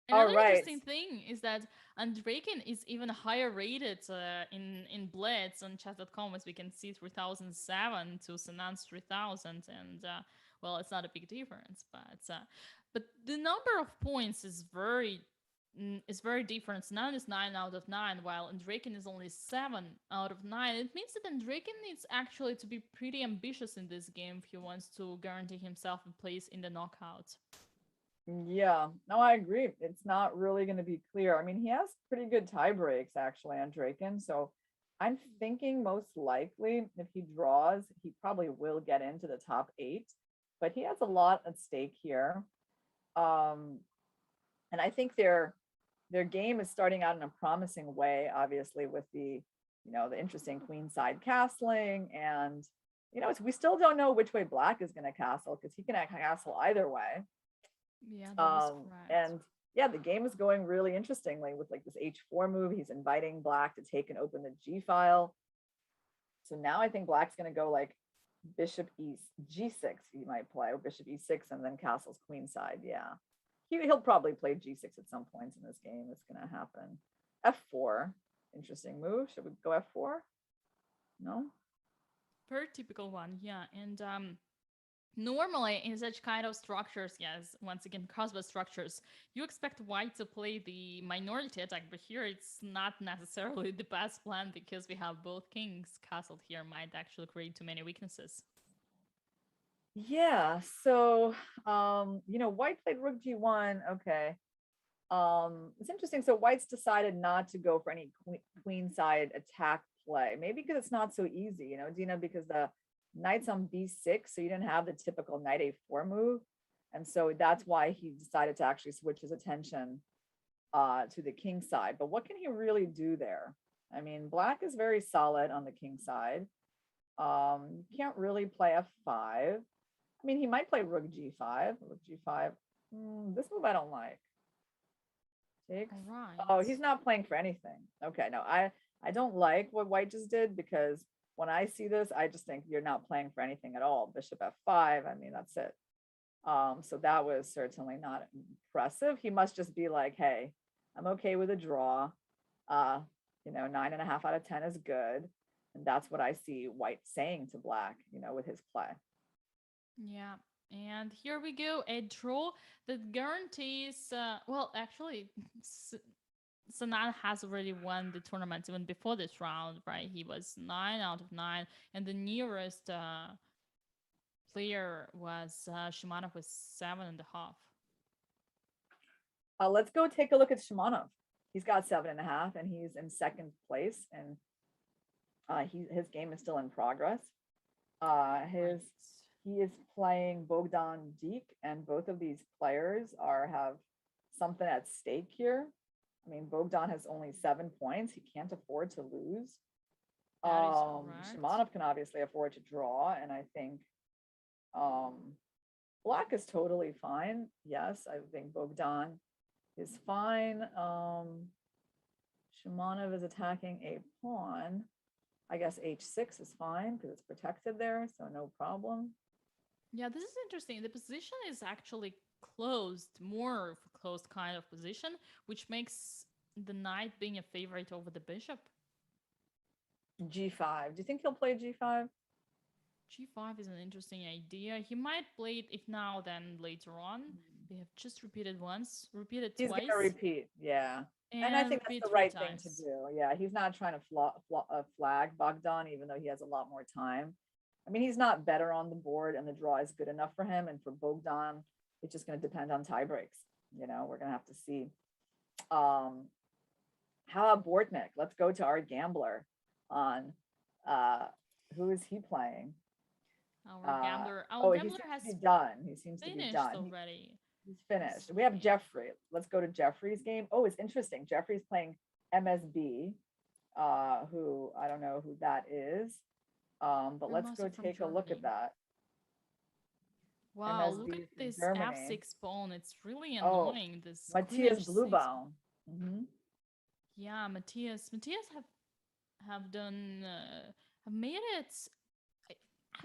Speaker 2: all
Speaker 1: Another
Speaker 2: right.
Speaker 1: interesting thing is that Andrakin is even higher rated in Blitz on Chess.com, as we can see, 3007 to Sanan's 3000, and well, it's not a big difference, but the number of points is very different. Sanan is 9 out of 9, while Andrakin is only 7 out of 9. It means that Andrakin needs actually to be pretty ambitious in this game if he wants to guarantee himself a place in the knockout.
Speaker 2: Yeah, no, I agree. It's not really going to be clear. I mean, he has pretty good tie breaks actually on Draken. So I'm thinking most likely if he draws, he probably will get into the top 8, but he has a lot at stake here. Um, and I think their game is starting out in a promising way, obviously, with the interesting queenside castling. And, we still don't know which way black is going to castle because he can castle either way.
Speaker 1: Yeah, that is correct.
Speaker 2: And yeah, the game is going really interestingly with like this h4 move. He's inviting black to take and open the g file. So now I think black's going to go like bishop g6 he might play, or bishop e6 and then castles queenside. Yeah, he'll probably play g6 at some points in this game. It's going to happen. f4, interesting move. Should we go f4? No.
Speaker 1: Very typical one, yeah. And normally in such kind of structures, yes, once again, crossbar structures, you expect white to play the minority attack, but here it's not necessarily the best plan because we have both kings castled here, might actually create too many weaknesses.
Speaker 2: Yeah, so white played rook g1. Okay. It's interesting. So white's decided not to go for any queenside attack play. Maybe because it's not so easy, Dina, because the knight's on b6, so you didn't have the typical knight a4 move. And so that's why he decided to actually switch his attention to the king side. But what can he really do there? I mean, black is very solid on the king side. You can't really play f5. I mean, he might play rook g5. Rook g5. This move I don't like. Takes.
Speaker 1: All right.
Speaker 2: Oh, he's not playing for anything. Okay, no, I don't like what white just did, because when I see this, I just think you're not playing for anything at all. Bishop f5. I mean, that's it. So that was certainly not impressive. He must just be like, hey, I'm okay with a draw. 9.5 out of 10 is good. And that's what I see white saying to black, with his play.
Speaker 1: Yeah. And here we go, a draw that guarantees, well, actually, Sanat has already won the tournament even before this round, right? He was 9 out of 9, and the nearest player was Shimanov with 7.5.
Speaker 2: Let's go take a look at Shimanov. He's got 7.5, and he's in second place, and his game is still in progress. He is playing Bogdan Dijk, and both of these players have something at stake here. I mean, Bogdan has only 7 points. He can't afford to lose. Shimanov can obviously afford to draw, and I think black is totally fine. Yes, I think Bogdan is fine. Shimanov is attacking a pawn. I guess h6 is fine because it's protected there, so no problem.
Speaker 1: Yeah, this is interesting. The position is actually closed, more of a closed kind of position, which makes the knight being a favorite over the bishop.
Speaker 2: g5. Do you think he'll play g5?
Speaker 1: G5 is an interesting idea. He might play it if now, then later on. They have just repeated once, repeated
Speaker 2: He's
Speaker 1: twice.
Speaker 2: He's gonna repeat, yeah. And I think that's the right thing to do. Yeah, he's not trying to flag Bogdan, even though he has a lot more time. I mean, he's not better on the board, and the draw is good enough for him. And for Bogdan, it's just going to depend on tie breaks. We're going to have to see. How about Bortnik? Let's go to our gambler on who is he playing?
Speaker 1: Our gambler
Speaker 2: has done. He seems to be done
Speaker 1: already.
Speaker 2: He's finished. We have Jeffrey. Let's go to Jeffrey's game. Oh, it's interesting. Jeffrey's playing MSB, who I don't know who that is. But let's go take a look at that.
Speaker 1: Wow, MSB, look at this f6 pawn. It's really annoying. This
Speaker 2: Matthias Bluebaum.
Speaker 1: Yeah, Matthias have done have made it.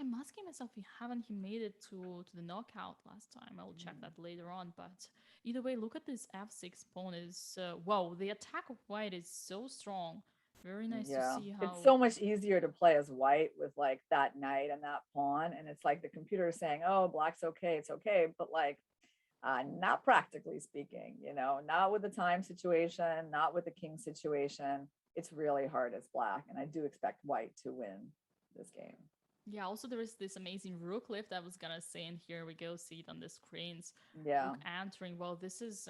Speaker 1: I'm asking myself if he made it to the knockout last time. I will check that later on. But either way, look at this f6 pawn. Is wow, the attack of white is so strong. Very nice to see how
Speaker 2: it's so much easier to play as white with like that knight and that pawn. And it's like the computer is saying, oh, black's okay, it's okay. But like not practically speaking, not with the time situation, not with the king situation. It's really hard as black. And I do expect white to win this game.
Speaker 1: Yeah, also there is this amazing rook lift I was gonna say, and here we go, see it on the screens.
Speaker 2: Yeah.
Speaker 1: Rook entering. Well, this is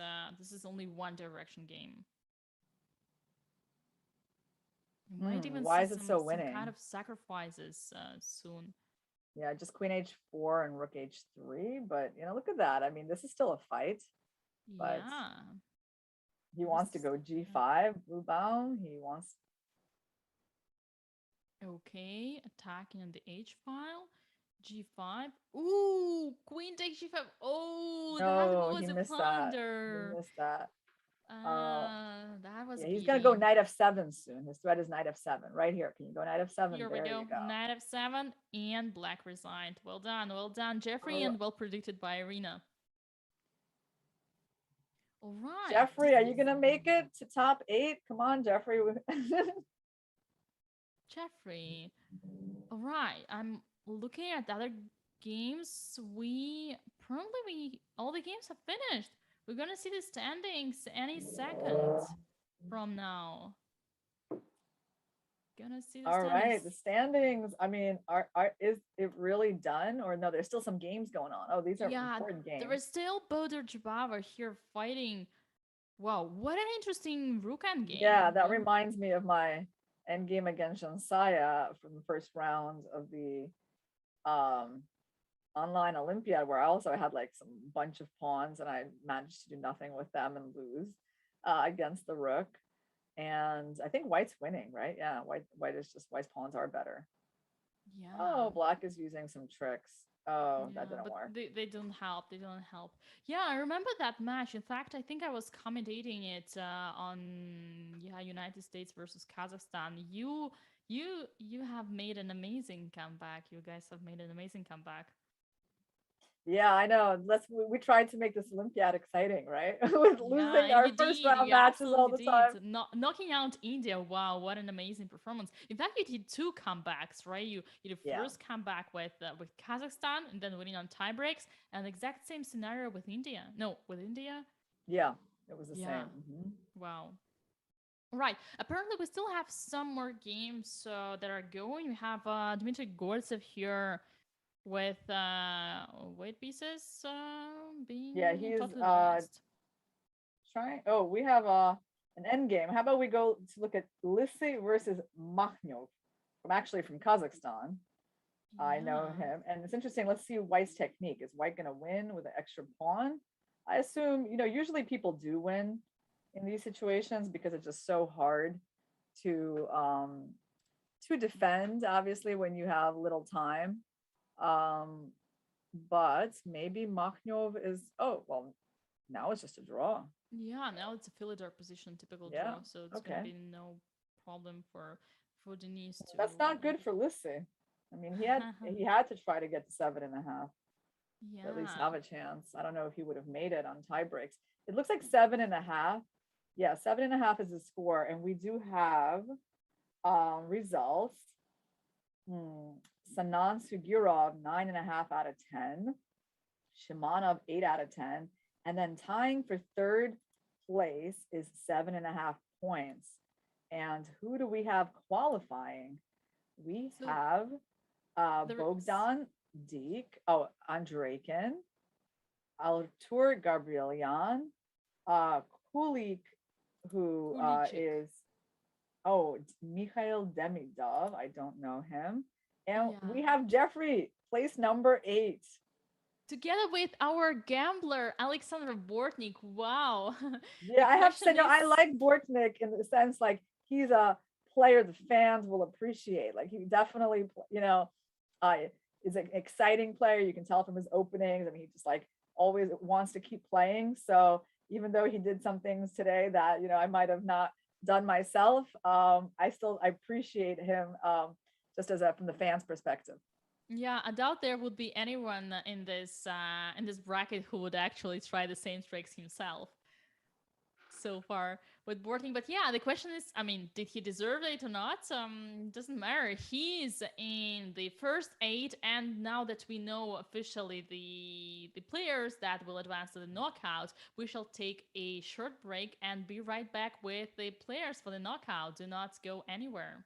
Speaker 1: only one direction game. You might even
Speaker 2: why
Speaker 1: see
Speaker 2: is it so winning?
Speaker 1: some kind of sacrifices soon.
Speaker 2: Yeah, just queen h4 and rook h3, but look at that. I mean, this is still a fight. But yeah. He wants to go g5, Bluebaum. He wants.
Speaker 1: Okay, attacking on the h file. G5. Ooh, queen takes G5. Oh, that
Speaker 2: No, he
Speaker 1: was a
Speaker 2: missed that. He
Speaker 1: blunder.
Speaker 2: missed that. Uh,
Speaker 1: That was
Speaker 2: yeah,
Speaker 1: a
Speaker 2: he's gonna go
Speaker 1: beauty.
Speaker 2: knight f7 soon. His threat is knight f7 right here. Can you go knight f7?
Speaker 1: Here we
Speaker 2: There
Speaker 1: go.
Speaker 2: you go.
Speaker 1: Knight f7 and black resigned. Well done, Jeffrey,
Speaker 2: All
Speaker 1: and well predicted by Irina. All right.
Speaker 2: Jeffrey, are you gonna make it to top 8? Come on, Jeffrey.
Speaker 1: Jeffrey. All right. I'm looking at the other games. All the games have finished. We're gonna see the standings any second from now. Gonna see the
Speaker 2: All right,
Speaker 1: standings.
Speaker 2: the standings. I mean, is it really done or no? There's still some games going on. Oh, these are important games.
Speaker 1: There is still Bodor Jabava here fighting. Wow, what an interesting rook endgame.
Speaker 2: Yeah, that reminds me of my endgame against Jonsaya from the first round of the online Olympiad, where I also had like some bunch of pawns and I managed to do nothing with them and lose against the rook. And I think white's winning, right? Yeah, white is just, white's pawns are better.
Speaker 1: Yeah.
Speaker 2: Oh, black is using some tricks. Oh,
Speaker 1: yeah,
Speaker 2: that didn't work.
Speaker 1: They don't help. They don't help. Yeah, I remember that match. In fact, I think I was commentating it on United States versus Kazakhstan. You have made an amazing comeback. You guys have made an amazing comeback.
Speaker 2: Yeah, I know. We tried to make this Olympiad exciting, right? With losing our first round matches all the time.
Speaker 1: Knocking out India. Wow, what an amazing performance. In fact, you did 2 comebacks, right? You did first comeback with Kazakhstan and then winning on tie breaks, and the exact same scenario with India. No, with India?
Speaker 2: Yeah, it was the same. Mm-hmm.
Speaker 1: Wow. Right. Apparently, we still have some more games that are going. We have Dmitry Gortsev here with weight pieces being
Speaker 2: he's
Speaker 1: totally lost.
Speaker 2: Trying. Oh, we have an end game. How about we go to look at Lissy versus Makhnov from Kazakhstan. Yeah. I know him, and it's interesting. Let's see White's technique. Is White going to win with an extra pawn? I assume, usually people do win in these situations because it's just so hard to defend, obviously, when you have little time. But maybe Makhnov is, now it's just a draw.
Speaker 1: Yeah, now it's a Philidor position, typical draw, so it's gonna be no problem for Denise to.
Speaker 2: That's not good for Lissy. I mean, he had to try to get to 7.5. Yeah. At least have a chance. I don't know if he would have made it on tie breaks. It looks like 7.5. Yeah, 7.5 is the score, and we do have results. Sanan Sugirov 9.5 out of 10, Shimanov 8 out of 10, and then tying for third place is 7.5 points. And who do we have qualifying? We have Bogdan Deek, Andreikin, Artur Gabrielian, Kulik, who is Mikhail Demidov. I don't know him. And we have Jeffrey, place number 8.
Speaker 1: Together with our gambler, Alexander Bortnik. Wow.
Speaker 2: Yeah, I have to say, I like Bortnik in the sense, like, he's a player the fans will appreciate. Like, he definitely, is an exciting player. You can tell from his openings. I mean, he just, like, always wants to keep playing. So even though he did some things today that, I might have not done myself, I appreciate him just from the fans' perspective.
Speaker 1: Yeah, I doubt there would be anyone in this bracket who would actually try the same tricks himself so far with Bortnik. But yeah, the question is, I mean, did he deserve it or not? Doesn't matter. He's in the first 8, and now that we know officially the players that will advance to the knockout, we shall take a short break and be right back with the players for the knockout. Do not go anywhere.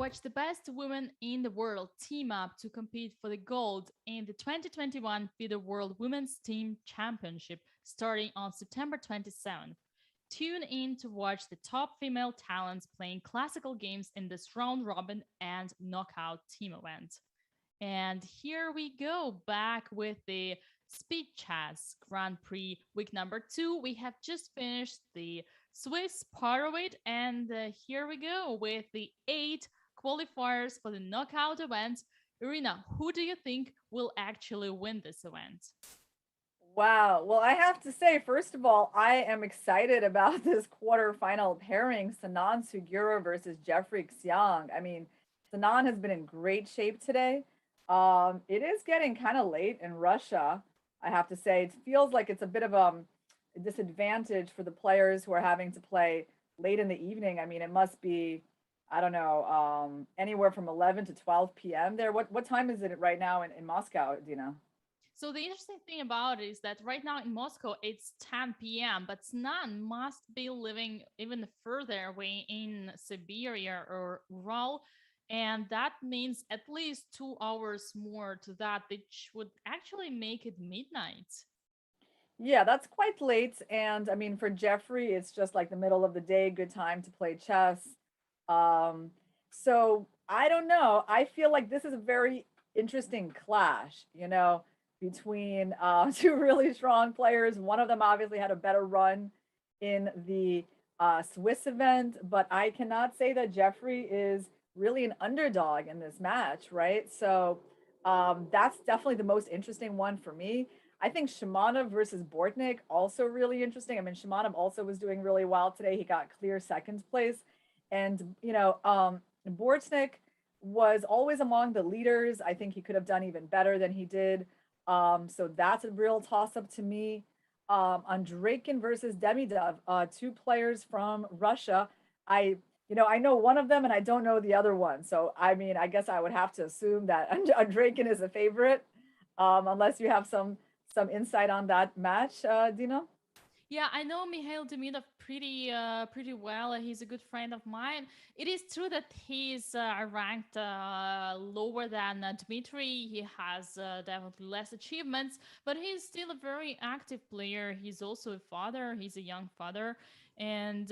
Speaker 1: watch the best women in the world team up to compete for the gold in the 2021 FIDE World Women's Team Championship starting on September 27th. Tune in to watch the top female talents playing classical games in this round robin and knockout team event. And here we go back with the Speed Chess Grand Prix week number 2. We have just finished the Swiss Paraweight, and here we go with the 8 qualifiers for the knockout event. Irina, who do you think will actually win this event?
Speaker 2: Wow. Well, I have to say, first of all, I am excited about this quarterfinal pairing, Sanan Sugura versus Jeffrey Xiang. I mean, Sanan has been in great shape today. It is getting kind of late in Russia, I have to say. It feels like it's a bit of a disadvantage for the players who are having to play late in the evening. I mean, it must be, I don't know, anywhere from 11 to 12 p.m. there. What time is it right now in Moscow, Dina?
Speaker 1: So the interesting thing about it is that right now in Moscow it's 10 p.m., but Snan must be living even further away in Siberia or Ural, and that means at least 2 hours more to that, which would actually make it midnight.
Speaker 2: Yeah, that's quite late. And I mean, for Jeffrey, it's just like the middle of the day, good time to play chess. Um, so I don't know. I feel like this is a very interesting clash, between two really strong players. One of them obviously had a better run in the Swiss event, but I cannot say that Jeffrey is really an underdog in this match, right? So that's definitely the most interesting one for me. I think Shimanov versus Bortnik also really interesting. I mean, Shimanov also was doing really well today. He got clear second place, and Bortnik was always among the leaders. I think he could have done even better than he did. So that's a real toss up to me. Andreikin versus Demidov, two players from Russia. I I know one of them and I don't know the other one. So I mean, I guess I would have to assume that Andreikin is a favorite, unless you have some insight on that match, Dina?
Speaker 1: Yeah, I know Mikhail Demidov pretty well. He's a good friend of mine. It is true that he's ranked lower than Dmitry. He has definitely less achievements, but he's still a very active player. He's also a father. He's a young father, and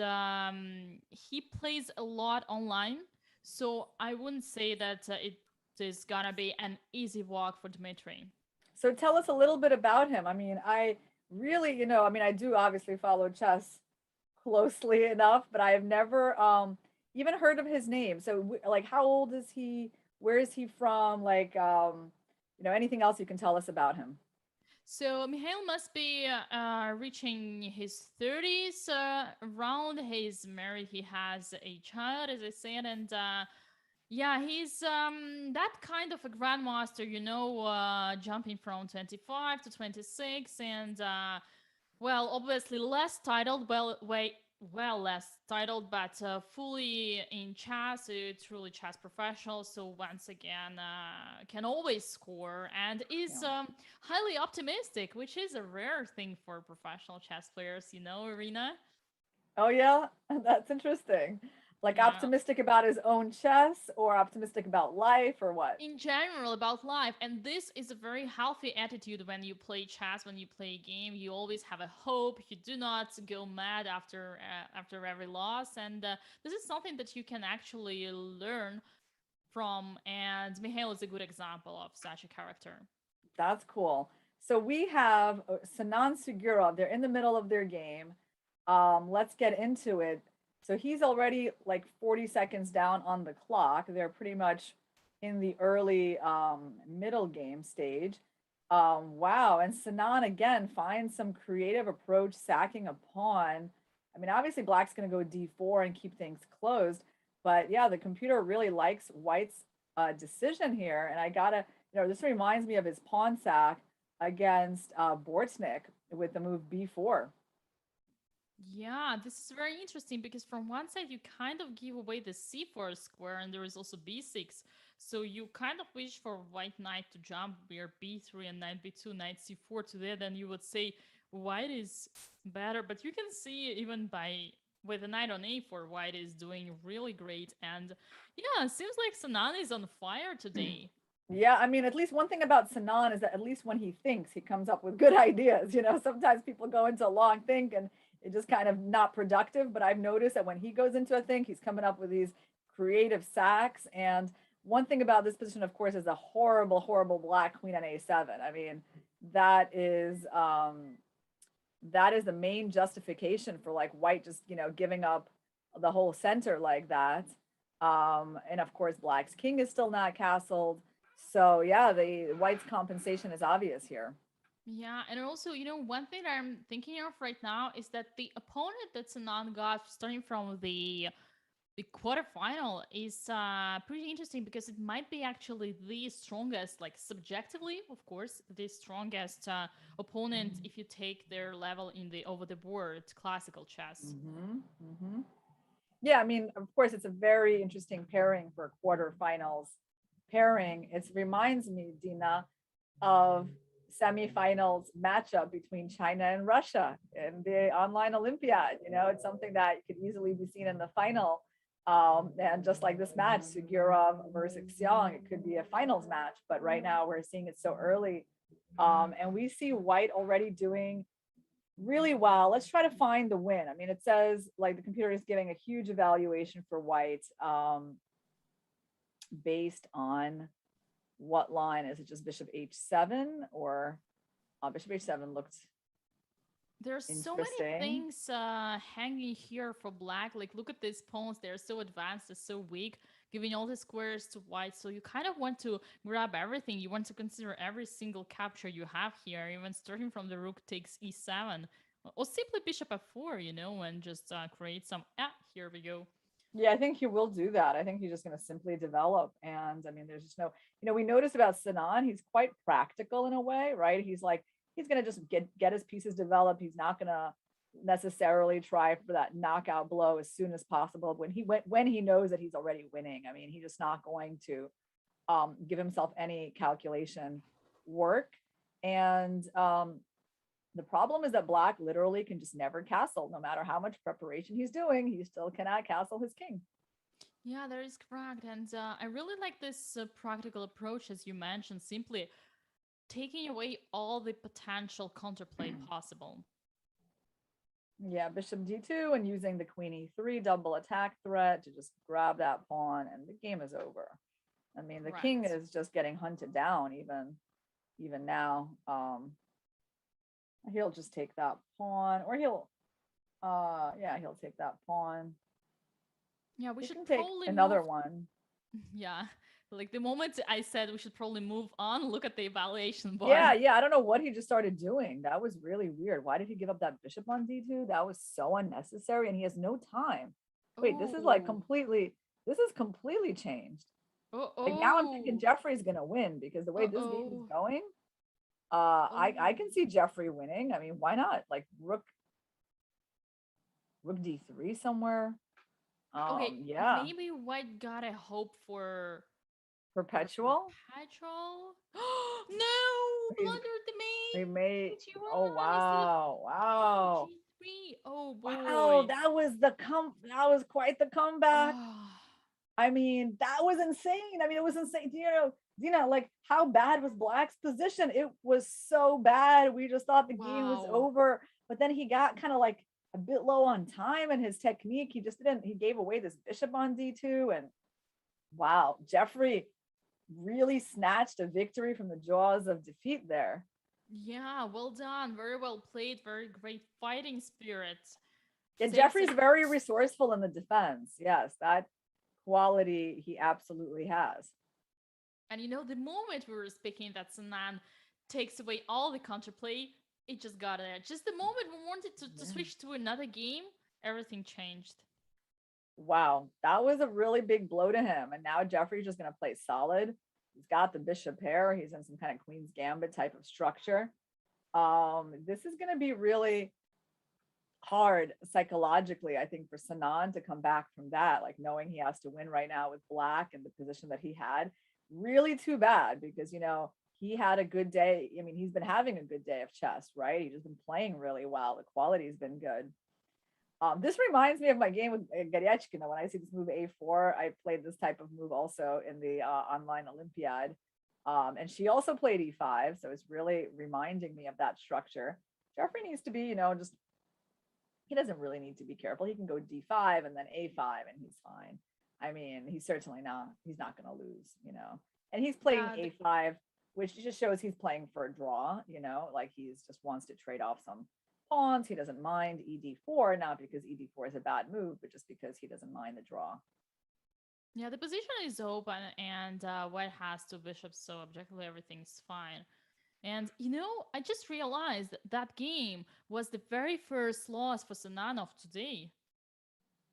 Speaker 1: he plays a lot online. So I wouldn't say that it is gonna be an easy walk for Dmitry.
Speaker 2: So tell us a little bit about him. I mean, I really, I mean, I do obviously follow chess closely enough, but I have never even heard of his name. So like how old is he? Where is he from? Like anything else you can tell us about him?
Speaker 1: So Mikhail must be reaching his 30s around. He's married. He has a child, as I said, and yeah, he's that kind of a grandmaster, jumping from 25 to 26, and well, obviously less titled, less titled, but fully in chess, a truly chess professional. So once again, can always score and is
Speaker 2: Yeah.
Speaker 1: highly optimistic, which is a rare thing for professional chess players, Irina.
Speaker 2: Oh yeah, that's interesting. Like
Speaker 1: Yeah.
Speaker 2: optimistic about his own chess or optimistic about life or what?
Speaker 1: In general about life, and this is a very healthy attitude when you play chess, when you play a game. You always have a hope. You do not go mad after every loss, and this is something that you can actually learn from, and Mikhail is a good example of such a character.
Speaker 2: That's cool. So we have Sanan Sugurov. They're in the middle of their game. Let's get into it. So he's already like 40 seconds down on the clock. They're pretty much in the early middle game stage. Wow. And Sanan again finds some creative approach, sacking a pawn. I mean, obviously, Black's going to go d4 and keep things closed. But yeah, the computer really likes White's decision here. And I got to, this reminds me of his pawn sack against Bortnik with the move b4.
Speaker 1: Yeah, this is very interesting because from one side you kind of give away the c4 square, and there is also b6. So you kind of wish for white knight to jump where b3 and knight b2, knight c4 to there. Then you would say white is better, but you can see even by with the knight on a4, white is doing really great. And yeah, it seems like Sanan is on fire today.
Speaker 2: Yeah, I mean, at least one thing about Sanan is that at least when he thinks, he comes up with good ideas. Sometimes people go into a long think and it's just kind of not productive. But I've noticed that when he goes into a think, he's coming up with these creative sacks. And one thing about this position, of course, is a horrible, horrible black queen on a7. I mean, that is that is the main justification for like white just giving up the whole center like that. And of course, black's king is still not castled. So yeah, the white's compensation is obvious here.
Speaker 1: Yeah, and also, one thing that I'm thinking of right now is that the opponent that Sanan got starting from the quarterfinal is pretty interesting because it might be actually the strongest, like subjectively, of course, the strongest opponent if you take their level in the over the board classical chess.
Speaker 2: Yeah, I mean, of course, it's a very interesting pairing for quarterfinals pairing. It reminds me, Dina, of semifinals matchup between China and Russia in the online Olympiad. It's something that could easily be seen in the final. And just like this match, Sugurov versus Xiong, it could be a finals match. But right now we're seeing it so early. And we see white already doing really well. Let's try to find the win. I mean, it says like the computer is giving a huge evaluation for white based on what line. Is it just bishop h7 or bishop h7 looked
Speaker 1: There's so many
Speaker 2: interesting.
Speaker 1: things hanging here for black. Like, look at these pawns. They're so advanced, they're so weak, giving all the squares to white. So you kind of want to grab everything. You want to consider every single capture you have here, even starting from the rook takes e7. Or simply bishop f4, and just create some... Ah, here we go.
Speaker 2: Yeah, I think he will do that. I think he's just going to simply develop. And I mean, there's just no, we notice about Sinan, he's quite practical in a way, right? He's like, he's going to just get his pieces developed. He's not going to necessarily try for that knockout blow as soon as possible when he knows that he's already winning. I mean, he's just not going to give himself any calculation work. And the problem is that black literally can just never castle. No matter how much preparation he's doing, he still cannot castle his king.
Speaker 1: Yeah, that is correct. And I really like this practical approach, as you mentioned, simply taking away all the potential counterplay possible.
Speaker 2: Yeah, bishop d2 and using the queen e3 double attack threat to just grab that pawn, and the game is over. I mean, the king
Speaker 1: Correct.
Speaker 2: is just getting hunted down even now. He'll just take that pawn, or he'll take that pawn.
Speaker 1: Yeah, we
Speaker 2: He
Speaker 1: should
Speaker 2: can take
Speaker 1: probably move.
Speaker 2: another one.
Speaker 1: Yeah, like the moment I said we should probably move on, look at the evaluation bar.
Speaker 2: Yeah, I don't know what he just started doing. That was really weird. Why did he give up that bishop on d2? That was so unnecessary, and he has no time. Wait,
Speaker 1: Oh,
Speaker 2: this is completely changed.
Speaker 1: oh,
Speaker 2: Like now I'm thinking
Speaker 1: oh,
Speaker 2: Jeffrey's gonna win because the way this game is
Speaker 1: oh,
Speaker 2: going, I
Speaker 1: oh.
Speaker 2: can see Jeffrey winning. I mean, why not? Like rook d3 somewhere.
Speaker 1: Okay,
Speaker 2: Yeah,
Speaker 1: maybe White got a hope for a
Speaker 2: perpetual.
Speaker 1: perpetual. No,
Speaker 2: He's
Speaker 1: blundered the
Speaker 2: he
Speaker 1: main
Speaker 2: may. Oh
Speaker 1: h1 instead of
Speaker 2: wow, wow,
Speaker 1: g3. Oh
Speaker 2: wow!
Speaker 1: boy.
Speaker 2: That was quite the comeback.
Speaker 1: Ah,
Speaker 2: I mean, that was insane. I mean, it was insane. Like how bad was Black's position? It was so bad. We just thought the game was
Speaker 1: wow.
Speaker 2: over. But then he got kind of like a bit low on time and his technique. He just didn't, he gave away this bishop on d2. And wow, Jeffrey really snatched a victory from the jaws of defeat there.
Speaker 1: Yeah, well done. Very well played. Very great fighting spirit.
Speaker 2: Yeah,
Speaker 1: Saves
Speaker 2: Jeffrey's
Speaker 1: it.
Speaker 2: very resourceful in the defense. Yes, that quality he absolutely has.
Speaker 1: And the moment we were speaking that Sanan takes away all the counterplay, it just got there. Just the moment we wanted to
Speaker 2: Yeah.
Speaker 1: switch to another game, everything changed.
Speaker 2: Wow, that was a really big blow to him. And now Jeffrey's just going to play solid. He's got the bishop pair. He's in some kind of queen's gambit type of structure. This is going to be really hard psychologically, I think, for Sanan to come back from that, like knowing he has to win right now with black and the position that he had. Really too bad because, he had a good day. I mean, he's been having a good day of chess, right? He's just been playing really well. The quality's been good. This reminds me of my game with Garyachkina. When I see this move A4, I played this type of move also in the online Olympiad. And she also played E5, so it's really reminding me of that structure. Jeffrey needs to be, just he doesn't really need to be careful. He can go D5 and then A5 and he's fine. I mean, he's not going to lose. And he's playing
Speaker 1: Yeah,
Speaker 2: A5, which just shows he's playing for a draw, like he's just wants to trade off some pawns. He doesn't mind ED4, not because ED4 is a bad move, but just because he doesn't mind the draw.
Speaker 1: yeah, the position is open, and white has two bishops, so objectively everything's fine. And I just realized that game was the very first loss for Sananov today.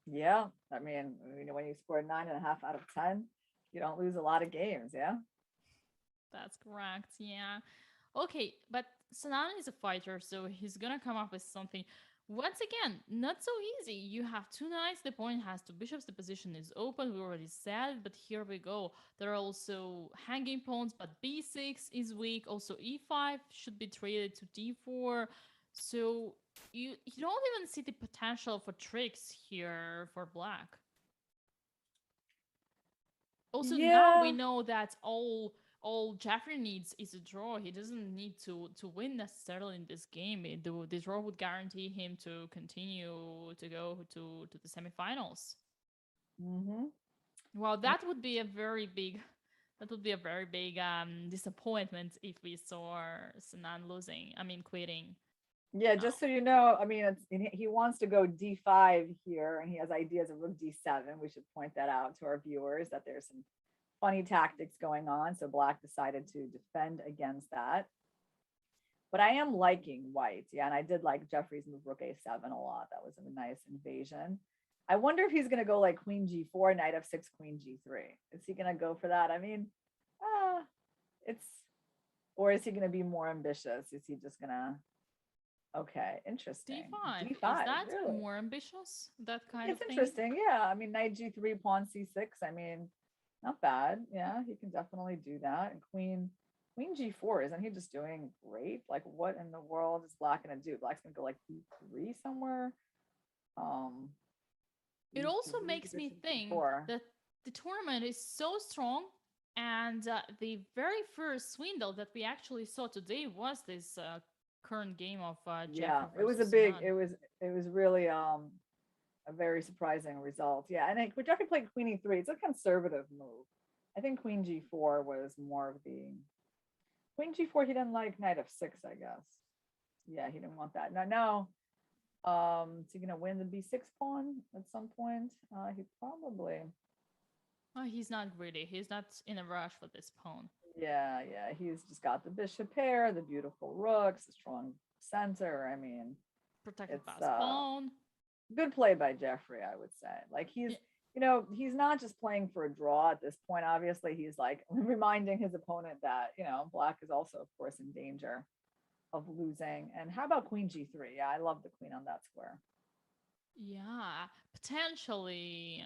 Speaker 2: Yeah, I mean, when you score 9.5 out of 10, you don't lose a lot of games. Yeah.
Speaker 1: That's correct. Yeah. Okay, but Sananov is a fighter, so he's gonna come up with something. Once again, not so easy. You have two knights, the opponent has two bishops, the position is open, we already said, but here we go. There are also hanging pawns, but b6 is weak, also e5 should be traded to d4. So you don't even see the potential for tricks here for black. Also, now we
Speaker 2: Yeah.
Speaker 1: know that all Jeffrey needs is a draw. He doesn't need to win necessarily in this game. The draw would guarantee him to continue to go to the semifinals.
Speaker 2: Mm-hmm.
Speaker 1: Well, that would be a very big disappointment if we saw Sanan losing. I mean, quitting.
Speaker 2: Yeah,
Speaker 1: Oh,
Speaker 2: just so you know, I mean, he wants to go D5 here, and he has ideas of rook D7. We should point that out to our viewers that there's some funny tactics going on. So black decided to defend against that. But I am liking white. Yeah, and I did like Jeffrey's move rook A7 a lot. That was a nice invasion. I wonder if he's going to go like queen G4, knight F6, queen G3. Is he going to go for that? I mean, it's, or is he going to be more ambitious? Is he just going to, okay, interesting.
Speaker 1: d5. Is
Speaker 2: D5,
Speaker 1: that
Speaker 2: really?
Speaker 1: more ambitious? That kind of
Speaker 2: It's
Speaker 1: thing?
Speaker 2: interesting. Yeah. I mean, knight G3, pawn C6. I mean, not bad. Yeah, he can definitely do that. And queen G4, isn't he just doing great? Like, what in the world is black gonna do? Black's gonna go like E3 somewhere. Um,
Speaker 1: It also
Speaker 2: E3
Speaker 1: makes
Speaker 2: because
Speaker 1: me
Speaker 2: of
Speaker 1: think
Speaker 2: G4.
Speaker 1: that the tournament is so strong, and the very first swindle that we actually saw today was this current game of
Speaker 2: Yeah,
Speaker 1: Jeffrey
Speaker 2: it was
Speaker 1: versus
Speaker 2: a big.
Speaker 1: Sinan.
Speaker 2: It was really a very surprising result. Yeah, and we definitely played queen E3. It's a conservative move. I think queen G4 was more of the queen G4. He didn't like knight F6, I guess. Yeah, he didn't want that. Now, is he gonna win the B6 pawn at some point? He probably.
Speaker 1: Oh, he's not greedy. He's not in a rush for this pawn.
Speaker 2: Yeah. He's just got the bishop pair, the beautiful rooks, the strong center. I mean,
Speaker 1: Protected
Speaker 2: it's
Speaker 1: pass pawn.
Speaker 2: good play by Jeffrey, I would say. Like
Speaker 1: Yeah,
Speaker 2: he's not just playing for a draw at this point. Obviously, he's like reminding his opponent that, black is also, of course, in danger of losing. And how about queen G3? Yeah, I love the queen on that square.
Speaker 1: yeah, potentially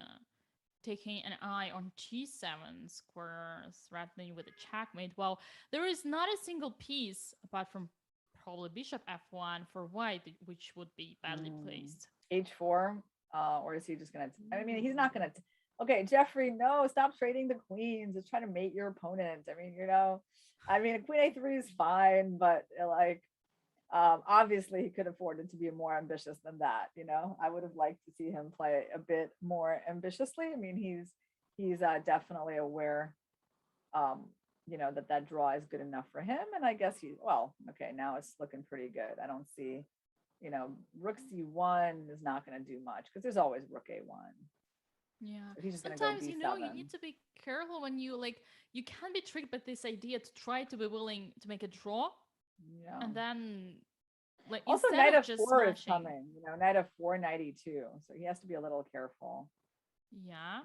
Speaker 1: taking an eye on G7 square, threatening with a checkmate. Well, there is not a single piece apart from probably bishop f1 for white, which would be badly placed.
Speaker 2: H4, or is he just gonna? I mean, he's not gonna. Okay, Jeffrey, no, stop trading the queens. It's trying to mate your opponent. I mean, queen A3 is fine, but like, obviously he could afford it to be more ambitious than that. I would have liked to see him play a bit more ambitiously. I mean, he's definitely aware, that draw is good enough for him, and I guess okay, now it's looking pretty good. I don't see, rook C1 is not going to do much because there's always rook A1.
Speaker 1: Yeah.
Speaker 2: So he's just going to go
Speaker 1: Sometimes, you
Speaker 2: B7.
Speaker 1: need to be careful when you can be tricked by this idea to try to be willing to make a draw
Speaker 2: Yeah.
Speaker 1: and then
Speaker 2: Also,
Speaker 1: instead
Speaker 2: knight
Speaker 1: of just
Speaker 2: F4 is
Speaker 1: smashing.
Speaker 2: coming. Knight F4, knight E2. So he has to be a little careful.
Speaker 1: Yeah.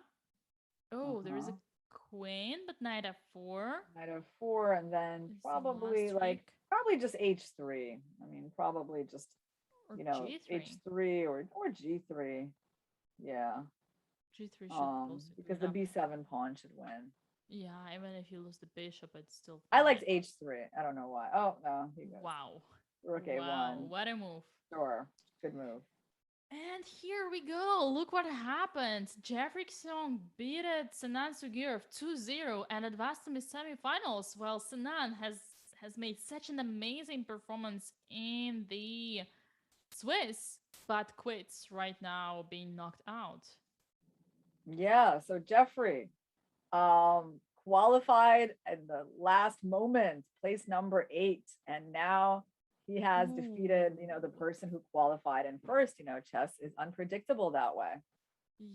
Speaker 1: Oh, there is a
Speaker 2: Uh-huh.
Speaker 1: queen, but knight f4
Speaker 2: Knight F4, and then
Speaker 1: is the
Speaker 2: probably
Speaker 1: last
Speaker 2: probably just H3. I mean, probably just,
Speaker 1: or g3.
Speaker 2: H3 or G3. Yeah.
Speaker 1: G3 should also be good
Speaker 2: Because the
Speaker 1: enough.
Speaker 2: B7 pawn should win.
Speaker 1: Yeah, even if you lose the bishop, it's still
Speaker 2: I liked
Speaker 1: fine.
Speaker 2: H3. I don't know why. Oh no, he goes
Speaker 1: Wow.
Speaker 2: rook
Speaker 1: Wow,
Speaker 2: A1.
Speaker 1: what a move.
Speaker 2: Sure, good move.
Speaker 1: And here we go. Look what happened. Jeffrey Song beat Sinan Sugirov 2-0 and advanced to the semifinals. Well, Sinan has made such an amazing performance in the Swiss, but quits right now, being knocked out.
Speaker 2: Yeah, so Jeffrey qualified at the last moment, place number 8, and now he has defeated, the person who qualified in first. Chess is unpredictable that way.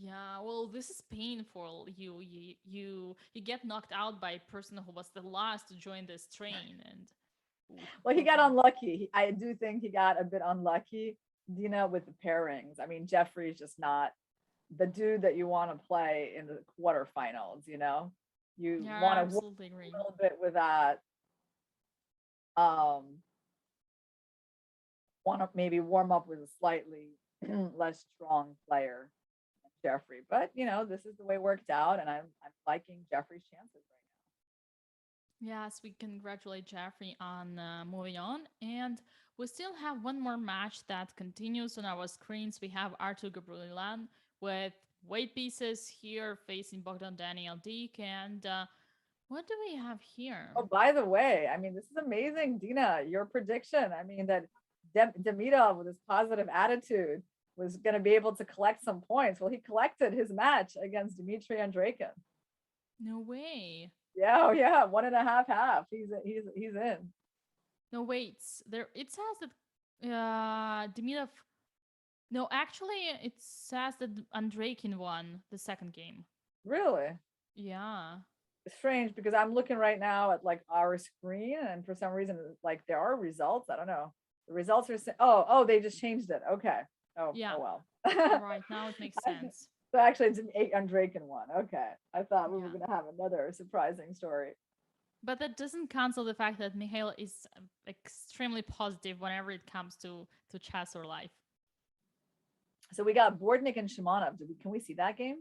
Speaker 1: Yeah, well, this is painful. You get knocked out by a person who was the last to join this train, and ooh,
Speaker 2: Well, he
Speaker 1: poor
Speaker 2: got
Speaker 1: him.
Speaker 2: unlucky. I do think he got a bit unlucky, with the pairings. I mean, Jeffrey's just not the dude that you want to play in the quarterfinals. You
Speaker 1: Yeah,
Speaker 2: want
Speaker 1: I
Speaker 2: to work
Speaker 1: absolutely agree.
Speaker 2: a little bit with that. Um, want to maybe warm up with a slightly less strong player, Jeffrey. But this is the way it worked out, and I'm liking Jeffrey's chances right
Speaker 1: Yes, we congratulate Jeffrey on moving on. And we still have one more match that continues on our screens. We have Artur Gabrielian with weight pieces here facing Bogdan Daniel Deek. And what do we have here?
Speaker 2: now. Oh, by the way, I mean, this is amazing, Dina. Your prediction. I mean, that Demidov with his positive attitude was going to be able to collect some points. Well, he collected his match against Dmitry Andreikin.
Speaker 1: No way.
Speaker 2: Yeah, oh yeah, 1.5 half. He's in.
Speaker 1: No, wait. There it says that Demidov. No, actually, it says that Andreikin won the second game.
Speaker 2: Really?
Speaker 1: Yeah.
Speaker 2: Strange, because I'm looking right now at like our screen, and for some reason, like there are results. I don't know. The results are oh, they just changed it. Okay.
Speaker 1: Yeah.
Speaker 2: Oh well.
Speaker 1: Right now it makes
Speaker 2: So
Speaker 1: sense.
Speaker 2: actually, it's an 8 on Drake and one. Okay. I thought we were
Speaker 1: Yeah.
Speaker 2: gonna have another surprising story.
Speaker 1: But that doesn't cancel the fact that Mikhail is extremely positive whenever it comes to chess or life.
Speaker 2: So we got Bordnik and Shimonov. Can we see that game?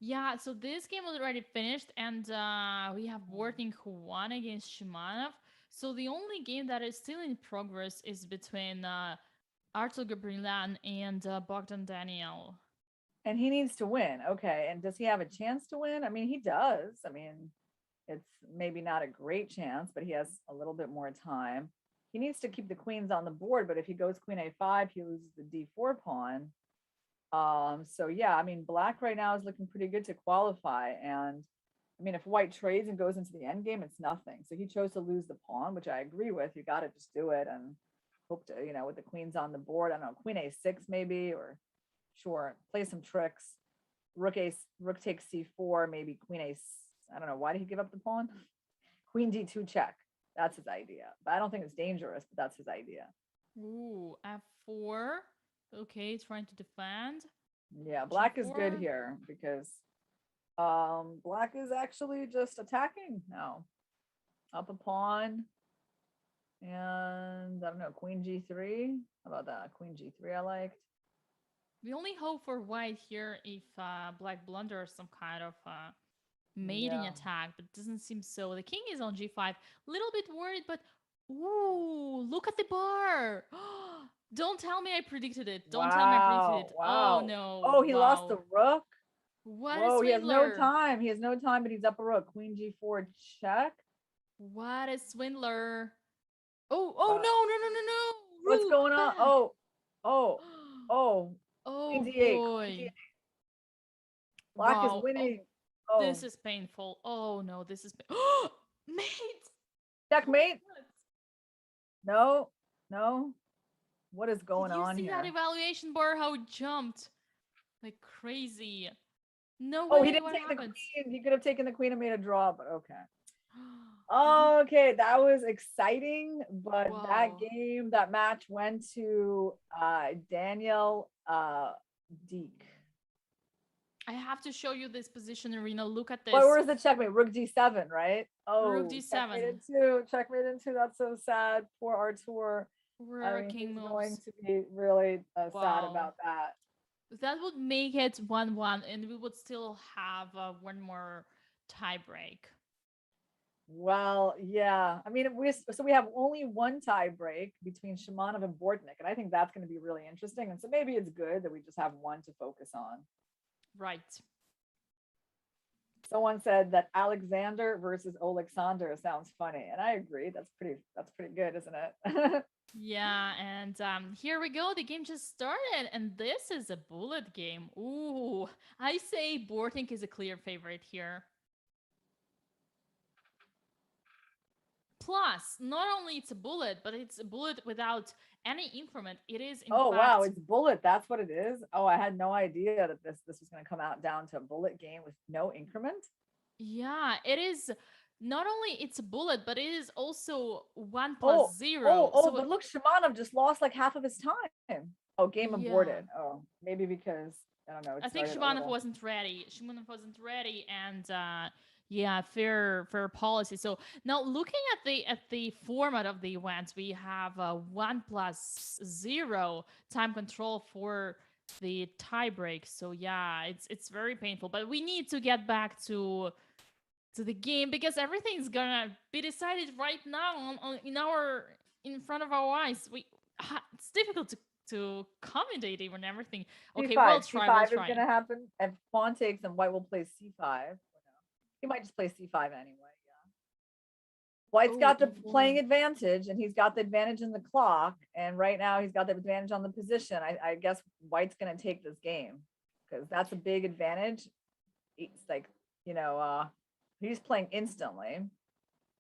Speaker 1: Yeah, so this game was already finished, and we have Working who won against Shimanov. So the only game that is still in progress is between Artur Gabrielian and Bogdan Daniel.
Speaker 2: And he needs to win. Okay. And does he have a chance to win? I mean, he does. I mean, it's maybe not a great chance, but he has a little bit more time. He needs to keep the queens on the board, but if he goes queen a5, he loses the d4 pawn. So yeah, I mean, black right now is looking pretty good to qualify. And I mean, if white trades and goes into the end game, it's nothing. So he chose to lose the pawn, which I agree with. You got to just do it and hope to, with the queens on the board. I don't know, queen a6 maybe, or sure, play some tricks. Rook takes c4, maybe queen a. I don't know, why did he give up the pawn? Queen d2 check. That's his idea. But I don't think it's dangerous, but that's his idea.
Speaker 1: Ooh, f4. Okay, trying to defend.
Speaker 2: Yeah, black is good
Speaker 1: G4.
Speaker 2: here because black is actually just attacking now. Up a pawn. And I don't know, queen g3. How about that? Queen g3 I liked.
Speaker 1: We only hope for white here if black blunders some kind of mating
Speaker 2: Yeah.
Speaker 1: attack, but it doesn't seem so. The king is on g5. Little bit worried, but ooh, look at the bar. Don't tell me I predicted it. Don't tell me I predicted
Speaker 2: Wow.
Speaker 1: it. Oh
Speaker 2: Wow.
Speaker 1: no.
Speaker 2: Oh, he lost the
Speaker 1: Wow.
Speaker 2: rook.
Speaker 1: What a
Speaker 2: Whoa, he has no
Speaker 1: swindler.
Speaker 2: time. He has no time, but he's up a rook. Queen g4 check.
Speaker 1: What a swindler. Oh
Speaker 2: Wow.
Speaker 1: no, no, no, no, no.
Speaker 2: What's
Speaker 1: Rook
Speaker 2: going on?
Speaker 1: back.
Speaker 2: Oh, oh, oh. Queen
Speaker 1: Oh
Speaker 2: d8. Queen
Speaker 1: boy.
Speaker 2: d8. Black is
Speaker 1: Wow. Oh,
Speaker 2: winning.
Speaker 1: this
Speaker 2: Oh,
Speaker 1: is painful. Oh no, this is mate. Oh
Speaker 2: checkmate.
Speaker 1: what?
Speaker 2: No, no. What is
Speaker 1: Did
Speaker 2: going
Speaker 1: you
Speaker 2: on
Speaker 1: see that
Speaker 2: here?
Speaker 1: evaluation bar? How it jumped like crazy. No
Speaker 2: Oh, he
Speaker 1: way.
Speaker 2: didn't
Speaker 1: What
Speaker 2: take the
Speaker 1: happened?
Speaker 2: queen. He could have taken the queen and made a draw, but okay.
Speaker 1: Let me.
Speaker 2: Okay, that was exciting, but that
Speaker 1: Wow.
Speaker 2: game, that match went to Daniel Deek.
Speaker 1: I have to show you this position, Arena. Look at
Speaker 2: Well,
Speaker 1: this.
Speaker 2: where's the checkmate? Rook d7, right?
Speaker 1: Rook
Speaker 2: Oh, checkmate
Speaker 1: d7.
Speaker 2: into, checkmate into. That's so sad. Poor Artur. I
Speaker 1: Where
Speaker 2: mean,
Speaker 1: king
Speaker 2: he's going
Speaker 1: moves.
Speaker 2: to be really sad
Speaker 1: Wow.
Speaker 2: about that.
Speaker 1: That would make it 1-1, and we would still have one more tie break.
Speaker 2: Well, yeah. I mean, we have only one tie break between Shimanov and Bortnik, and I think that's going to be really interesting. And so maybe it's good that we just have one to focus on.
Speaker 1: Right.
Speaker 2: Someone said that Alexander versus Alexander sounds funny, and I agree. That's pretty good, isn't it?
Speaker 1: Yeah, and here we go. The game just started, and this is a bullet game. Ooh, I say Bortnik is a clear favorite here. Plus, not only it's a bullet, but it's a bullet without any increment. It is, in
Speaker 2: Oh
Speaker 1: fact,
Speaker 2: wow, it's bullet. That's what it is. Oh, I had no idea that this was going to come out down to a bullet game with no increment.
Speaker 1: yeah, it is. Not only it's a bullet, but it is also 1
Speaker 2: Oh,
Speaker 1: plus 0. So
Speaker 2: but look, Shimanov just lost like half of his time. Oh, game
Speaker 1: yeah,
Speaker 2: aborted. Oh, maybe because I don't know. It
Speaker 1: I think
Speaker 2: started a
Speaker 1: Shimanov
Speaker 2: little.
Speaker 1: wasn't ready. Shimanov wasn't ready, and yeah, fair policy. So now looking at the format of the event, we have 1 plus 0 time control for the tiebreak. So yeah, it's very painful. But we need to get back to the game because everything's gonna be decided right now in front of our eyes. It's difficult to commentate even everything. Okay, we'll
Speaker 2: C5.
Speaker 1: try. We'll
Speaker 2: C5 is
Speaker 1: try.
Speaker 2: going to happen. If pawn takes, then white will play C5. He might just play C5 anyway. Yeah. White's got the playing advantage, and he's got the advantage in the clock. And right now, he's got the advantage on the position. I guess White's going to take this game because that's a big advantage. It's like, you know, he's playing instantly.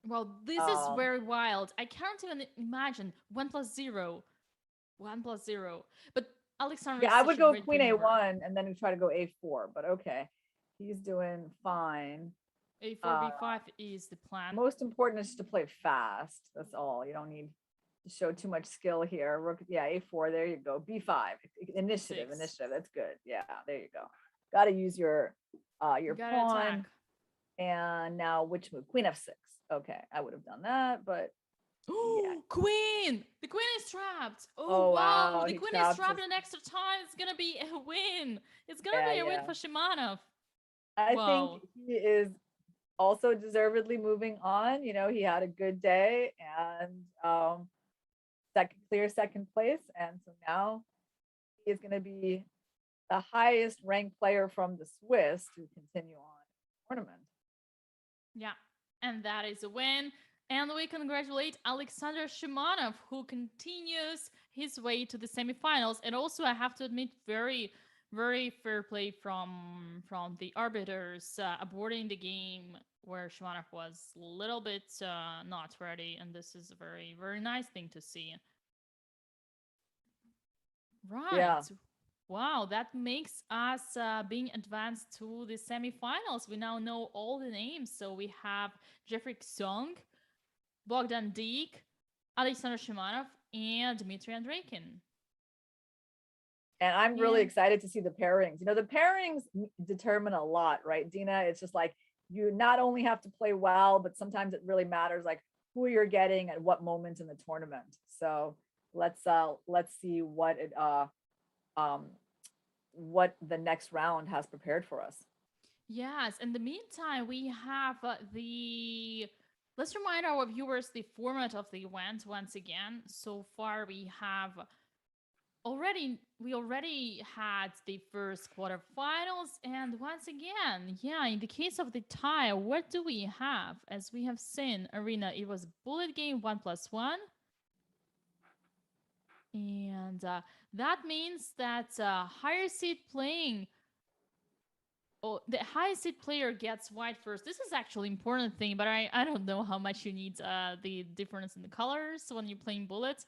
Speaker 1: Well, this is very wild. I can't even imagine 1 plus 0. 1 plus 0. But Alexander
Speaker 2: yeah,
Speaker 1: is
Speaker 2: I
Speaker 1: such
Speaker 2: would
Speaker 1: a
Speaker 2: go
Speaker 1: great
Speaker 2: queen
Speaker 1: game mover.
Speaker 2: A1 and then we try to go A4, but okay. He's doing fine.
Speaker 1: A4, B5 is the plan.
Speaker 2: Most important is to play fast. That's all. You don't need to show too much skill here. Rook, yeah, A4, there you go. B5, initiative. That's good. Yeah, there you go. Got to use your pawn.
Speaker 1: Attack.
Speaker 2: And now which move? Queen F6. Okay, I would have done that, but
Speaker 1: yeah. Queen! The queen is trapped.
Speaker 2: Oh wow.
Speaker 1: The queen is trapped in extra time. It's gonna be a win. It's gonna be a win for Shimanov.
Speaker 2: I think he is also deservedly moving on. You know, he had a good day and clear second place. And so now he is going to be the highest ranked player from the Swiss to continue on the tournament.
Speaker 1: Yeah, and that is a win. And we congratulate Alexander Shimanov, who continues his way to the semifinals. And also, I have to admit, very, very fair play from the arbiters aborting the game where Shimanov was a little bit not ready. And this is a very, very nice thing to see. Right. Yeah. Wow, that makes us being advanced to the semifinals. We now know all the names. So we have Jeffrey Song, Bogdan Deek, Alexander Shimanov, and Dmitry Andreikin.
Speaker 2: And I'm really excited to see the pairings. You know, the pairings determine a lot, right, Dina? It's just like you not only have to play well, but sometimes it really matters like who you're getting at what moment in the tournament. So let's see what the next round has prepared for us.
Speaker 1: Yes, in the meantime, we have let's remind our viewers the format of the event once again. So far, we already had the first quarterfinals, and once again, yeah, in the case of the tie, what do we have? As we have seen, Arena, it was bullet game 1+1. And that means that higher seed playing, the highest seed player gets white first. This is actually important thing, but I don't know how much you need the difference in the colors when you're playing bullets.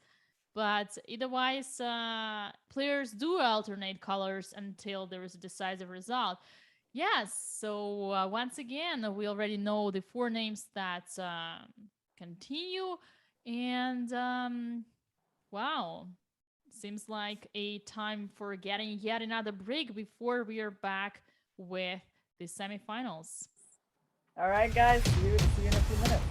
Speaker 1: But otherwise, players do alternate colors until there is a decisive result. Yes, so once again, we already know the 4 names that continue. And wow, seems like a time for getting yet another break before we are back with the semifinals.
Speaker 2: All right, guys, see you in a few minutes.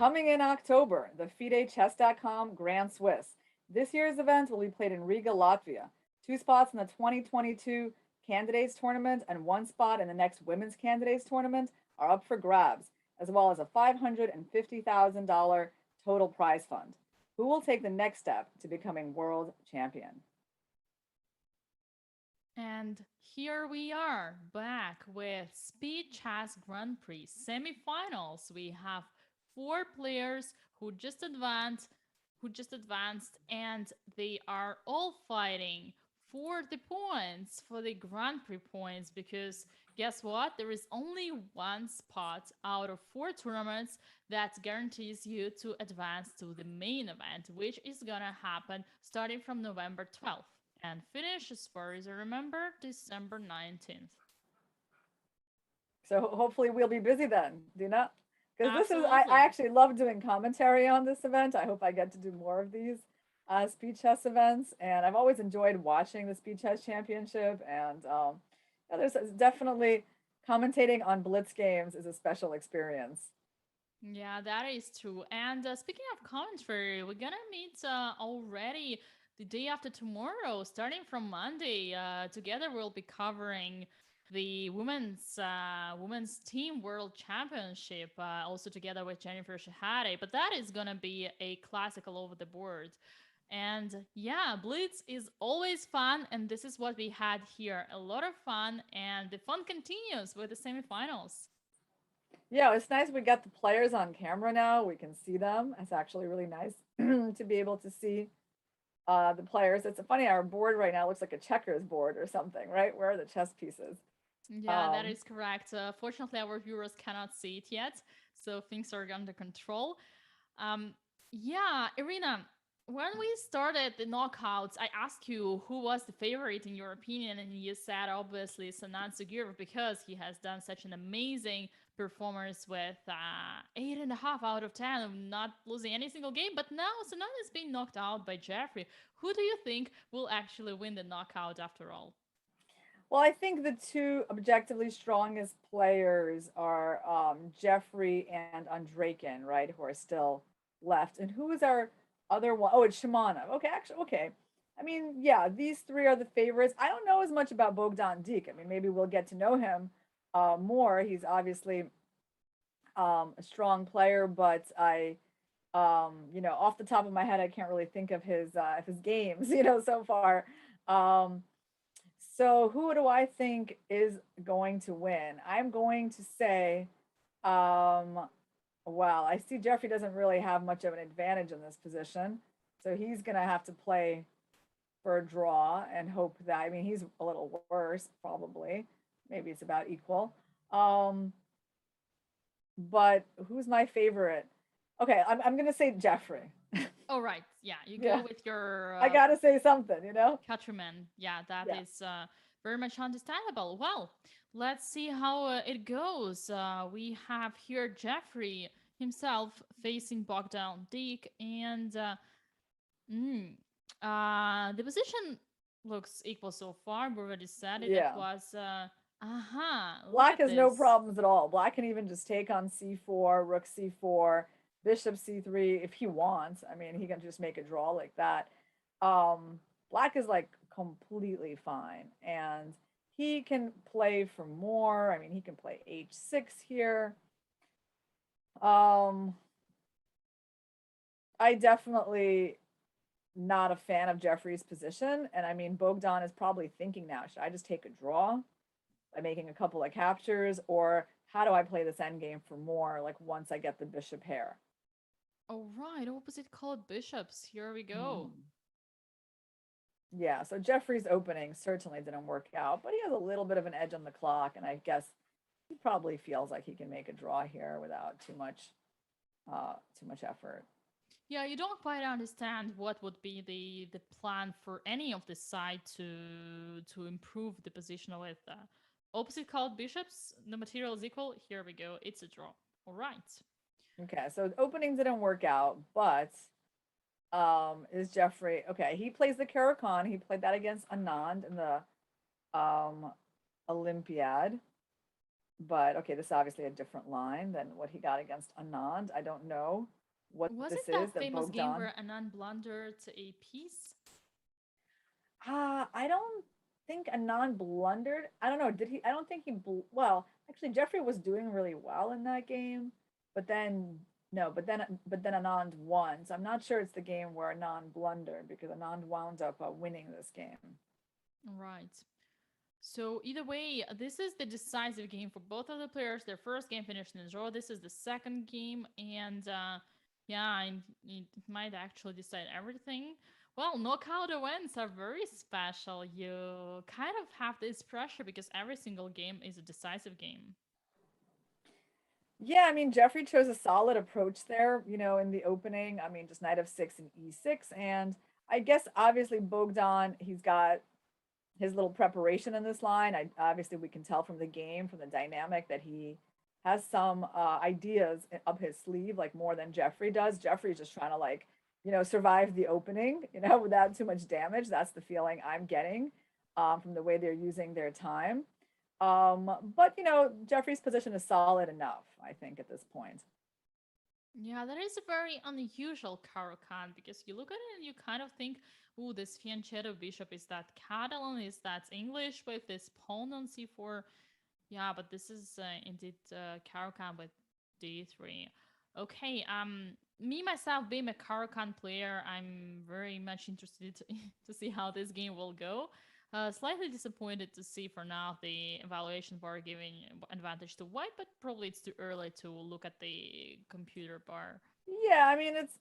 Speaker 2: Coming in October, the FIDE Chess.com Grand Swiss. This year's event will be played in Riga, Latvia. 2 spots in the 2022 Candidates Tournament and 1 spot in the next Women's Candidates Tournament are up for grabs, as well as a $550,000 total prize fund. Who will take the next step to becoming world champion?
Speaker 1: And here we are back with Speed Chess Grand Prix semifinals. We have 4 players who just advanced, and they are all fighting for the points, for the Grand Prix points, because guess what? There is only 1 spot out of 4 tournaments that guarantees you to advance to the main event, which is gonna happen starting from November 12th and finish, as far as I remember, December 19th.
Speaker 2: So hopefully we'll be busy then, Dina. Because this is, I
Speaker 1: Absolutely.
Speaker 2: actually love doing commentary on this event. I hope I get to do more of these speed chess events. And I've always enjoyed watching the Speed Chess Championship. And yeah, there's definitely commentating on Blitz games is a special experience.
Speaker 1: Yeah, that is true. And speaking of commentary, we're gonna meet already the day after tomorrow, starting from Monday. Together, we'll be covering the women's team world championship, also together with Jennifer Shahade. But that is gonna be a classic all over the board. And yeah, Blitz is always fun, and this is what we had here. A lot of fun, and the fun continues with the semifinals.
Speaker 2: Yeah, it's nice we got the players on camera now. We can see them. It's actually really nice to be able to see the players. It's funny, our board right now looks like a checkers board or something, right? Where are the chess pieces?
Speaker 1: Yeah, that
Speaker 2: Um,
Speaker 1: is correct. Fortunately, our viewers cannot see it yet, so things are under control. Um, yeah, Irina, when we started the knockouts, I asked you who was the favorite in your opinion, and you said obviously Sanat Zagirov because he has done such an amazing performance with 8.5 out of 10 of not losing any single game. But now Sanat is being knocked out by Jeffrey. Who do you think will actually win the knockout after all?
Speaker 2: well, I think the two objectively strongest players are Jeffrey and Andrakin, right, who are still left. And who is our other one? Oh, it's Shimano. Okay, actually, okay. I mean, yeah, these three are the favorites. I don't know as much about Bogdan Dijk. I mean, maybe we'll get to know him more. He's obviously a strong player, but off the top of my head, I can't really think of his games, so far. Um, so who do I think is going to win? I'm going to say, um, well, I see Jeffrey doesn't really have much of an advantage in this position. So he's going to have to play for a draw and hope that, I mean, he's a little worse, probably. Maybe it's about equal. But who's my favorite? Okay, I'm going to say Jeffrey.
Speaker 1: Oh, right. Yeah, you go
Speaker 2: Yeah,
Speaker 1: with your
Speaker 2: I got to say something.
Speaker 1: countryman. Yeah, that
Speaker 2: Yeah.
Speaker 1: is very much understandable. Well, let's see how it goes. We have here Jeffrey himself facing Bogdan Dijk, and mm, the position looks equal so far. We already said it. It
Speaker 2: Yeah.
Speaker 1: was, look
Speaker 2: Black
Speaker 1: at
Speaker 2: has no
Speaker 1: this.
Speaker 2: problems at all. Black can even just take on c4, rook c4, bishop c3 if he wants. I mean, he can just make a draw like that. Black is like completely fine, and he can play for more. I mean, he can play h6 here. Um, I definitely not a fan of Jeffrey's position, and I mean, Bogdan is probably thinking now, should I just take a draw by making a couple of captures, or how do I play this endgame for more, like once I get the bishop pair?
Speaker 1: Oh, right. Opposite colored bishops. Here we go.
Speaker 2: Hmm. Yeah, so Jeffrey's opening certainly didn't work out, but he has a little bit of an edge on the clock, and I guess he probably feels like he can make a draw here without too much effort.
Speaker 1: Yeah, you don't quite understand what would be the plan for any of the side to improve the position with opposite colored bishops. The material is equal. Here we go. It's a draw. All right.
Speaker 2: Okay, so the opening didn't work out, but is Jeffrey okay? He plays the Caro-Kann. He played that against Anand in the Olympiad. But okay, this is obviously a different line than what he got against Anand. I don't know what
Speaker 1: Was
Speaker 2: this
Speaker 1: it
Speaker 2: is
Speaker 1: that
Speaker 2: that
Speaker 1: famous game
Speaker 2: Bogdan.
Speaker 1: where Anand blundered a piece?
Speaker 2: I don't think Anand blundered. I don't know. Did he? I don't think he. Well, actually, Jeffrey was doing really well in that game, but then no, but then Anand won. So I'm not sure it's the game where Anand blundered because Anand wound up winning this game.
Speaker 1: Right. So either way, this is the decisive game for both of the players. Their first game finished in a draw. This is the second game, and yeah, it might actually decide everything. Well, knockout events are very special. You kind of have this pressure because every single game is a decisive game.
Speaker 2: Yeah, I mean, Jeffrey chose a solid approach there, in the opening. I mean, just knight of six and e6. And I guess obviously Bogdan, he's got his little preparation in this line. Obviously, we can tell from the game, from the dynamic, that he has some ideas up his sleeve, like more than Jeffrey does. Jeffrey's just trying to survive the opening, without too much damage. That's the feeling I'm getting from the way they're using their time. But Jeffrey's position is solid enough, I think, at this point.
Speaker 1: Yeah, that is a very unusual Caro-Kann because you look at it and you kind of think, oh, this fianchetto bishop, is that Catalan? Is that English with this pawn on c4? Yeah, but this is indeed Caro-Kann with d3. Okay, me myself being a Caro-Kann player, I'm very much interested to see how this game will go. Slightly disappointed to see for now the evaluation bar giving advantage to white, but probably it's too early to look at the computer bar.
Speaker 2: Yeah, I mean it's.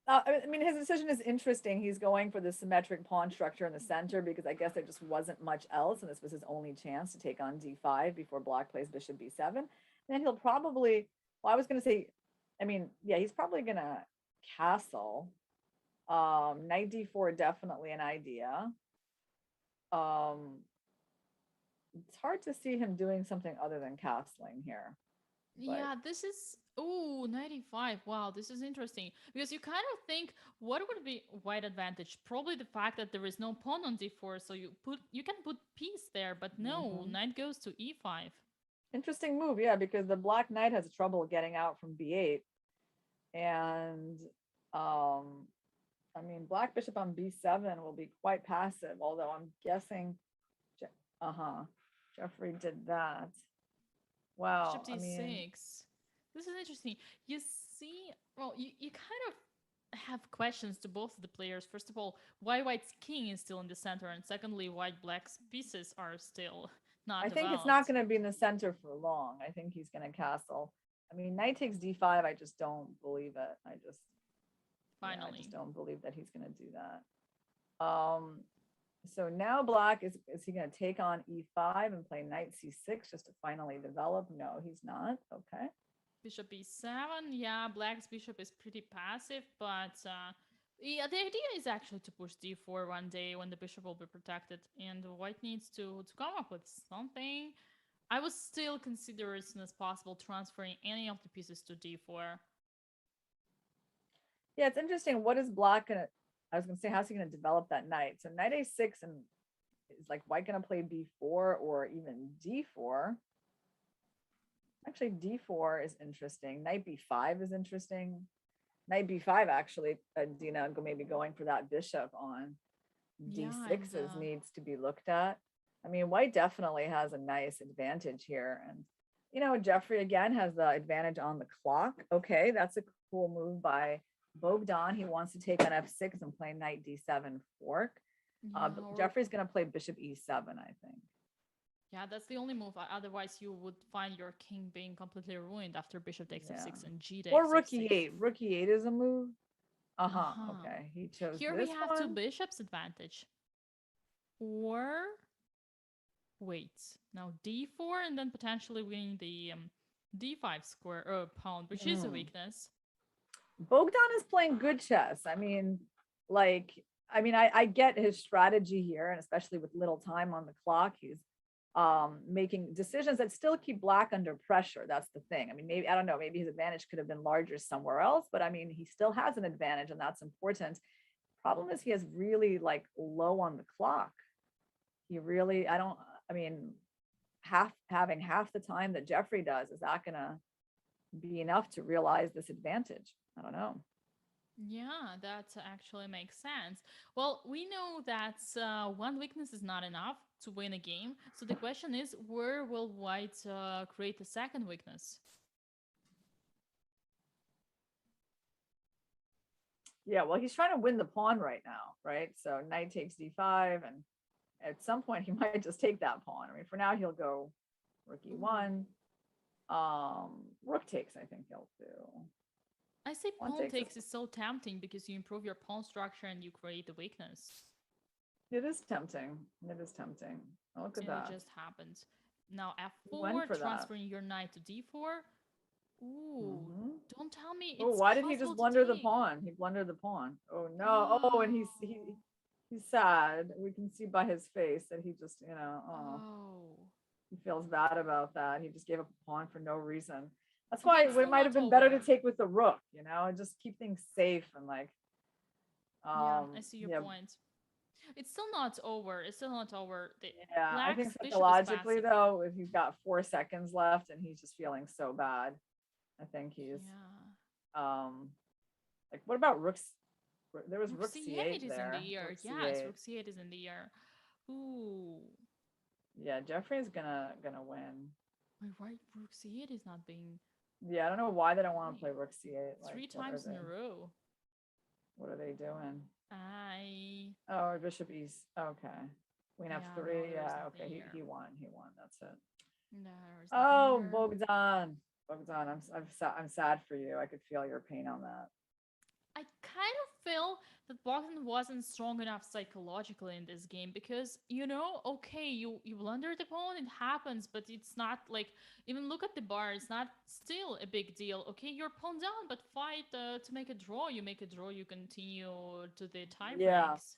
Speaker 2: I mean, his decision is interesting. He's going for the symmetric pawn structure in the center because I guess there just wasn't much else, and this was his only chance to take on d5 before black plays bishop b7. And then he'll probably. Well, I was going to say, I mean, yeah, he's probably going to castle. Knight d4 definitely an idea. Um, it's hard to see him doing something other than castling here, but
Speaker 1: Yeah, this is, oh, 95. Wow, this is interesting because you kind of think what would be white advantage? Probably the fact that there is no pawn on d4, so you can put piece there, but no,
Speaker 2: mhm.
Speaker 1: knight goes to e5.
Speaker 2: Interesting move, yeah, because the black knight has trouble getting out from b8, and um, I mean, black bishop on b7 will be quite passive, although I'm guessing, uh-huh, Jeffrey did that.
Speaker 1: Bishop
Speaker 2: Wow, I mean,
Speaker 1: d6. This is interesting. You see, well, you kind of have questions to both of the players. First of all, why white's king is still in the center, and secondly, white black's pieces are still not
Speaker 2: I think it's not
Speaker 1: developed.
Speaker 2: going to be in the center for long. I think he's going to castle. I mean, knight takes d5. I just don't believe it. Yeah, I just
Speaker 1: Finally.
Speaker 2: don't believe that he's going to do that. So now black is he going to take on e5 and play knight c6 just to finally develop? No, he's not. Okay.
Speaker 1: Bishop e7. Yeah, black's bishop is pretty passive, but yeah, the idea is actually to push d4 one day when the bishop will be protected, and white needs to come up with something. I would still consider as soon as possible transferring any of the pieces to d4.
Speaker 2: Yeah, it's interesting. What is black gonna? I was gonna say, how's he gonna develop that knight? So knight a6 and is like white gonna play b4 or even d4? Actually, d4 is interesting. Knight b5 is interesting. Knight b5 actually, Dina maybe going for that bishop on
Speaker 1: Yeah, and
Speaker 2: d6 needs to be looked at. I mean, white definitely has a nice advantage here, and Jeffrey again has the advantage on the clock. Okay, that's a cool move by Bogdan. He wants to take on f6 and play knight d7 fork.
Speaker 1: yeah, or
Speaker 2: Jeffrey's going to play bishop e7, I think.
Speaker 1: yeah, that's the only move. Otherwise, you would find your king being completely ruined after bishop takes
Speaker 2: Yeah.
Speaker 1: f6 and g
Speaker 2: Or
Speaker 1: takes
Speaker 2: rookie
Speaker 1: f6.
Speaker 2: 8. Rookie 8 is a move. Uh-huh.
Speaker 1: Uh-huh.
Speaker 2: Okay. He chose
Speaker 1: Here we
Speaker 2: this
Speaker 1: have two
Speaker 2: one.
Speaker 1: bishops advantage. Or wait, now d4 and then potentially winning the d5 square or pawn, which is a
Speaker 2: Hmm.
Speaker 1: weakness.
Speaker 2: Bogdan is playing good chess. Like, I get his strategy here, and especially with little time on the clock, he's making decisions that still keep black under pressure. That's the thing. I mean, maybe, I don't know, maybe his advantage could have been larger somewhere else, but I mean, he still has an advantage, and that's important. Problem is, he has really like low on the clock. He really, I don't, I mean, having half the time that Jeffrey does, is that gonna be enough to realize this advantage? I don't know.
Speaker 1: Yeah, that actually makes sense. Well, we know that one weakness is not enough to win a game. So the question is, where will White create a second weakness?
Speaker 2: Yeah, well, he's trying to win the pawn right now, right? So knight takes d5, and at some point he might just take that pawn. I mean, for now he'll go rook e1. Rook takes, I think he'll do.
Speaker 1: I say
Speaker 2: Pawn
Speaker 1: pawn
Speaker 2: takes
Speaker 1: takes is so tempting because you improve your pawn structure and you create a weakness.
Speaker 2: It is tempting. It is tempting. Oh, look at
Speaker 1: And it
Speaker 2: that.
Speaker 1: just happens. Now
Speaker 2: He went
Speaker 1: f4,
Speaker 2: for that.
Speaker 1: transferring your knight to d4. Ooh,
Speaker 2: Mm-hmm.
Speaker 1: don't tell me
Speaker 2: Oh,
Speaker 1: it's
Speaker 2: why did he
Speaker 1: possible
Speaker 2: just
Speaker 1: to
Speaker 2: blunder the
Speaker 1: take.
Speaker 2: pawn? He blundered the pawn. Oh no. Oh, and
Speaker 1: Oh,
Speaker 2: he's sad. We can see by his face that he just, oh,
Speaker 1: oh.
Speaker 2: he feels bad about that. He just gave up a pawn for no reason. That's
Speaker 1: Okay,
Speaker 2: why
Speaker 1: it's
Speaker 2: it
Speaker 1: still
Speaker 2: might have
Speaker 1: not
Speaker 2: been better to
Speaker 1: over.
Speaker 2: take with the rook, and just keep things safe and like,
Speaker 1: Yeah, I see your
Speaker 2: yeah,
Speaker 1: point. It's still not over. It's still not over. The
Speaker 2: yeah. I think
Speaker 1: Black's bishop is
Speaker 2: psychologically
Speaker 1: passive.
Speaker 2: though, if he's got 4 seconds left and he's just feeling so bad, I think he's
Speaker 1: Yeah.
Speaker 2: um like, what about rooks? There was
Speaker 1: Rook
Speaker 2: rook
Speaker 1: c8
Speaker 2: c8
Speaker 1: is in
Speaker 2: there.
Speaker 1: the air.
Speaker 2: Rook
Speaker 1: Yes,
Speaker 2: c8.
Speaker 1: rook c8 is in the air. Ooh.
Speaker 2: Yeah, Jeffrey's gonna win.
Speaker 1: Wait, why rook c8 is not being
Speaker 2: Yeah, I don't know why they don't want to play
Speaker 1: played?
Speaker 2: rook c8. Like,
Speaker 1: Three times in a row.
Speaker 2: what are they doing?
Speaker 1: I
Speaker 2: Oh, bishop east. Okay. Queen
Speaker 1: Yeah, no,
Speaker 2: f3.
Speaker 1: there is
Speaker 2: Yeah,
Speaker 1: nothing
Speaker 2: okay. He
Speaker 1: here.
Speaker 2: won. He won. That's it.
Speaker 1: No, there is nothing
Speaker 2: Oh,
Speaker 1: here.
Speaker 2: Bogdan. Bogdan, I'm sad for you. I could feel your pain on that.
Speaker 1: I kind of feel that Bogdan wasn't strong enough psychologically in this game because okay, you blunder the pawn, it happens, but it's not like, even look at the bar, it's not still a big deal. Okay, you're pawn down, but fight to make a draw. You make a draw, you continue to the tie
Speaker 2: Yeah,
Speaker 1: breaks.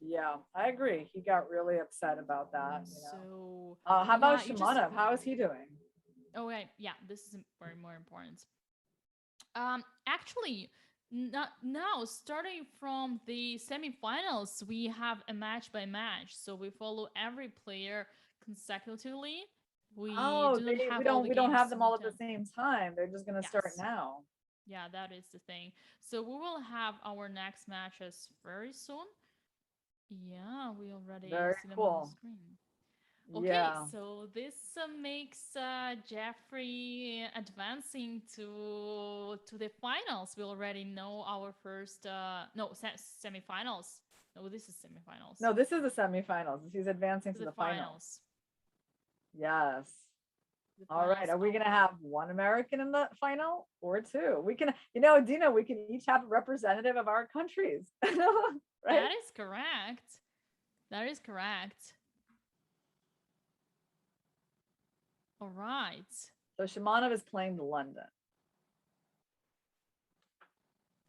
Speaker 2: yeah, I agree. He got really upset about that.
Speaker 1: So
Speaker 2: How about
Speaker 1: yeah, you just
Speaker 2: Shimanov? How is he doing?
Speaker 1: okay, yeah, this is very more important. Actually, now starting from the semifinals, we have a match by match, so we follow every player consecutively. We
Speaker 2: Oh,
Speaker 1: do not
Speaker 2: we
Speaker 1: have all
Speaker 2: don't
Speaker 1: the
Speaker 2: we don't
Speaker 1: games
Speaker 2: have them all at the
Speaker 1: simultaneously.
Speaker 2: same time. They're just gonna start
Speaker 1: Yes,
Speaker 2: now.
Speaker 1: yeah, that is the thing. So we will have our next matches very soon. Yeah, we already
Speaker 2: Very
Speaker 1: see them on the
Speaker 2: cool.
Speaker 1: screen. Okay,
Speaker 2: Yeah.
Speaker 1: so this makes Jeffrey advancing to the finals. We already know our first no semifinals. No, this is semifinals.
Speaker 2: No, this is the semifinals. He's advancing
Speaker 1: To
Speaker 2: to
Speaker 1: the
Speaker 2: the finals.
Speaker 1: finals.
Speaker 2: Yes.
Speaker 1: The
Speaker 2: All right.
Speaker 1: finals
Speaker 2: Are we
Speaker 1: of
Speaker 2: gonna have one American in the final or two? We can, Dina, we can each have a representative of our countries. Right?
Speaker 1: that is correct. That is correct. All right.
Speaker 2: So Shimanov is playing London.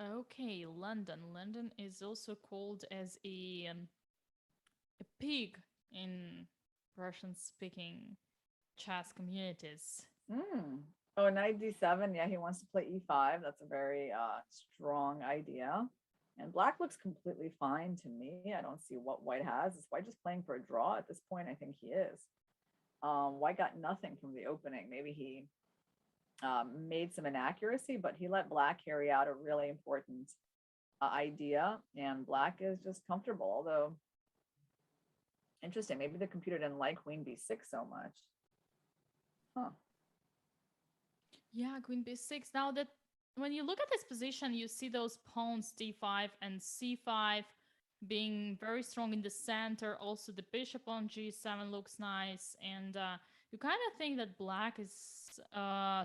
Speaker 1: Okay, London. London is also called as a pig in Russian-speaking chess communities.
Speaker 2: Mm. Oh, knight d7. Yeah, he wants to play e5. That's a very strong idea. And black looks completely fine to me. I don't see what white has. Is white just playing for a draw at this point? I think he is. White got nothing from the opening. Maybe he made some inaccuracy, but he let black carry out a really important idea, and black is just comfortable. Although, interesting, maybe the computer didn't like queen b6 so much. Huh.
Speaker 1: Yeah, queen b6. Now that when you look at this position, you see those pawns d5 and c5 being very strong in the center. Also, the bishop on g7 looks nice, and you kind of think that black is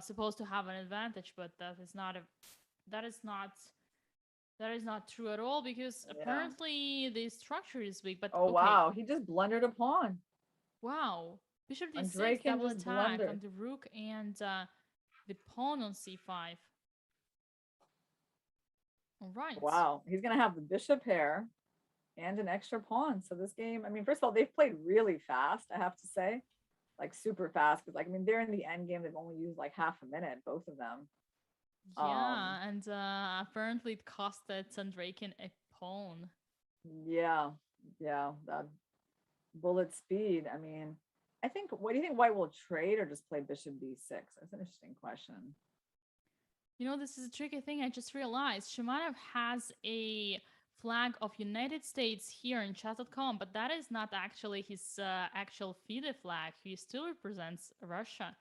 Speaker 1: supposed to have an advantage, but that is not that is not true at all because
Speaker 2: Yeah.
Speaker 1: apparently the structure is weak. But
Speaker 2: Oh
Speaker 1: okay,
Speaker 2: wow, he just blundered a pawn.
Speaker 1: wow, bishop d6
Speaker 2: Andreykin
Speaker 1: double
Speaker 2: just
Speaker 1: attack
Speaker 2: blundered.
Speaker 1: on the rook and the pawn on c5. All right.
Speaker 2: Wow, he's gonna have the bishop pair and an extra pawn. So this game, I mean, first of all, they've played really fast, I have to say, like super fast. Because, like, I mean, they're in the end game. They've only used like half a minute, both of them. Um,
Speaker 1: Yeah, and apparently it costed Sandraken a pawn.
Speaker 2: yeah, yeah, that bullet speed. I mean, I think, what do you think White will trade or just play bishop b6? That's an interesting question.
Speaker 1: You know, this is a tricky thing. I just realized Shimanov has a flag of United States here in Chess.com, but that is not actually his actual FIDE flag. He still represents Russia,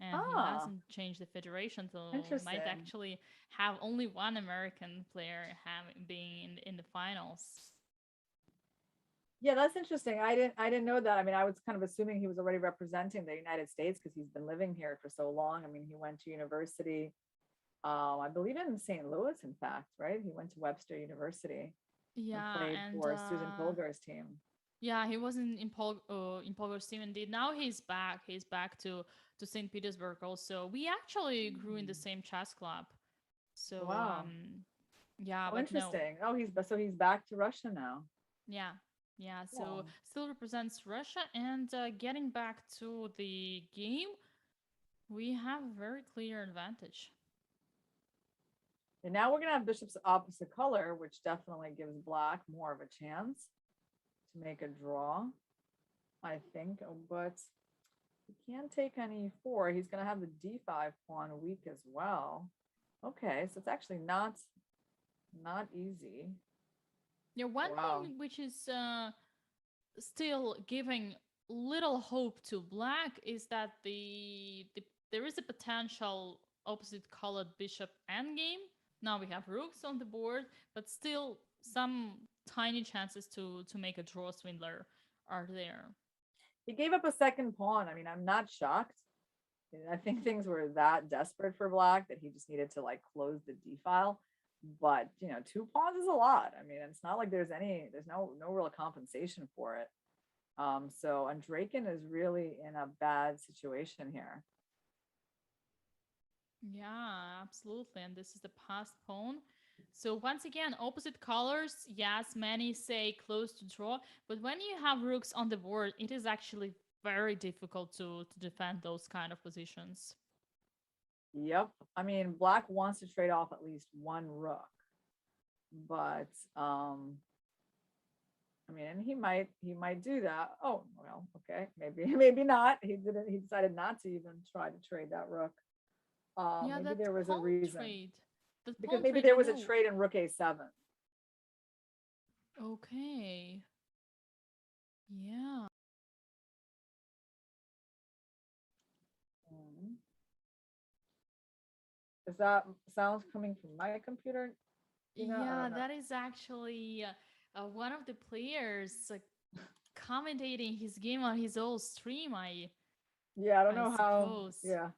Speaker 1: and he
Speaker 2: Ah,
Speaker 1: hasn't changed the federation, so might
Speaker 2: interesting.
Speaker 1: actually have only one American player having being in the finals.
Speaker 2: Yeah, that's interesting. I didn't know that. I mean, I was kind of assuming he was already representing the United States because he's been living here for so long. I mean, he went to university, I believe in St. Louis, in fact, right? He went to Webster University and
Speaker 1: Yeah,
Speaker 2: played
Speaker 1: and
Speaker 2: for Susan Polgar's team.
Speaker 1: yeah, he was in Polgar's team indeed. Now he's back. He's back to St. Petersburg. Also, we actually grew in the
Speaker 2: Hmm.
Speaker 1: same chess club. So
Speaker 2: Wow.
Speaker 1: yeah,
Speaker 2: Oh,
Speaker 1: but no,
Speaker 2: interesting. Oh, he's back to Russia now.
Speaker 1: yeah, yeah. So
Speaker 2: Oh.
Speaker 1: still represents Russia. And getting back to the game, we have a very clear advantage.
Speaker 2: And now we're gonna have bishops opposite color, which definitely gives black more of a chance to make a draw, I think. But he can't take on e4. He's gonna have the d5 pawn weak as well. Okay, so it's actually not easy.
Speaker 1: Yeah, one
Speaker 2: Wow.
Speaker 1: thing which is still giving little hope to black is that there is a potential opposite colored bishop endgame. Now we have rooks on the board, but still some tiny chances to make a draw swindler are there.
Speaker 2: He gave up a second pawn. I mean, I'm not shocked. I think things were that desperate for black that he just needed to like close the d file. But two pawns is a lot. I mean, it's not like there's no real compensation for it. So Andrakin is really in a bad situation here.
Speaker 1: Yeah, absolutely. And this is the passed pawn. So once again, opposite colors. Yes, many say close to draw, but when you have rooks on the board, it is actually very difficult to defend those kind of positions.
Speaker 2: Yep. I mean, black wants to trade off at least one rook, but I mean, and he might do that. Oh, well, okay, maybe maybe not. He didn't. He decided not to even try to trade that rook.
Speaker 1: Yeah,
Speaker 2: Maybe
Speaker 1: that
Speaker 2: there was a
Speaker 1: pawn
Speaker 2: reason
Speaker 1: trade. That
Speaker 2: because
Speaker 1: pawn
Speaker 2: maybe
Speaker 1: trade,
Speaker 2: there
Speaker 1: you
Speaker 2: was a
Speaker 1: know.
Speaker 2: trade in rook a7.
Speaker 1: Okay. Yeah.
Speaker 2: Mhm. Is that sounds coming from my computer, Tina? I
Speaker 1: Yeah,
Speaker 2: don't know.
Speaker 1: that is actually one of the players commentating his game on his own stream.
Speaker 2: Yeah, I don't
Speaker 1: I
Speaker 2: know how.
Speaker 1: suppose.
Speaker 2: Yeah,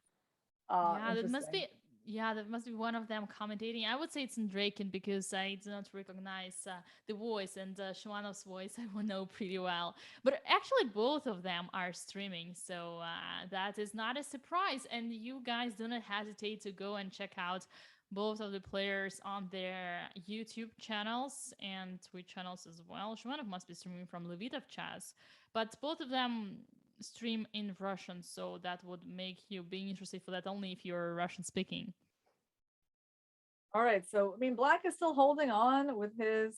Speaker 1: Yeah, that must
Speaker 2: interesting.
Speaker 1: be. Yeah, that must be one of them commentating. I would say it's Draken because I do not recognize the voice, and Shimanov's voice I will know pretty well. But actually, both of them are streaming, so that is not a surprise. And you guys do not hesitate to go and check out both of the players on their YouTube channels and Twitch channels as well. Shimanov must be streaming from Levitov Chess, but both of them stream in Russian, so that would make you being interested for that only if you're Russian speaking.
Speaker 2: All right, so I mean, black is still holding on with his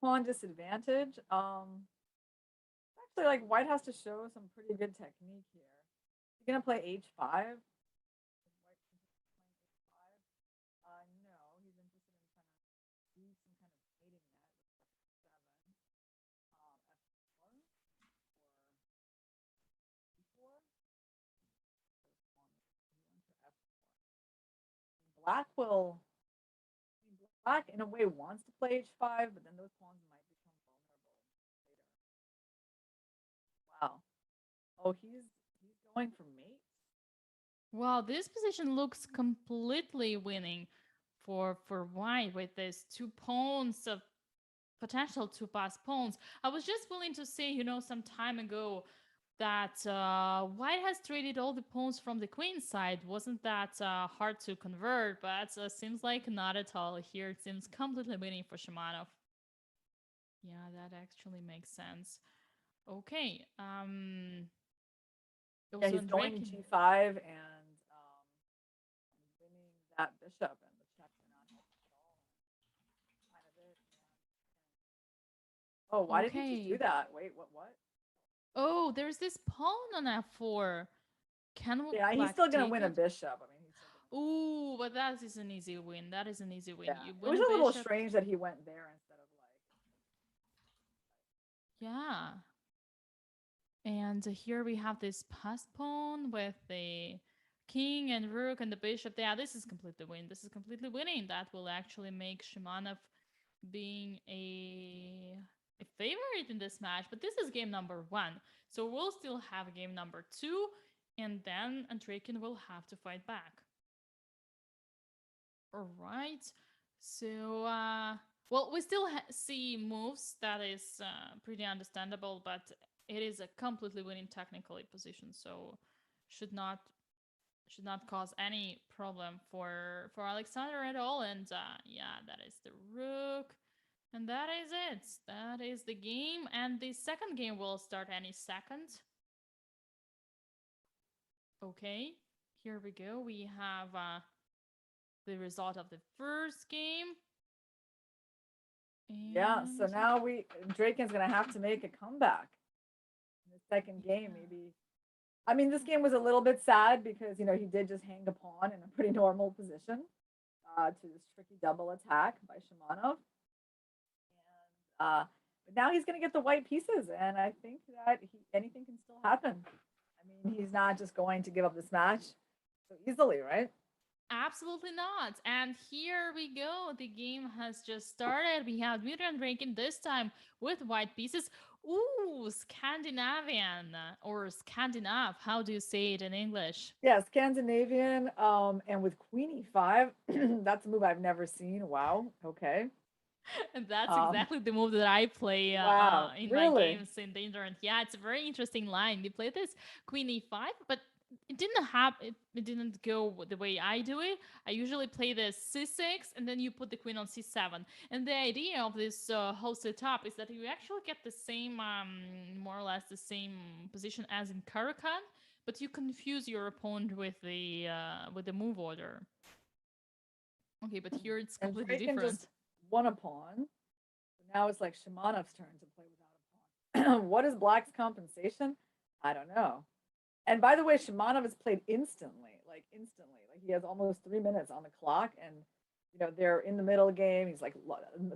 Speaker 2: pawn disadvantage. Actually, like white has to show some pretty good technique here. He's gonna play h5. No, he's interested in trying to use some kind of mating net with f7, f4, or e4. Black will, black in a way wants to play h5, but then those pawns might become vulnerable later. Wow. Oh, he's going for mate.
Speaker 1: Wow, this position looks completely winning for white with this two pawns of potential two pass pawns. I was just willing to say, some time ago that white has traded all the pawns from the queen side. Wasn't that hard to convert? But seems like not at all. Here it seems completely winning for Shimanov. Yeah, that actually makes sense. Okay.
Speaker 2: Yeah,
Speaker 1: Also
Speaker 2: he's going
Speaker 1: Drake.
Speaker 2: g5 and winning that bishop, and the checks are not helping at all. Kind of it. Oh, why did he just do
Speaker 1: Okay.
Speaker 2: that? Wait, what? What?
Speaker 1: Oh, there's this pawn on f4. Can
Speaker 2: Yeah, he's
Speaker 1: black
Speaker 2: still gonna
Speaker 1: take
Speaker 2: win a
Speaker 1: it?
Speaker 2: bishop. I mean, he's still gonna win.
Speaker 1: Ooh, but that is an easy win. That is an easy win.
Speaker 2: Yeah,
Speaker 1: You
Speaker 2: it
Speaker 1: win
Speaker 2: was
Speaker 1: a
Speaker 2: a little
Speaker 1: bishop.
Speaker 2: strange that he went there instead of like.
Speaker 1: Yeah. And here we have this passed pawn with the king and rook and the bishop. Yeah, this is completely win. This is completely winning. That will actually make Shimanov being a favorite in this match. But this is game number 1. So we'll still have game number 2. And then Andreikin will have to fight back. All right. So, well, we still see moves. That is pretty understandable, but it is a completely winning technically position, so should not cause any problem for Alexander at all. And yeah, that is the rook, and that is it. That is the game, and the second game will start any second. Okay, here we go. We have the result of the first game.
Speaker 2: Yeah, so
Speaker 1: And
Speaker 2: now Draken's gonna have to make a comeback in the second game,
Speaker 1: yeah.
Speaker 2: maybe. I mean, this game was a little bit sad because he did just hang a pawn in a pretty normal position to this tricky double attack by Shimanov, and but now he's gonna get the white pieces, and I think that anything can still happen. I mean, he's not just going to give up this match so easily, right?
Speaker 1: Absolutely not. And here we go. The game has just started. We have Dmitry Andreikin this time with white pieces. Ooh, Scandinavian or Scandinav. How do you say it in English?
Speaker 2: Yeah, Scandinavian, and with Queen E5, that's a move I've never seen. Wow. Okay.
Speaker 1: And that's
Speaker 2: Um,
Speaker 1: exactly the move that I play
Speaker 2: wow.
Speaker 1: in my
Speaker 2: Really?
Speaker 1: games in the internet. Yeah, it's a very interesting line. We play this Queen E5, but it didn't have it didn't go the way I do it. I usually play the C6 and then you put the queen on C7. And the idea of this whole setup is that you actually get the same, more or less the same position as in Karakan, but you confuse your opponent with the move order. Okay, but here it's
Speaker 2: And
Speaker 1: completely
Speaker 2: Draken just
Speaker 1: different.
Speaker 2: won a pawn. Now it's like Shimanov's turn to play without a pawn. What is Black's compensation? I don't know. And by the way, Shimanov has played instantly, like instantly. Like he has almost 3 minutes on the clock, and they're in the middle game. He's like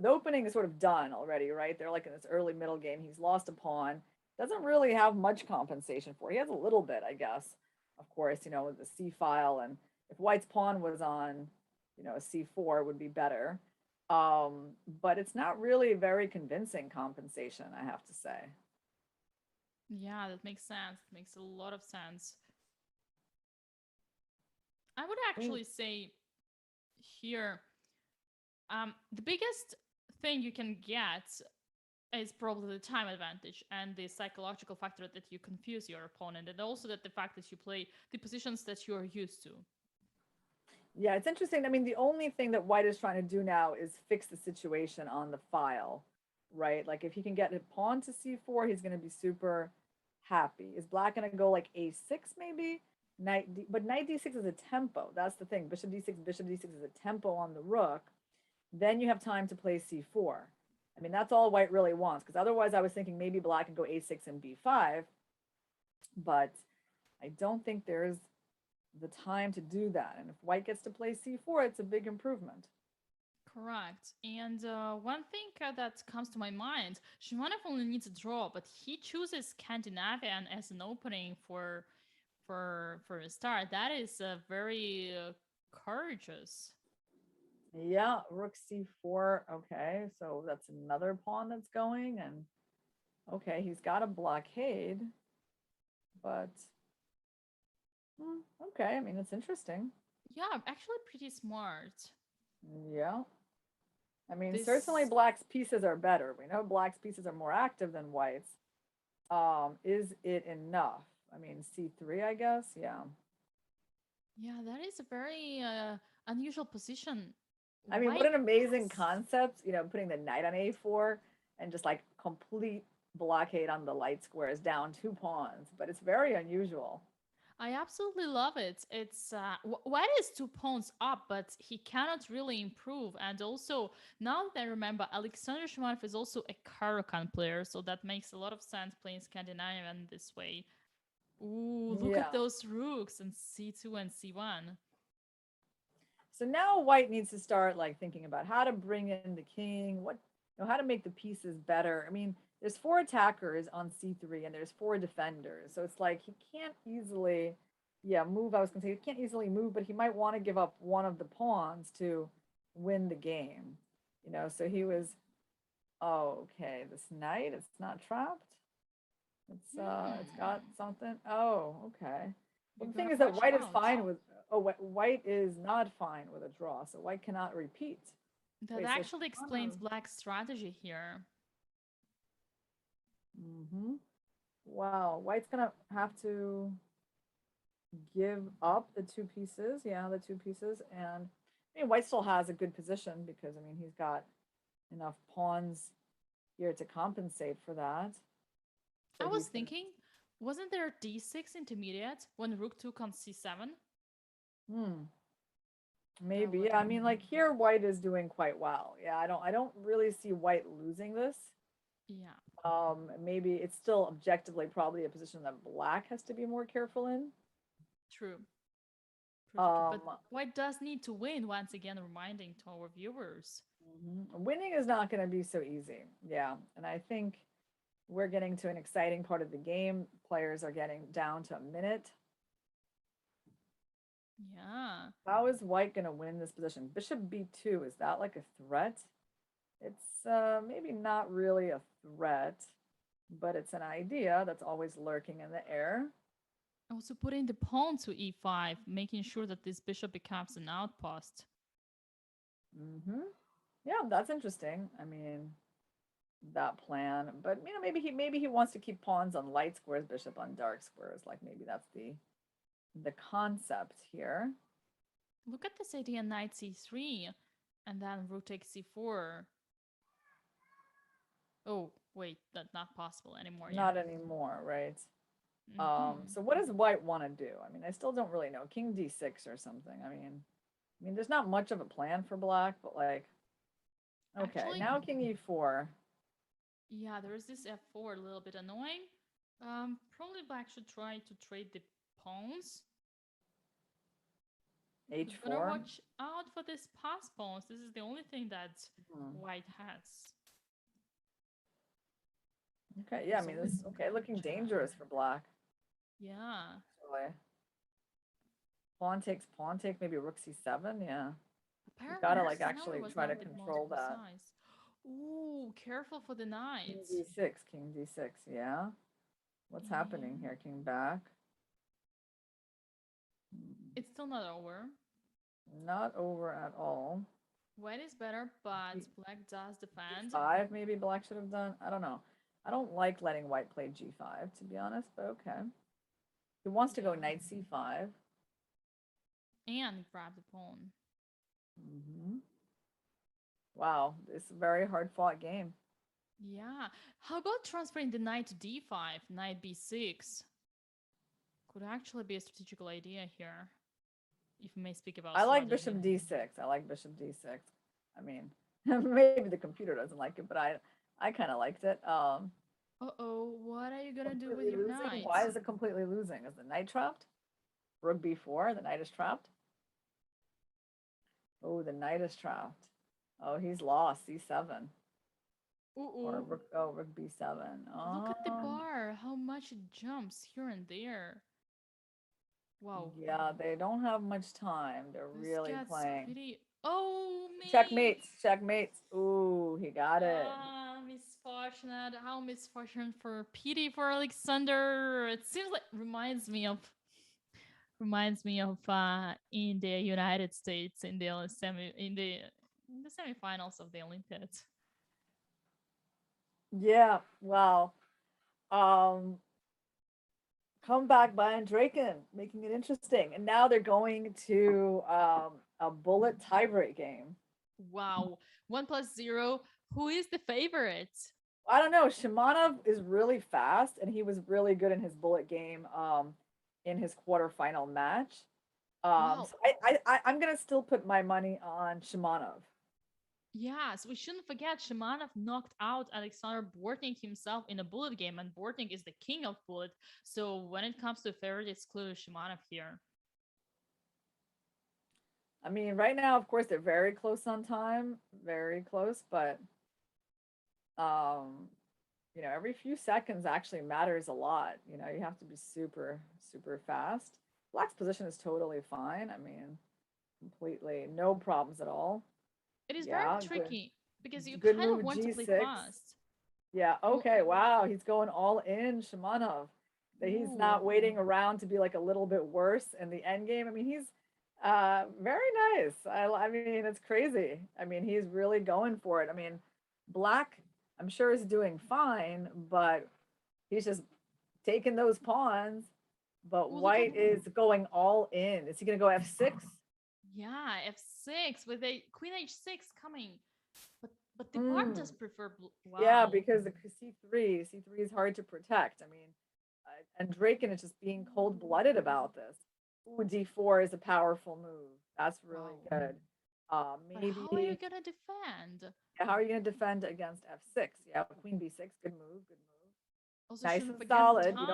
Speaker 2: the opening is sort of done already, right? They're like in this early middle game. He's lost a pawn. Doesn't really have much compensation for. He has a little bit, I guess. Of course, with the C file, and if White's pawn was on, a C4, it would be better. But it's not really very convincing compensation, I have to say.
Speaker 1: Yeah, that makes sense. It makes a lot of sense. I would
Speaker 2: Queen.
Speaker 1: actually say here, the biggest thing you can get is probably the time advantage and the psychological factor that you confuse your opponent, and also that the fact that you play the positions that you're used to.
Speaker 2: Yeah, it's interesting. I mean, the only thing that White is trying to do now is fix the situation on the file, right? Like if he can get a pawn to C4, he's going to be super happy. Is Black going to go like A6 maybe? But knight D6 is a tempo. That's the thing. Bishop D6 is a tempo on the rook. Then you have time to play C4. I mean, that's all White really wants, because otherwise I was thinking maybe Black can go A6 and B5, but I don't think there's the time to do that. And if White gets to play C4, it's a big improvement.
Speaker 1: Correct. And one thing that comes to my mind, Shimanov only needs a draw, but he chooses Scandinavian as an opening for a start. That is very courageous.
Speaker 2: Yeah, rook C4. Okay, so that's another pawn that's going. And okay, he's got a blockade, but okay, I mean, it's interesting.
Speaker 1: Yeah, actually pretty smart.
Speaker 2: Yeah. I mean, certainly
Speaker 1: This
Speaker 2: Black's pieces are better. We know Black's pieces are more active than White's. Is it enough? I mean, C3, I guess. Yeah.
Speaker 1: Yeah, that is a very unusual position.
Speaker 2: I mean, what
Speaker 1: White
Speaker 2: an amazing
Speaker 1: has,
Speaker 2: concept, putting the knight on A4 and just like complete blockade on the light squares down 2 pawns, but it's very unusual.
Speaker 1: I absolutely love it. It's White is 2 pawns up, but he cannot really improve. And also, now that I remember, Alexander Shmanov is also a Caro-Kann player, so that makes a lot of sense playing Scandinavian this way. Ooh, look at
Speaker 2: Yeah.
Speaker 1: those rooks and c2 and c1.
Speaker 2: So now white needs to start like thinking about how to bring in the king, how to make the pieces better. I mean, there's four attackers on c3 and there's four defenders. So it's like he can't easily, yeah, move. I was gonna say he can't easily move, but he might want to give up one of the pawns to win the game. So he was, oh, okay, this knight, it's not trapped. It's got
Speaker 1: Hmm.
Speaker 2: something. Oh, okay.
Speaker 1: You
Speaker 2: Well, the thing
Speaker 1: gotta
Speaker 2: is that
Speaker 1: watch
Speaker 2: white is
Speaker 1: out.
Speaker 2: fine with, oh, white is not fine with a draw, so white cannot repeat.
Speaker 1: That
Speaker 2: Wait, so
Speaker 1: actually explains
Speaker 2: Shimano.
Speaker 1: Black's strategy here.
Speaker 2: Mm-hmm. Wow, white's gonna have to give up the two pieces. Yeah, the two pieces, and I mean, white still has a good position because I mean he's got enough pawns here to compensate for that.
Speaker 1: I
Speaker 2: So
Speaker 1: was
Speaker 2: he's gonna.
Speaker 1: thinking, wasn't there d6 intermediate when rook took on c7?
Speaker 2: Hmm.
Speaker 1: That
Speaker 2: Maybe.
Speaker 1: would
Speaker 2: Yeah, I mean, like here, white is doing quite well. Yeah, I don't really see white losing this.
Speaker 1: yeah,
Speaker 2: Maybe it's still objectively probably a position that black has to be more careful in.
Speaker 1: true. True, true, true. But
Speaker 2: Um,
Speaker 1: White does need to win, once again, reminding to our viewers.
Speaker 2: Winning is not going to be so easy. Yeah, and I think we're getting to an exciting part of the game. Players are getting down to a minute.
Speaker 1: Yeah.
Speaker 2: How is white going to win this position? Bishop b2, is that like a threat? It's maybe not really a threat, but it's an idea that's always lurking in the air.
Speaker 1: Also putting the pawn to e5, making sure that this bishop becomes an outpost.
Speaker 2: Mm-hmm. Yeah, that's interesting. I mean, that plan, but maybe he wants to keep pawns on light squares, bishop on dark squares. Like maybe that's the concept here.
Speaker 1: Look at this idea, knight c3, and then rook takes c4. Oh, wait, that's not possible anymore, yeah.
Speaker 2: Not anymore, right?
Speaker 1: Mm-hmm.
Speaker 2: So what does white want to do? I mean, I still don't really know. King d6 or something. I mean, there's not much of a plan for black, but like, okay,
Speaker 1: Actually,
Speaker 2: now king e4,
Speaker 1: yeah, there is this f4 a little bit annoying. Probably black should try to trade the pawns. But better
Speaker 2: h4.
Speaker 1: watch out for this pass pawns. This is the only thing that
Speaker 2: Hmm.
Speaker 1: white has.
Speaker 2: Okay, yeah, I
Speaker 1: There's
Speaker 2: mean,
Speaker 1: always
Speaker 2: this okay looking
Speaker 1: check.
Speaker 2: dangerous for black.
Speaker 1: Yeah.
Speaker 2: Actually, pawn take, maybe rook c7. Yeah, you
Speaker 1: Apparently,
Speaker 2: gotta
Speaker 1: this
Speaker 2: like
Speaker 1: scenario
Speaker 2: actually
Speaker 1: was
Speaker 2: try to
Speaker 1: not the most
Speaker 2: control that.
Speaker 1: precise. Ooh, careful for the
Speaker 2: King
Speaker 1: knight.
Speaker 2: d6, king d6. Yeah, what's happening
Speaker 1: Yeah.
Speaker 2: here? King back. Hmm.
Speaker 1: It's still not over.
Speaker 2: Not over at all.
Speaker 1: White is better, but black does defend.
Speaker 2: G5, maybe black should have done. I don't know. I don't like letting white play g5, to be honest, but okay. He wants to go
Speaker 1: Yeah.
Speaker 2: knight c5.
Speaker 1: And grab the pawn.
Speaker 2: Mm-hmm. Wow, this is a very hard fought game.
Speaker 1: Yeah. How about transferring the knight to d5, knight b6? Could actually be a strategical idea here, if we may speak about
Speaker 2: I like
Speaker 1: strategy.
Speaker 2: bishop d6. I like bishop d6. I mean, maybe the computer doesn't like it, but I kind of liked it.
Speaker 1: Uh-oh, what are you gonna do with
Speaker 2: Completely
Speaker 1: your
Speaker 2: losing.
Speaker 1: knight?
Speaker 2: Why is it completely losing? Is the knight trapped? Rook b4. The knight is trapped. Oh, the knight is trapped. Oh, he's lost. C7 or
Speaker 1: Ooh,
Speaker 2: rook. Oh, rook b7.
Speaker 1: look at the bar, how much it jumps here and there. Wow,
Speaker 2: Yeah, they don't have much time. They're
Speaker 1: this
Speaker 2: really
Speaker 1: gets
Speaker 2: playing.
Speaker 1: pretty. Oh, mate!
Speaker 2: Checkmates, checkmates. Ooh, he got it.
Speaker 1: Ah, misfortunate. How misfortunate for pity for Alexander. It seems like reminds me of in the United States in the semifinals of the Olympiads.
Speaker 2: Yeah, wow. Um, Comeback by Andraken, making it interesting. And now they're going to a bullet tiebreak game.
Speaker 1: Wow, 1+0. Who is the favorite?
Speaker 2: I don't know. Shimanov is really fast, and he was really good in his bullet game. in his quarterfinal match.
Speaker 1: Wow.
Speaker 2: So I'm gonna still put my money on Shimanov.
Speaker 1: Yes, we shouldn't forget Shimanov knocked out Alexander Bortnik himself in a bullet game, and Bortnik is the king of bullet. So when it comes to favorite, it's clearly Shimanov here.
Speaker 2: I mean, right now, of course, they're very close on time, very close, but um, every few seconds actually matters a lot. You have to be super, super fast. Black's position is totally fine. I mean, completely no problems at all.
Speaker 1: It is very
Speaker 2: Yeah,
Speaker 1: tricky because you
Speaker 2: good
Speaker 1: kind
Speaker 2: move
Speaker 1: of
Speaker 2: at
Speaker 1: want to play
Speaker 2: G6.
Speaker 1: fast.
Speaker 2: Yeah,
Speaker 1: Well,
Speaker 2: okay, wow, he's going all in, Shimanov. That he's not
Speaker 1: ooh.
Speaker 2: waiting around to be like a little bit worse in the end game. I mean, he's very nice. I mean, it's crazy. I mean, he's really going for it. I mean, Black, I'm sure is doing fine, but he's just taking those pawns. But
Speaker 1: Ooh, look at
Speaker 2: White is going all in. Is he going to go F6?
Speaker 1: yeah, F6 with a Queen H6 coming. But the bar
Speaker 2: Mm.
Speaker 1: does prefer
Speaker 2: Yeah,
Speaker 1: wow.
Speaker 2: because the C3 is hard to protect. I mean, and Draken is just being cold blooded about this. Ooh, D4 is a powerful move. That's really
Speaker 1: Wow.
Speaker 2: good.
Speaker 1: But how are you
Speaker 2: Maybe
Speaker 1: gonna defend?
Speaker 2: how are you going to defend against F6? Yeah, Queen B6, good move, good move.
Speaker 1: Also,
Speaker 2: Nice
Speaker 1: shouldn't
Speaker 2: and
Speaker 1: forget the
Speaker 2: solid.
Speaker 1: time.
Speaker 2: You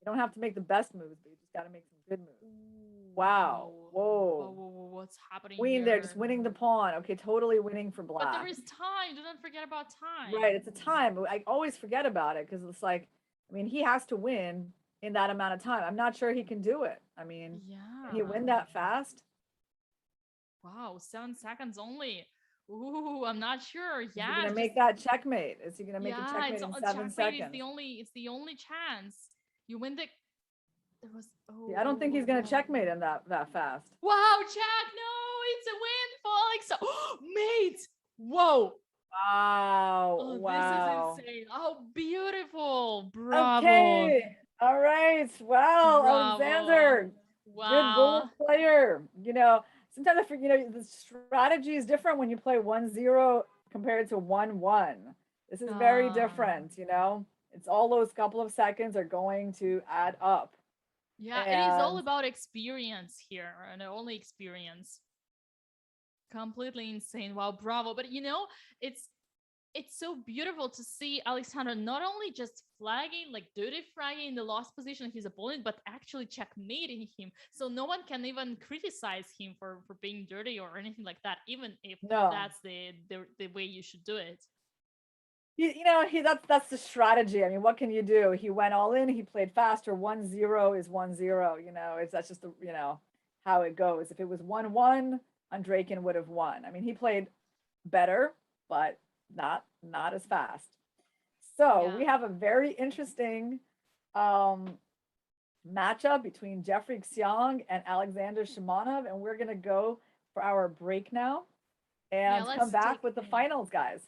Speaker 2: don't have to make the best moves, but you just got to make some good moves.
Speaker 1: Ooh,
Speaker 2: Wow.
Speaker 1: whoa.
Speaker 2: Whoa.
Speaker 1: What's happening
Speaker 2: Queen there, just
Speaker 1: here?
Speaker 2: winning the pawn. Okay, totally winning for
Speaker 1: But there
Speaker 2: Black.
Speaker 1: is time. Do not forget about
Speaker 2: Right,
Speaker 1: time.
Speaker 2: it's a time. I always forget about it because it's like, I mean, he has to win in that amount of time. I'm not sure he can do it. I mean, can he
Speaker 1: Yeah.
Speaker 2: win that fast?
Speaker 1: Wow, 7 seconds only. Ooh, I'm not sure.
Speaker 2: Is he
Speaker 1: Yeah,
Speaker 2: gonna
Speaker 1: it's just
Speaker 2: make that checkmate? Is he gonna make a
Speaker 1: yeah,
Speaker 2: checkmate
Speaker 1: it's
Speaker 2: in
Speaker 1: a
Speaker 2: seven
Speaker 1: checkmate is
Speaker 2: seconds?
Speaker 1: the only chance. You win the there was
Speaker 2: Yeah, I don't think he's gonna
Speaker 1: whoa.
Speaker 2: checkmate in that fast.
Speaker 1: Wow, Jack, no, it's a win for Alexa. Mate. Whoa.
Speaker 2: Wow,
Speaker 1: Oh, this is
Speaker 2: wow.
Speaker 1: insane. Oh, beautiful. Bravo.
Speaker 2: Okay, all right. Wow,
Speaker 1: Bravo.
Speaker 2: Alexander, good bullet
Speaker 1: Wow.
Speaker 2: player. Sometimes I forget, the strategy is different when you play 1-0 compared to 1-1. This is very
Speaker 1: Um,
Speaker 2: different. It's all those couple of seconds are going to add up.
Speaker 1: yeah, it is all
Speaker 2: And
Speaker 1: about experience here, and only experience. Completely insane. Wow, bravo. But it's so beautiful to see Alexander not only just flagging, like dirty flagging in the lost position of his opponent, but actually checkmating him. So no one can even criticize him for being dirty or anything like that, even if
Speaker 2: no,
Speaker 1: that's the way you should do it.
Speaker 2: that's the strategy. I mean, what can you do? He went all in, he played faster. 1-0 is 1-0, that's just how it goes. If it was 1-1, Andrakin would have won. I mean, he played better, but not as fast. So
Speaker 1: Yeah.
Speaker 2: we have a very interesting um, matchup between Jeffrey Xiong and Alexander Shimanov, and we're gonna go for our break now
Speaker 1: Yeah,
Speaker 2: and come
Speaker 1: let's take
Speaker 2: back with the finals, guys.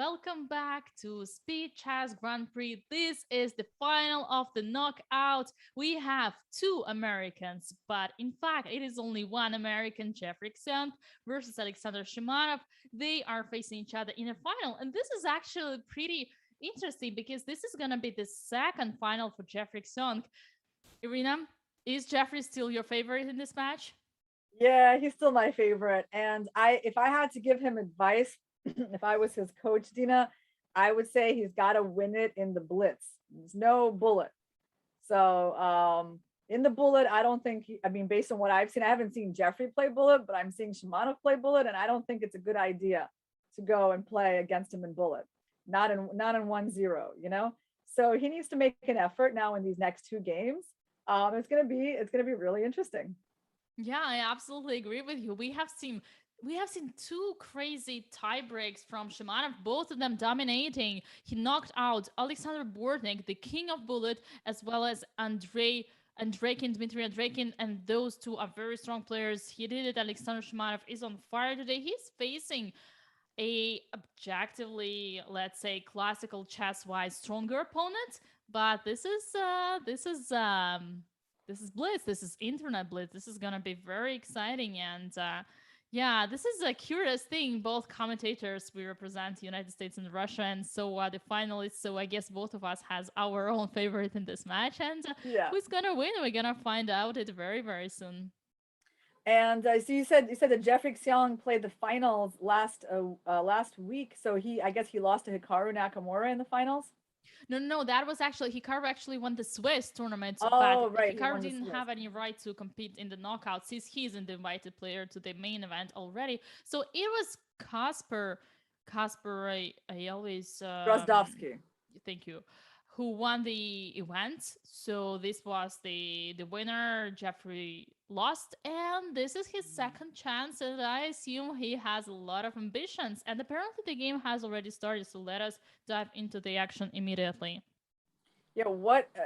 Speaker 1: welcome back to Speed Chess Grand Prix. This is the final of the knockout. We have two Americans, but in fact, it is only one American, Jeffrey Xiong versus Alexander Shimanov. They are facing each other in a final, and this is actually pretty interesting because this is gonna be the second final for Jeffrey Xiong. Irina, is Jeffrey still your favorite in this match?
Speaker 2: Yeah, he's still my favorite. And if I had to give him advice, if I was his coach, Dina, I would say he's got to win it in the blitz. There's no bullet. So in the bullet, I don't think, I mean, based on what I've seen, I haven't seen Jeffrey play bullet, but I'm seeing Shimanov play bullet, and I don't think it's a good idea to go and play against him in bullet. Not in 1-0, you know? So he needs to make an effort now in these next two games. It's gonna be really interesting.
Speaker 1: Yeah, I absolutely agree with you. We have seen two crazy tie breaks from Shimanov, both of them dominating. He knocked out Alexander Bortnik, the king of bullet, as well as Dmitry Andreikin, and those two are very strong players. He did it. Alexander Shimanov is on fire today. He's facing a objectively, let's say, classical chess-wise stronger opponent, but this is Blitz. This is Internet Blitz. This is gonna be very exciting, and yeah, this is a curious thing. Both commentators, we represent the United States and Russia, and so the finalists. So I guess both of us has our own favorite in this match, and
Speaker 2: Yeah.
Speaker 1: who's gonna win? We're gonna find out it very very soon.
Speaker 2: And so you said that Jeffrey Xiong played the finals last week. So I guess he lost to Hikaru Nakamura in the finals.
Speaker 1: No, that was actually Hikaru actually won the Swiss tournament, but
Speaker 2: Oh, right, he
Speaker 1: Hikaru
Speaker 2: won the
Speaker 1: didn't
Speaker 2: Swiss.
Speaker 1: have any right to compete in the knockout since he's an invited player to the main event already. So it was Casper, I always
Speaker 2: Drozdovsky.
Speaker 1: thank you, who won the event. So this was the winner. Jeffrey lost, and this is his second chance. And I assume he has a lot of ambitions. And apparently, the game has already started. So let us dive into the action immediately.
Speaker 2: Yeah,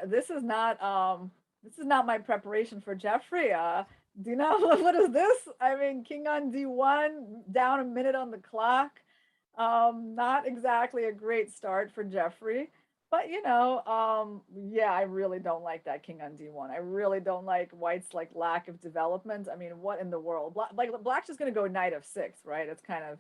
Speaker 2: this is not my preparation for Jeffrey. Do you know what is this? I mean, King on D1, down a minute on the clock. Not exactly a great start for Jeffrey. But yeah, I really don't like that King on D1. I really don't like White's like lack of development. I mean, what in the world? Black's just gonna go knight of six, right? It's kind of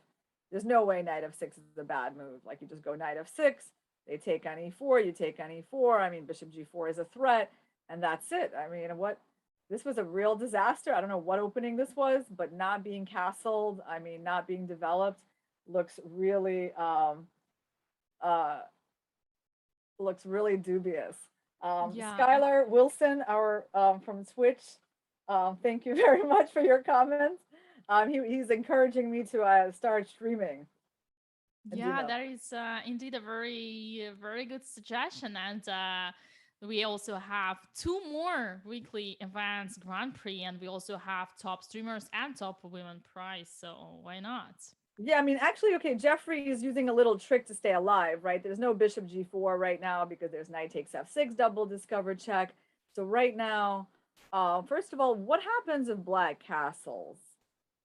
Speaker 2: there's no way knight of six is a bad move. Like you just go knight of six, they take on e4, you take on e4. I mean, bishop g4 is a threat, and that's it. I mean, what this was a real disaster. I don't know what opening this was, but not being castled, I mean, not being developed looks really uh looks really dubious.
Speaker 1: Yeah,
Speaker 2: Skylar Wilson, our from Twitch, thank you very much for your comments. He's encouraging me to start streaming.
Speaker 1: yeah, that is indeed a very good suggestion. And we also have two more weekly events, Grand Prix, and we also have top streamers and top women prize. So why not?
Speaker 2: Yeah, I mean, actually, okay, Jeffrey is using a little trick to stay alive, right? There's no bishop g4 right now because there's knight takes f6 double discover check. So right now, first of all, what happens if black castles?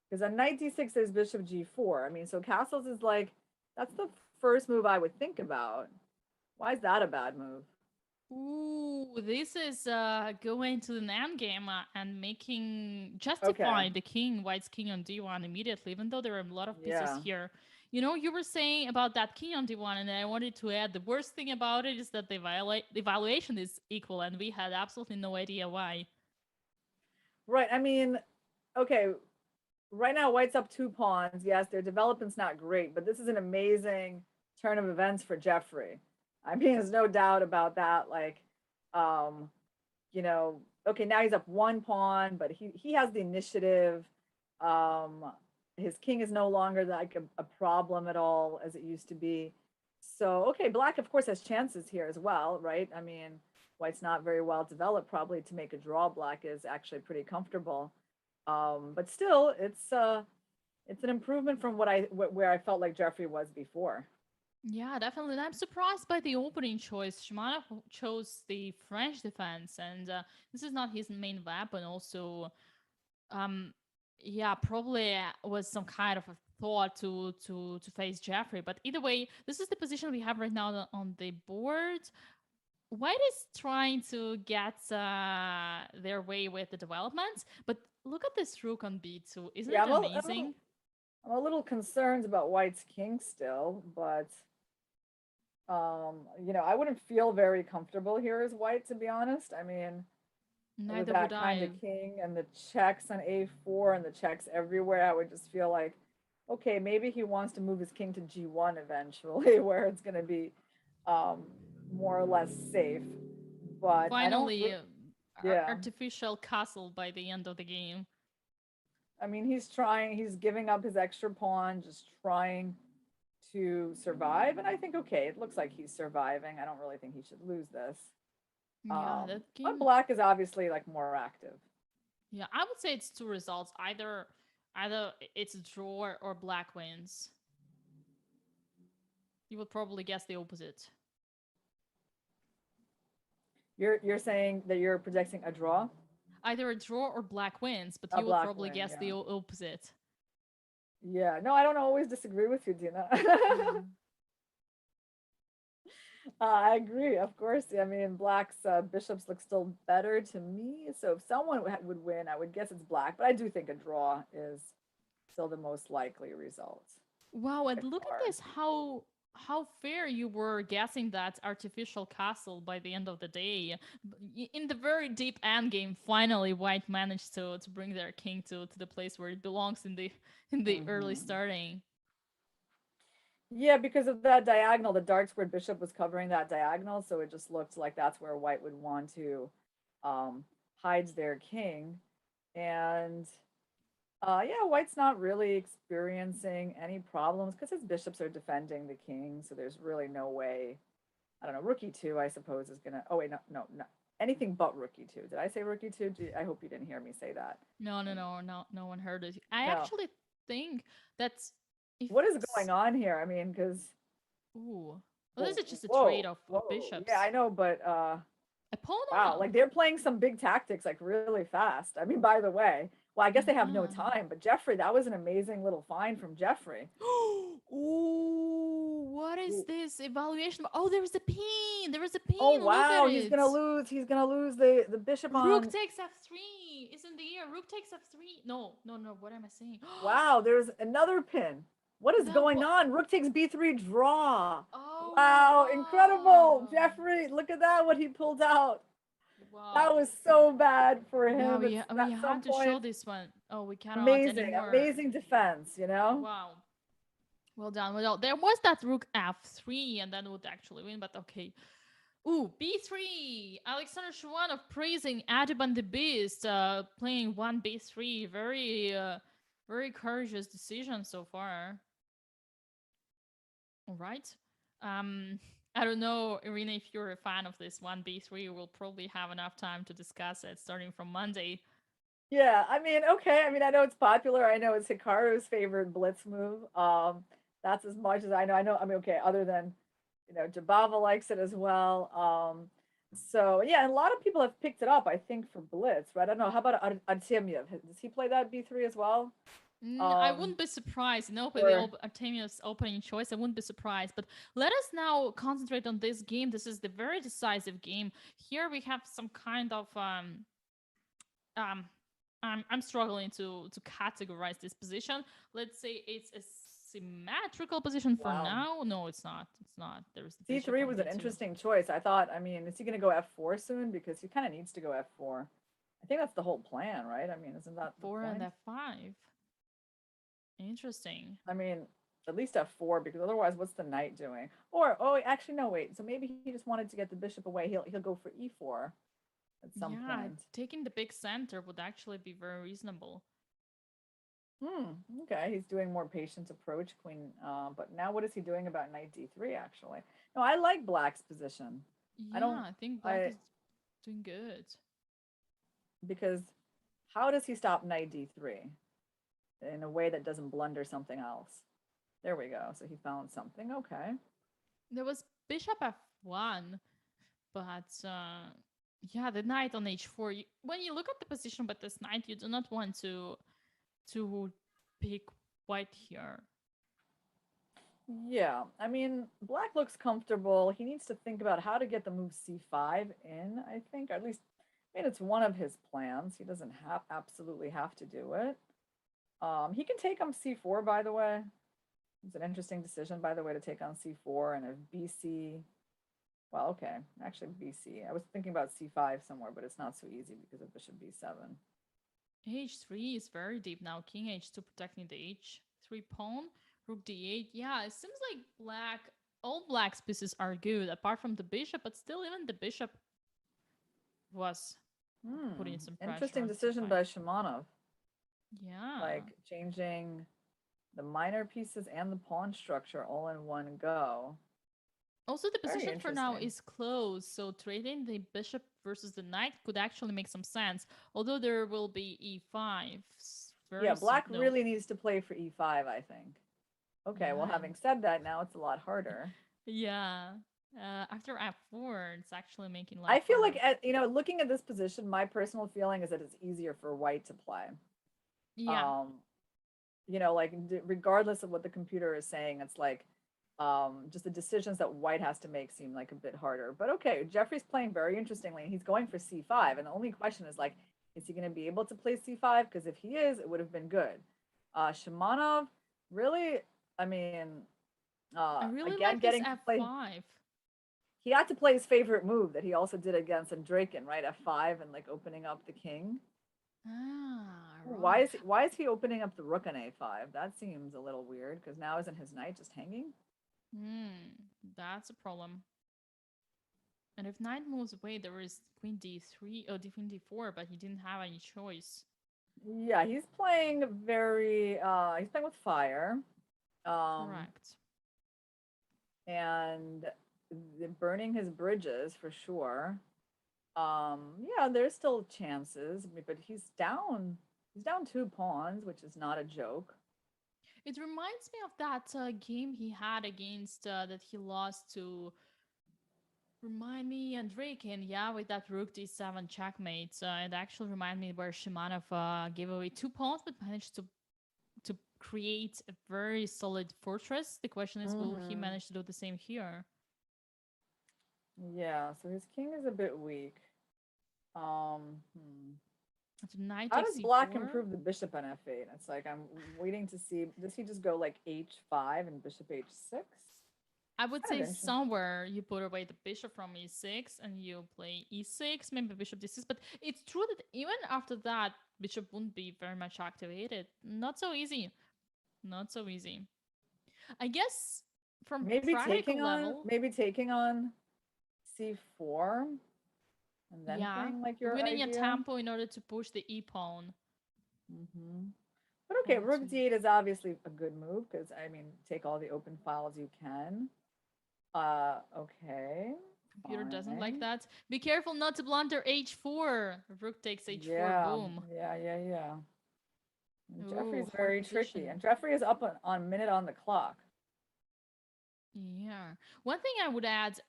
Speaker 2: Because on knight d6 there's bishop g4. I mean, so castles is like that's the first move I would think about. Why is that a bad move?
Speaker 1: Ooh, this is going to the NAND game and making
Speaker 2: Okay.
Speaker 1: justifying the king, white's king on d1 immediately, even though there are a lot of pieces
Speaker 2: Yeah.
Speaker 1: here. You know, you were saying about that king on d1, and I wanted to add the worst thing about it is that the valuation is equal, and we had absolutely no idea why.
Speaker 2: Right. I mean, okay, right now white's up two pawns. Yes, their development's not great, but this is an amazing turn of events for Jeffrey. I mean, there's no doubt about that. Like, um, okay, now he's up one pawn, but he has the initiative. Um, his king is no longer like a problem at all as it used to be. So, okay, black of course has chances here as well, right? I mean, white's not very well developed. Probably to make a draw, black is actually pretty comfortable. But still, it's an improvement from where I felt like Jeffrey was before.
Speaker 1: Yeah, definitely. And I'm surprised by the opening choice. Shimano chose the French defense, and this is not his main weapon. Also, um, Yeah, probably was some kind of a thought to face Jeffrey. But either way, this is the position we have right now on the board. White is trying to get their way with the development, but look at this rook on b2. Isn't
Speaker 2: Yeah,
Speaker 1: it amazing?
Speaker 2: I'm a little concerned about White's king still, but I wouldn't feel very comfortable here as White, to be honest. I mean, with
Speaker 1: Neither would
Speaker 2: that kind
Speaker 1: I.
Speaker 2: of king and the checks on a4 and the checks everywhere, I would just feel like, okay, maybe he wants to move his king to g1 eventually, where it's going to be um, more or less safe. But I don't,
Speaker 1: Finally,
Speaker 2: yeah.
Speaker 1: artificial castle by the end of the game.
Speaker 2: I mean, he's giving up his extra pawn, just trying to survive. And I think, okay, it looks like he's surviving. I don't really think he should lose this.
Speaker 1: Yeah, that
Speaker 2: But
Speaker 1: game.
Speaker 2: black is obviously like more active.
Speaker 1: Yeah, I would say it's two results. Either it's a draw or black wins. You would probably guess the opposite.
Speaker 2: You're saying that you're projecting a draw?
Speaker 1: Either a draw or black wins, but
Speaker 2: A
Speaker 1: you would
Speaker 2: black
Speaker 1: probably
Speaker 2: win,
Speaker 1: guess
Speaker 2: yeah.
Speaker 1: the opposite.
Speaker 2: Yeah, no, I don't always disagree with you, Dina. I agree, of course. I mean, black's bishops look still better to me. So if someone would win, I would guess it's black. But I do think a draw is still the most likely result
Speaker 1: Wow, and
Speaker 2: by
Speaker 1: look at
Speaker 2: far.
Speaker 1: this, how fair you were guessing that artificial castle by the end of the day. In the very deep end game, finally white managed to bring their king to the place where it belongs in the early
Speaker 2: Hmm.
Speaker 1: starting.
Speaker 2: Yeah, because of that diagonal, the dark squared bishop was covering that diagonal, so it just looked like that's where white would want to um, hide their king. And yeah, white's not really experiencing any problems because his bishops are defending the king, so there's really no way. I don't know. Rook e2, I suppose, is gonna. Oh wait, no, no, no. Anything but rook e2. Did I say rook e2? I hope you didn't hear me say that.
Speaker 1: No one heard it. I
Speaker 2: No.
Speaker 1: actually think that's if
Speaker 2: What is going on here? I mean, because
Speaker 1: ooh. Well, this is just a trade
Speaker 2: whoa,
Speaker 1: of
Speaker 2: whoa. Yeah,
Speaker 1: bishops.
Speaker 2: I know, but
Speaker 1: A pawn
Speaker 2: wow,
Speaker 1: off.
Speaker 2: like they're playing some big tactics like really fast. I mean, by the way, well, I guess they have no
Speaker 1: Yeah.
Speaker 2: time, but Jeffrey, that was an amazing little find from Jeffrey.
Speaker 1: Ooh, what is
Speaker 2: Ooh.
Speaker 1: this evaluation? Oh, there is a pin. There is a
Speaker 2: Oh
Speaker 1: pin. Look at
Speaker 2: wow, he's
Speaker 1: it.
Speaker 2: gonna lose. He's gonna lose the bishop
Speaker 1: Rook
Speaker 2: on.
Speaker 1: takes f3. Isn't the air? Rook takes f3. No, no, no. What am I saying?
Speaker 2: Wow, there's another pin. What is
Speaker 1: That
Speaker 2: going
Speaker 1: what?
Speaker 2: on? Rook takes b3 draw.
Speaker 1: Oh
Speaker 2: Wow, incredible.
Speaker 1: wow.
Speaker 2: Jeffrey, look at that, what he pulled out. That
Speaker 1: Wow.
Speaker 2: was so bad for
Speaker 1: Yeah,
Speaker 2: him
Speaker 1: we
Speaker 2: at some
Speaker 1: had to show
Speaker 2: point.
Speaker 1: this one. Oh, we cannot
Speaker 2: Amazing,
Speaker 1: anymore.
Speaker 2: amazing defense, you know?
Speaker 1: Wow. Well done. Well done. There was that rook f3, and then would actually win, but okay. Ooh, b3. Alexander Shwanov praising Adiban the Beast, playing one b3. Very courageous decision so far. All right. Um, I don't know, Irina, if you're a fan of this one b3. We'll probably have enough time to discuss it starting from Monday.
Speaker 2: Yeah, I mean, okay. I mean, I know it's popular. I know it's Hikaru's favorite blitz move. That's as much as I know. I know, I mean, okay, other than, Jabava likes it as well. So yeah, and a lot of people have picked it up, I think, for blitz, right? I don't know. How about Artemiev? Does he play that B3 as well?
Speaker 1: I
Speaker 2: Um,
Speaker 1: wouldn't be surprised. No, with the
Speaker 2: or
Speaker 1: Artemius opening choice, I wouldn't be surprised. But let us now concentrate on this game. This is the very decisive game. Here we have some kind of um I'm struggling to categorize this position. Let's say it's a symmetrical position for
Speaker 2: wow.
Speaker 1: now. No, it's not. It's not. There's the bishop
Speaker 2: C3
Speaker 1: on
Speaker 2: was an
Speaker 1: b2.
Speaker 2: interesting choice. I thought, I mean, is he going to go F4 soon? Because he kind of needs to go F4. I think that's the whole plan, right? I mean, isn't that the
Speaker 1: F4 and
Speaker 2: point?
Speaker 1: f5. Interesting.
Speaker 2: I mean, at least F4, because otherwise, what's the knight doing? Or, oh, actually, no, wait. So maybe he just wanted to get the bishop away. He'll go for E4 at some
Speaker 1: Yeah,
Speaker 2: point.
Speaker 1: taking the big center would actually be very reasonable.
Speaker 2: Hmm. Okay, he's doing more patient approach, queen. But now what is he doing about knight D3? Actually, no, I like Black's position. I
Speaker 1: Yeah,
Speaker 2: don't.
Speaker 1: I think black
Speaker 2: I
Speaker 1: is doing good.
Speaker 2: because how does he stop knight D3 in a way that doesn't blunder something else? There we go. So he found something. Okay.
Speaker 1: There was bishop f1, but yeah, the knight on h4. When you look at the position with this knight, you do not want to pick white here.
Speaker 2: Yeah, I mean, black looks comfortable. He needs to think about how to get the move c5 in, I think. Or at least, I mean, it's one of his plans. He doesn't absolutely have to do it. He can take on c4, by the way. It's an interesting decision, by the way, to take on c4 and if bc. Well, okay, actually bc. I was thinking about c5 somewhere, but it's not so easy because of bishop b7.
Speaker 1: h3 is very deep now. King h2 protecting the h3 pawn. Rook d8. Yeah, it seems like all black's pieces are good, apart from the bishop, but still even the bishop was putting some pressure
Speaker 2: Interesting
Speaker 1: on
Speaker 2: decision
Speaker 1: c5.
Speaker 2: by Shimanov.
Speaker 1: Yeah.
Speaker 2: Like changing the minor pieces and the pawn structure all in one go.
Speaker 1: Also, the
Speaker 2: Very
Speaker 1: position for now
Speaker 2: interesting.
Speaker 1: is closed, so trading the bishop versus the knight could actually make some sense. Although there will be e5.
Speaker 2: Yeah, black really needs to play for e5, I think. Okay,
Speaker 1: Yeah.
Speaker 2: well, having said that, now it's a lot harder.
Speaker 1: Yeah. After f4, it's actually making life
Speaker 2: I feel
Speaker 1: harder.
Speaker 2: like, looking at this position, my personal feeling is that it's easier for white to play.
Speaker 1: Yeah.
Speaker 2: Like regardless of what the computer is saying, it's like just the decisions that white has to make seem like a bit harder. But okay, Jeffrey's playing very interestingly, and he's going for c5. And the only question is like, is he going to be able to play c5? Because if he is, it would have been good. Shimanov, really, I mean,
Speaker 1: I really
Speaker 2: again,
Speaker 1: like this
Speaker 2: getting to play.
Speaker 1: f5.
Speaker 2: He had to play his favorite move that he also did against Andraken, right? F5 and like opening up the king.
Speaker 1: Right.
Speaker 2: Why is he opening up the rook on a5? That seems a little weird because now isn't his knight just hanging?
Speaker 1: That's a problem. And if knight moves away, there is queen d3 or queen d4, but he didn't have any choice.
Speaker 2: Yeah, he's playing he's playing with fire.
Speaker 1: Correct.
Speaker 2: And burning his bridges for sure. Yeah, there's still chances, but he's down 2 pawns, which is not a joke.
Speaker 1: It reminds me of that game he had against that he lost to. Remind me, Andreikin, yeah, with that rook d7 checkmate. It actually reminded me where Shimanov gave away 2 pawns, but managed to create a very solid fortress. The question is, will he manage to do the same here?
Speaker 2: Yeah, so his king is a bit weak.
Speaker 1: Knight
Speaker 2: How
Speaker 1: takes
Speaker 2: does black
Speaker 1: c4.
Speaker 2: improve the bishop on f8? It's like I'm waiting to see. Does he just go like h5 and bishop h6?
Speaker 1: I would say somewhere you put away the bishop from e6 and you play e6, maybe bishop d6. But it's true that even after that, bishop wouldn't be very much activated. Not so easy. Not so easy. I guess from
Speaker 2: maybe
Speaker 1: practical level,
Speaker 2: taking on c4 and then playing like your
Speaker 1: winning
Speaker 2: idea.
Speaker 1: a tempo in order to push the e pawn.
Speaker 2: But okay, rook d8 is obviously a good move because I mean, take all the open files you can. Okay.
Speaker 1: Computer doesn't like that. Be careful not to blunder h4. Rook takes h4.
Speaker 2: Yeah,
Speaker 1: Boom.
Speaker 2: yeah.
Speaker 1: Ooh,
Speaker 2: Jeffrey's very
Speaker 1: position.
Speaker 2: tricky, and Jeffrey is up on minute on the clock.
Speaker 1: Yeah. One thing I would add,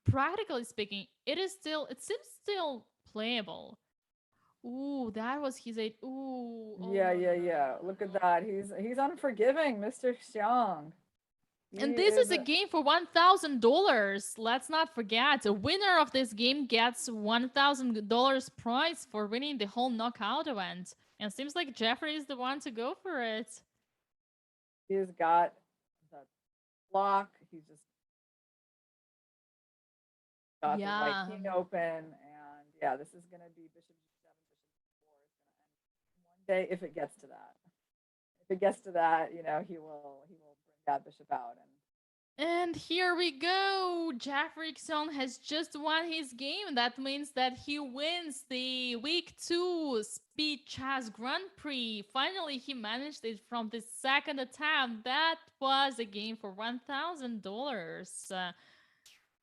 Speaker 1: practically speaking, it seems still playable. Ooh, that was his 8. Ooh. Oh,
Speaker 2: Yeah. Look at that. He's unforgiving, Mr. Xiang.
Speaker 1: And this is a game for $1,000. Let's not forget, a winner of this game gets $1,000 prize for winning the whole knockout event. And it seems like Jeffrey is the one to go for it.
Speaker 2: He's got the block. He's just got the white king open, and yeah, this is gonna be bishop g7, bishop g4 is gonna end one day if it gets to that. If it gets to that, he will bring that bishop out.
Speaker 1: And here we go. Jeffrey Rickson has just won his game. That means that he wins the week 2 Speed Chess Grand Prix. Finally, he managed it from the second attempt. That was a game for $1,000.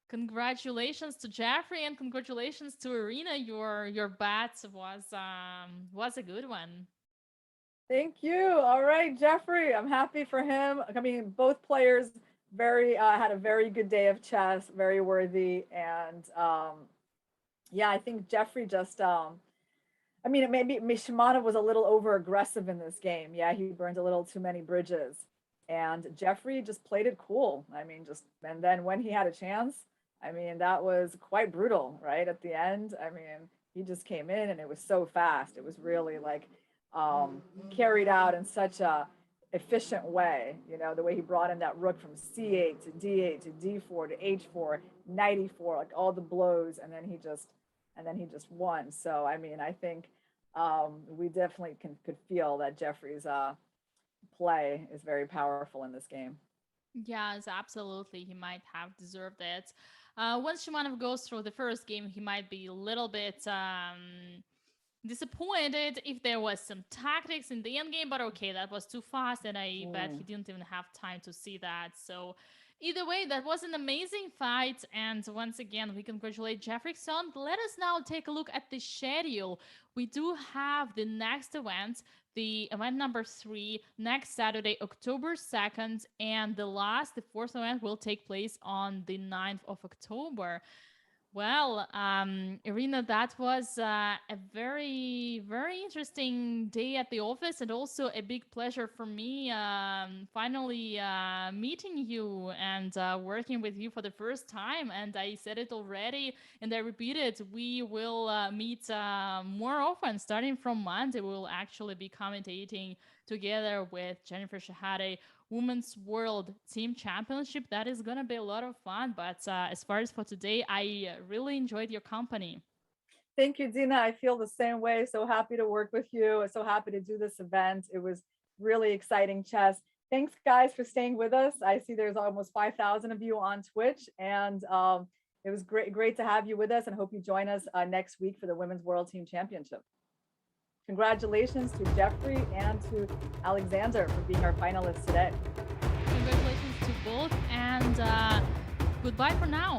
Speaker 1: Congratulations to Jeffrey and congratulations to Irina. Your bet was a good one.
Speaker 2: Thank you. All right, Jeffrey. I'm happy for him. I mean, both players had a very good day of chess, very worthy, and yeah, I think Jeffrey just I mean, it maybe Shimano was a little over aggressive in this game. Yeah, he burned a little too many bridges. And Jeffrey just played it cool. I mean, just, and then when he had a chance, I mean, that was quite brutal, right? At the end, I mean, he just came in and it was so fast. It was really like carried out in such a efficient way. You know, the way he brought in that rook from C8 to D8 to D4 to H4, knight E4, like all the blows, and then he just won. So I mean, I think we definitely could feel that Jeffrey's play is very powerful in this game.
Speaker 1: Yes, absolutely. He might have deserved it. Once Shimanov goes through the first game, he might be a little bit disappointed if there was some tactics in the end game, but okay, that was too fast, and I bet he didn't even have time to see that. So either way, that was an amazing fight, and once again, we congratulate Jeffrey Son. Let us now take a look at the schedule. We do have the next event, the event number 3, next Saturday, October 2nd, and the fourth event will take place on the 9th of October. Well, Irina, that was a very, very interesting day at the office, and also a big pleasure for me finally meeting you and working with you for the first time. And I said it already, and I repeat it, we will meet more often. Starting from Monday, we will actually be commentating together with Jennifer Shahade Women's World Team Championship. That is going to be a lot of fun. But as far as for today, I really enjoyed your company.
Speaker 2: Thank you, Dina. I feel the same way. So happy to work with you. So happy to do this event. It was really exciting chess. Thanks, guys, for staying with us. I see there's almost 5,000 of you on Twitch, and it was great to have you with us, and hope you join us next week for the Women's World Team Championship. Congratulations to Jeffrey and to Alexander for being our finalists today.
Speaker 1: Congratulations to both, and goodbye for now.